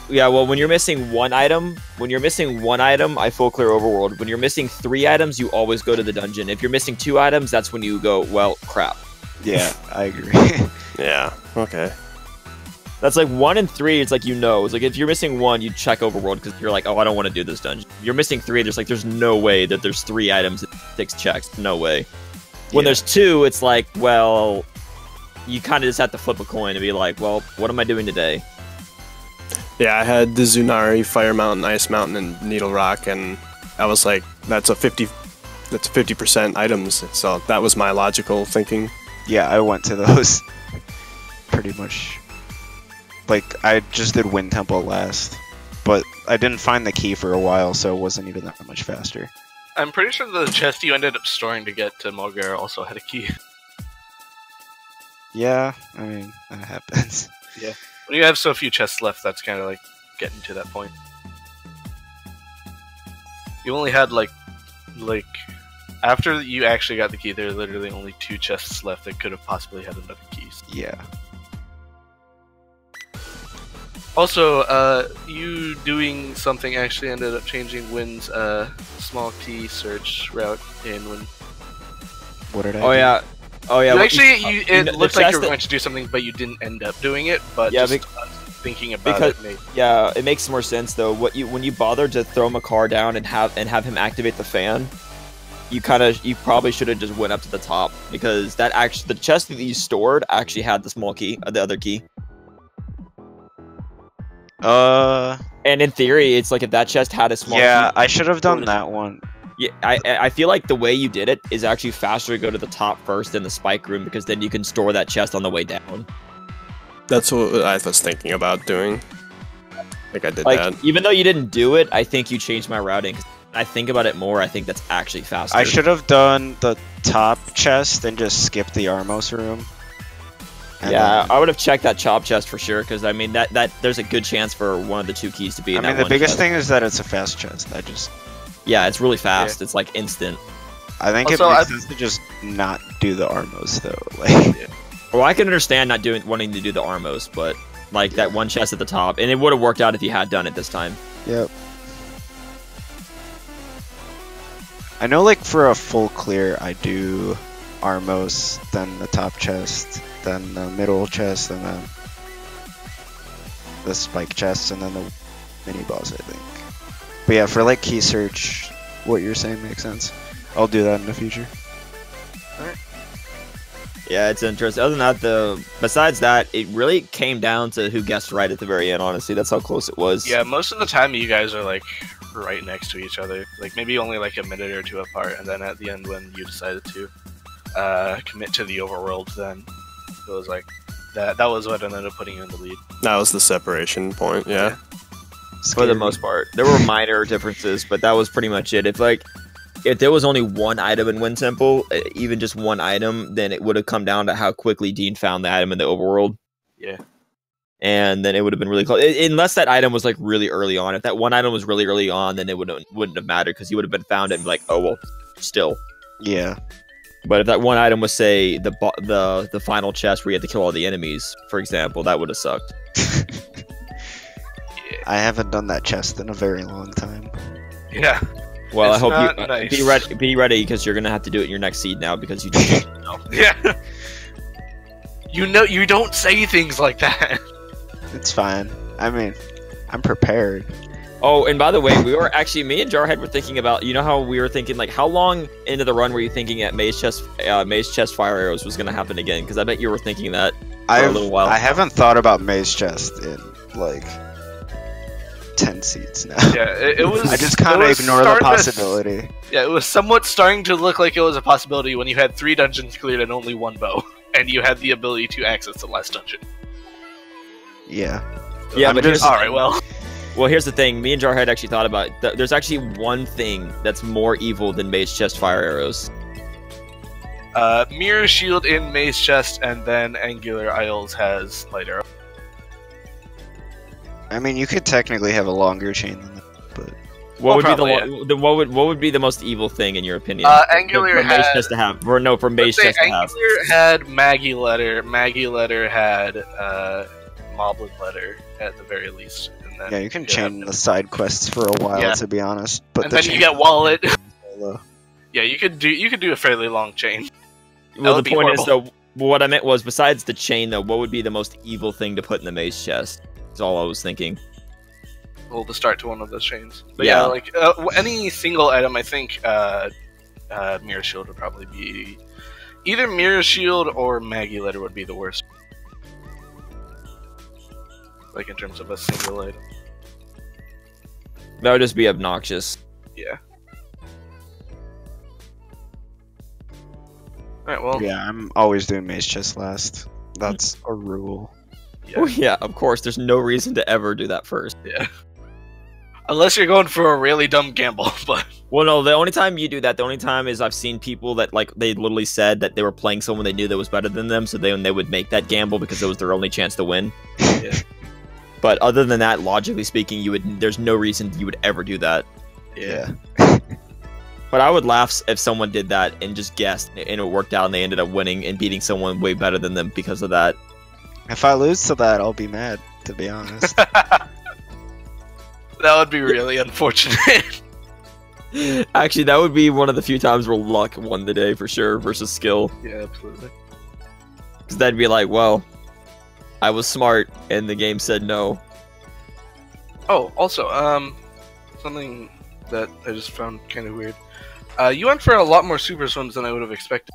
Yeah, well, when you're missing one item, I full clear Overworld. When you're missing 3 items, you always go to the dungeon. If you're missing 2 items, that's when you go, well, crap. Yeah, I agree. Yeah. Okay. That's like 1 and 3. It's like It's like if you're missing 1, you check Overworld because you're like, oh, I don't want to do this dungeon. You're missing 3. There's no way that there's 3 items and 6 checks. No way. When there's 2, it's like, well, you kind of just have to flip a coin and be like, well, what am I doing today? Yeah, I had the Zunari, Fire Mountain, Ice Mountain, and Needle Rock, and I was like, that's 50% items. So that was my logical thinking. Yeah, I went to those pretty much. Like, I just did Wind Temple last, but I didn't find the key for a while, so it wasn't even that much faster. I'm pretty sure the chest you ended up storing to get to Mulgar also had a key. Yeah, I mean, that happens. Yeah. When you have so few chests left, that's kind of like getting to that point. You only had like after you actually got the key, there are literally only 2 chests left that could have possibly had another keys. Yeah. Also, you doing something actually ended up changing Wynn's small key search route in Wynn. What did I Oh do? yeah. Oh yeah. It looked like you were going to do something, but you didn't end up doing it. But Yeah, just thinking about it, yeah, it makes more sense though. When you bothered to throw Makar down and have him activate the fan, you probably should have just went up to the top, because the chest that you stored actually had the small key, the other key. And in theory, it's like if that chest had a small key, I should have done that one. Yeah, I feel like the way you did it is actually faster to go to the top first in the spike room, because then you can store that chest on the way down. That's what I was thinking about doing. Like I did Like, that. even though you didn't do it, I think you changed my routing. I think about it more, I think that's actually faster. I should have done the top chest and just skipped the Armos room. And Yeah, then- I would have checked that chop chest for sure, because I mean that there's a good chance for one of the 2 keys to be in I that mean, the one biggest chest. thing is that it's a fast chest. Yeah, it's really fast. It's like instant. I think Also, it makes sense to just not do the Armos though. Like, Well, I can understand not wanting to do the Armos, but like that one chest at the top, and it would have worked out if you had done it this time. yep. I know, like for a full clear, I do Armos, then the top chest, then the middle chest, and then the spike chest, and then the mini boss, I think. But yeah, for like key search, what you're saying makes sense. I'll do that in the future. Yeah, it's interesting. Other than that, though, besides that, it really came down to who guessed right at the very end, honestly. That's how close it was. Yeah, most of the time you guys are like right next to each other, like maybe only like a minute or 2 apart, and then at the end when you decided to commit to the overworld, then it was like that was what ended up putting you in the lead. That was the separation point, yeah. For the most part. There were minor differences, but that was pretty much it. If there was only one item in Wind Temple, even just one item, then it would have come down to how quickly Dean found the item in the overworld. Yeah. And then it would have been really close. Unless that item was like really early on. If that one item was really early on, then it wouldn't have mattered, because he would have been found it and be like, oh well, still. Yeah. But if that one item was, say, the final chest where you had to kill all the enemies, for example, that would have sucked. I haven't done that chest in a very long time. Yeah. Well, It's I hope not you nice. be ready, because you're gonna have to do it in your next seed now, because you just know. Yeah. You don't say things like that. It's fine. I mean, I'm prepared. Oh, and by the way, me and Jarhead were thinking about, you know how we were thinking, like, how long into the run were you thinking that Maze Chest Fire Arrows was gonna happen again? Because I bet you were thinking that for a little while. I haven't thought about Maze Chest in like 10 seats now. Yeah, it was. I just kind of ignore the possibility. Yeah, it was somewhat starting to look like it was a possibility when you had 3 dungeons cleared and only 1 bow, and you had the ability to access the last dungeon. Yeah. Yeah, I'm but just- All right, well. Well, here's the thing. Me and Jarhead actually thought about it. There's actually one thing that's more evil than Maze Chest Fire Arrows. Mirror Shield in Maze Chest, and then Angular Isles has Light Arrow. I mean, you could technically have a longer chain than that, but What would probably, be what would be the most evil thing in your opinion? Angular for Maze had- Chest to have, for Maze Let's say Chest to have. Angular had Maggie Letter. Maggie Letter had Moblin Letter at the very least. And then yeah, you can have chain them. the side quests for a while, Yeah. to be honest. But And the then you chain get Wallet. solo. Yeah, you could do a fairly long chain. Well, would the be point is, horrible. though, what I meant was, besides the chain, though, what would be the most evil thing to put in the Maze Chest? That's all I was thinking. Well, to start to one of those chains. But Yeah. yeah, like any single item, I think Mirror Shield would probably be either Mirror Shield or Maggie Letter would be the worst. Like in terms of a single item. That would just be obnoxious. Yeah. Alright, well, Yeah, I'm always doing Maze Chest last. That's a rule. yeah. Oh yeah, of course. There's no reason to ever do that first. Yeah. Unless you're going for a really dumb gamble, but Well, no, the only time you do that, the only time is I've seen people that, like, they literally said that they were playing someone they knew that was better than them, so they would make that gamble because it was their only chance to win. Yeah. But other than that, logically speaking, there's no reason you would ever do that. Yeah. But I would laugh if someone did that and just guessed, and it worked out, and they ended up winning and beating someone way better than them because of that. If I lose to that, I'll be mad, to be honest. That would be really unfortunate. Actually, that would be one of the few times where luck won the day for sure versus skill. Yeah, absolutely. Because that'd be like, well, I was smart, and the game said no. Oh, also, something that I just found kind of weird. You went for a lot more super swims than I would have expected.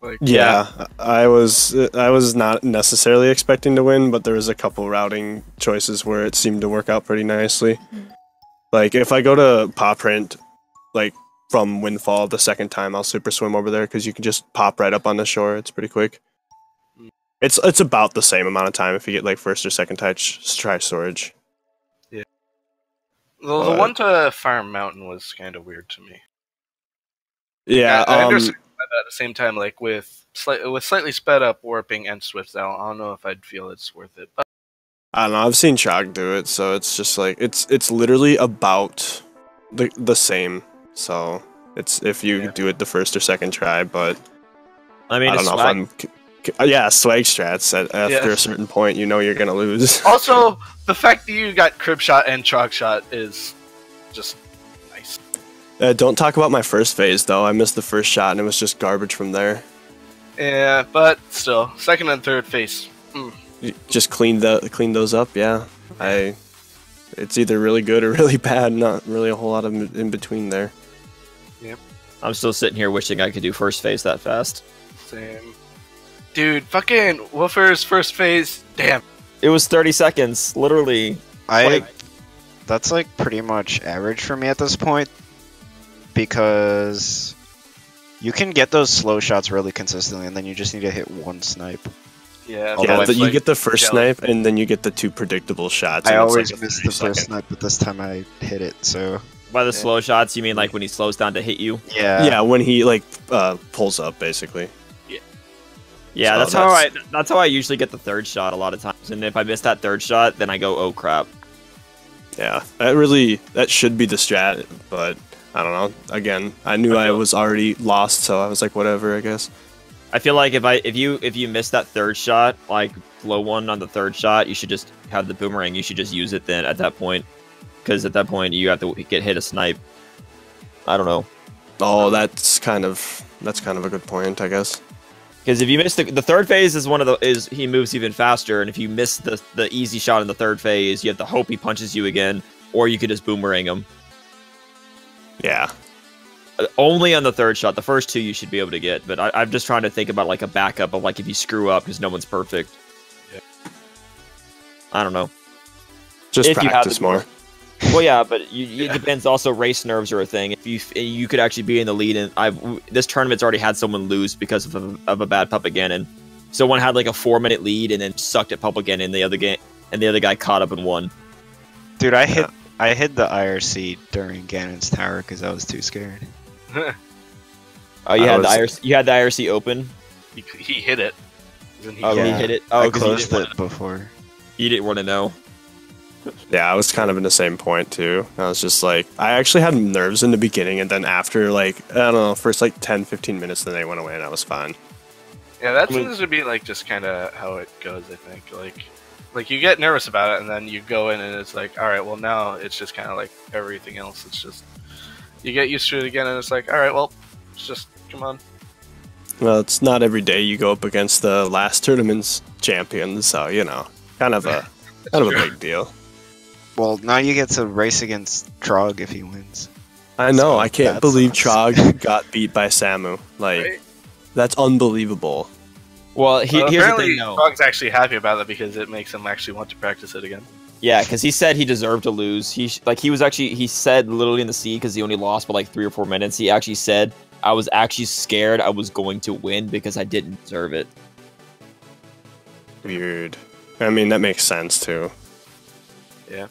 Like, Yeah, I was not necessarily expecting to win, but there was a couple routing choices where it seemed to work out pretty nicely. Like if I go to Paw Print, like from Windfall the second time, I'll super swim over there because you can just pop right up on the shore. It's pretty quick. It's about the same amount of time if you get like first or second try storage. Yeah. The one to Farm Mountain was kind of weird to me. Yeah, I understand that at the same time, like with slightly sped up warping and swift out, I don't know if I'd feel it's worth it. But I don't know. I've seen Chog do it, so it's just like it's literally about the same. So it's if you do it the first or second try, but I mean, I don't know if I'm swag strats after a certain point, you know you're gonna lose. Also, the fact that you got crib shot and chalk shot is just nice. Don't talk about my first phase though. I missed the first shot and it was just garbage from there. Yeah, but still, second and third phase. You just clean those up, yeah. It's either really good or really bad. Not really a whole lot of in between there. Yep. I'm still sitting here wishing I could do first phase that fast. Same. Dude, fucking Woofer's first phase. Damn. It was 30 seconds, literally. That's like pretty much average for me at this point, because you can get those slow shots really consistently, and then you just need to hit one snipe. Yeah, you get the first snipe, and then you get the two predictable shots. I always miss the first snipe, but this time I hit it, so... By the slow shots, you mean like when he slows down to hit you? Yeah. Yeah, when he, like, pulls up, basically. Yeah, So that's how I usually get the third shot a lot of times. And if I miss that third shot, then I go, oh crap. Yeah, that should be the strat, but I don't know. Again, I knew I was already lost, so I was like, whatever, I guess. I feel like if you miss that third shot, like low one on the third shot, you should just have the boomerang. You should just use it then at that point, because at that point you have to get hit a snipe. I don't know. Oh, that's kind of a good point, I guess. Because if you miss the third phase is he moves even faster, and if you miss the easy shot in the third phase, you have to hope he punches you again, or you could just boomerang him. Yeah. Only on the third shot. The first two you should be able to get, but I'm just trying to think about like a backup of like if you screw up because no one's perfect. Yeah. I don't know. Just practice more. Well, yeah, but it depends. Also, race nerves are a thing. If you could actually be in the lead, and this tournament's already had someone lose because of a bad puppet Ganon. Someone had like a 4-minute lead and then sucked at puppet Ganon in the other game, and the other guy caught up and won. Dude, I hit the IRC during Ganon's tower because I was too scared. Oh, you had the IRC open. He hit it. He hit it. Oh, I closed it before. You didn't want to know. Yeah, I was kind of in the same point too. I was just like, I actually had nerves in the beginning, and then after like, I don't know, first like 10-15 minutes, then they went away and I was fine. Yeah, that seems to be like just kind of how it goes, I think. Like you get nervous about it, and then you go in and it's like, alright, well now it's just kind of like everything else. It's just, you get used to it again and it's like, alright, well, it's just, come on. Well, it's not every day you go up against the last tournament's champions, so, you know, kind of a big deal. Well, now you get to race against Trog if he wins. I know, so I can't believe sucks. Trog got beat by Samu. Like, right? That's unbelievable. Well, here's the thing, though. Trog's actually happy about it because it makes him actually want to practice it again. Yeah, because he said he deserved to lose. He said literally in the sea, because he only lost by like 3 or 4 minutes, he actually said, I was actually scared I was going to win because I didn't deserve it. Weird. I mean, that makes sense, too. Yeah.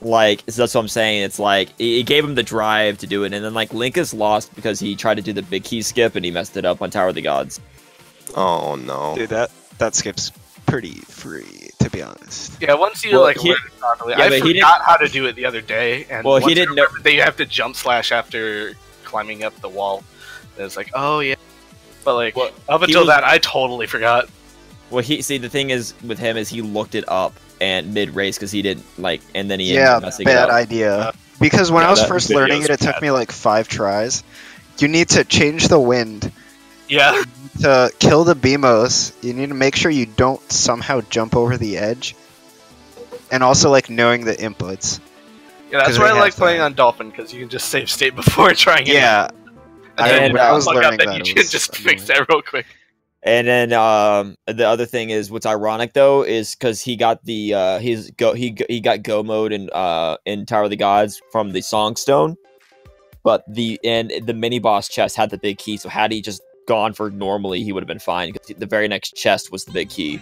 Like, so that's what I'm saying. It's like, it gave him the drive to do it. And then, like, Linkus lost because he tried to do the big key skip and he messed it up on Tower of the Gods. Oh, no. Dude, that skip's pretty free, to be honest. Yeah, once you Well, learn he- it properly. yeah, I but he forgot how to do it the other day, and Well, he once I didn't know- remembered that you have to jump slash after climbing up the wall. And it's like, oh yeah. But like Well, up he until was- that, I totally forgot. Well, the thing is with him is he looked it up and mid race because he didn't like, and then he ended Yeah, up messing it bad up. idea. Because when Yeah, I was that first video's learning it, it took bad. me like 5 tries. You need to change the wind Yeah. to kill the BMOs. You need to make sure you don't somehow jump over the edge. And also like knowing the inputs. Yeah, that's 'Cause why I they like have playing that. on Dolphin, because you can just save state before trying it. Yeah. And then when I was fuck up, learning then that, you it can was just annoying. fix that real quick. And then the other thing is what's ironic though is because he got the he got go mode in Tower of the Gods from the Songstone, but the mini boss chest had the big key. So had he just gone for normally, he would have been fine because the very next chest was the big key.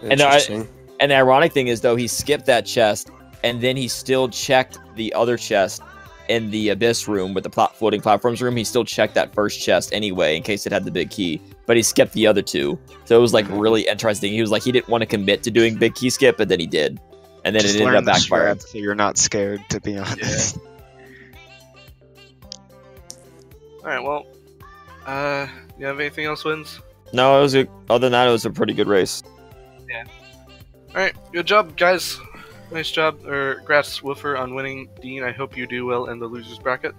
Interesting. And the ironic thing is though he skipped that chest and then he still checked the other chest in the abyss room with the floating platforms room. He still checked that first chest anyway in case it had the big key, but he skipped the other two. So it was like really interesting. He was like he didn't want to commit to doing big key skip, but then he did, and then Just it ended learn up the backfiring. strat so you're not scared, to be honest. Alright, well, you have anything else, Wins? No, it was other than that, it was a pretty good race. Alright, good job, guys. Nice job, or congrats, Woofer, on winning. Dean, I hope you do well in the losers bracket.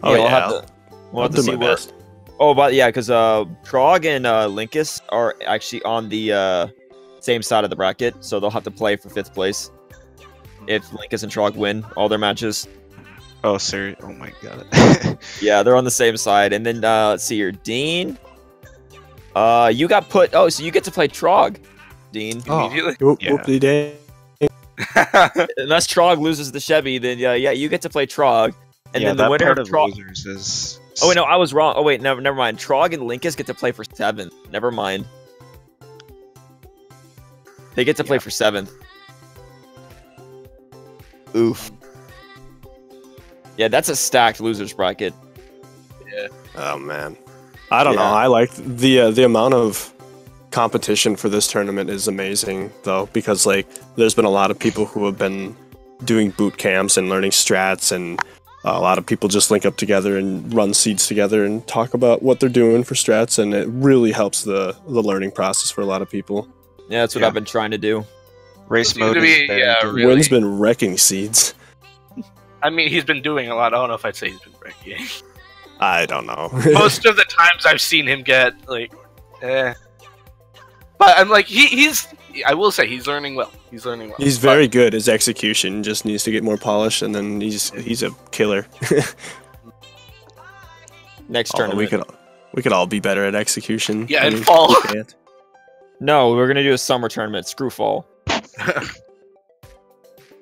Oh we'll yeah, have to, we'll have to do see my where. best. Oh, but yeah, because Trog and Linkus are actually on the same side of the bracket, so they'll have to play for 5th place if Linkus and Trog win all their matches. Oh, sir. Oh my god. Yeah, they're on the same side. And then let's see here, Dean. You got put. Oh, so you get to play Trog, Dean. Immediately. Whoop, Yeah. whoopty day. Unless Trog loses the Chevy, then yeah, you get to play Trog. And yeah, then the that winner part of of Trog. losers is. Oh wait, no, I was wrong. Oh wait, never mind. Trog and Linkus get to play for 7th. Never mind. They get to play for 7th. Oof. Yeah, that's a stacked losers bracket. Oh man, I don't know. Yeah. I like the amount of competition for this tournament is amazing though, because like there's been a lot of people who have been doing boot camps and learning strats, and a lot of people just link up together and run seeds together and talk about what they're doing for strats, and it really helps the learning process for a lot of people. Yeah, that's what Yeah. I've been trying to do. Race Seems mode to is be, very yeah, good. really- Wynn's been wrecking seeds. I mean, he's been doing a lot. I don't know if I'd say he's been breaking. I don't know. Most of the times I've seen him get, like, But I'm like, he's... I will say, he's learning well. He's learning well. He's very good. His execution just needs to get more polished, and then he's a killer. Next Although tournament. we could all be better at execution. Yeah, I and mean, fall. we can't. No, we're gonna do a summer tournament. Screw fall.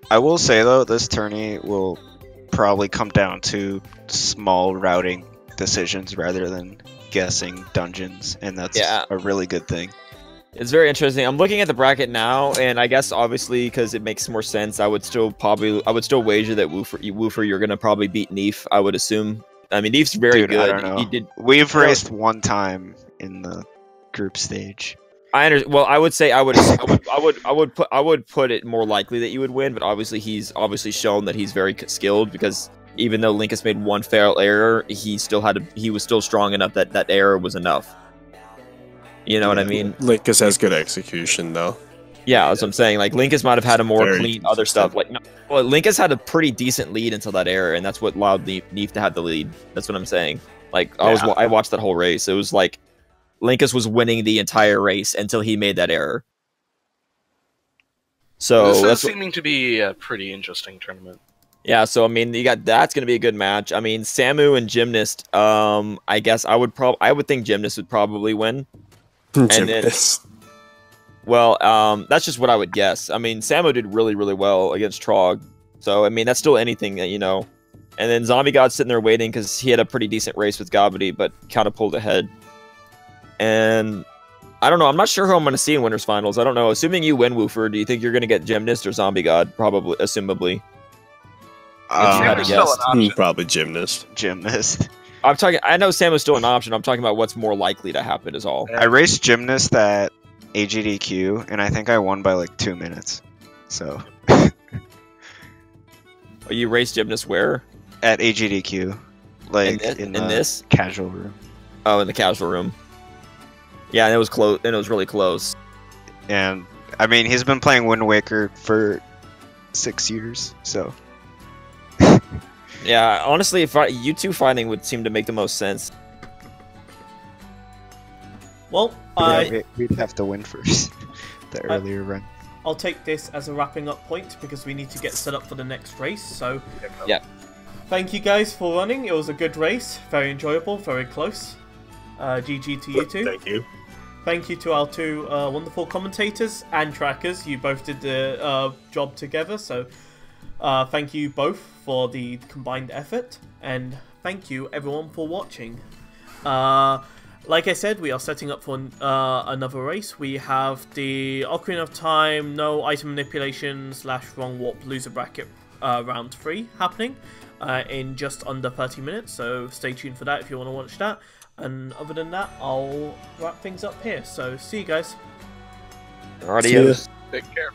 I will say though, this tourney will probably come down to small routing decisions rather than guessing dungeons, and that's Yeah. a really good thing. It's very interesting. I'm looking at the bracket now, and I guess obviously because it makes more sense, I would still wager that Woofer, you're gonna probably beat Neef. I would assume. I mean, Neef's very Dude, good. I don't know. He did. We've raced one time in the group stage. I understand. Well, I would say I would put it more likely that you would win, but obviously he's obviously shown that he's very skilled because even though Linkus made one fatal error, he was still strong enough that that error was enough. You know what I mean? Linkus has good execution though. Yeah, that's what I'm saying. Like Linkus might have had a more Very clean other consistent. stuff. Like, no, well, Linkus had a pretty decent lead until that error, and that's what allowed Neef to have the lead. That's what I'm saying. Like I watched that whole race. It was like Linkus was winning the entire race until he made that error. So This is that's seeming to be a pretty interesting tournament. yeah. So I mean, that's going to be a good match. I mean, Samu and Gymnast. I guess I would think Gymnast would probably win. then- Gymnast. Well, that's just what I would guess. I mean, Samo did really, really well against Trog. So, I mean, that's still anything that, you know. And then Zombie God's sitting there waiting because he had a pretty decent race with Gavity, but kind of pulled ahead. And I don't know. I'm not sure who I'm going to see in Winners Finals. I don't know. Assuming you win, Woofer, do you think you're going to get Gymnast or Zombie God? Probably, assumably. Sam had a is still guess. an option. Probably Gymnast. Gymnast. I know Samu's still an option. I'm talking about what's more likely to happen is all. I raced Gymnast at AGDQ, and I think I won by like 2 minutes. So Oh, you raced Gymnast where? at AGDQ, like In the this? casual room. Oh, in the casual room. Yeah, and it was close. And it was really close. And I mean, he's been playing Wind Waker for 6 years, so Yeah, honestly, if you two fighting would seem to make the most sense. Well, yeah, we'd have to win first. The earlier run. I'll take this as a wrapping up point because we need to get set up for the next race. So, Yeah. Thank you guys for running. It was a good race, very enjoyable, very close. GG to you two. Thank you. Thank you to our two wonderful commentators and trackers. You both did the job together, so thank you both for the combined effort, and thank you everyone for watching. Like I said, we are setting up for another race. We have the Ocarina of Time, no item manipulation / wrong warp loser bracket round 3 happening in just under 30 minutes, so stay tuned for that if you want to watch that. And other than that, I'll wrap things up here. So, see you guys. Adios. Take care.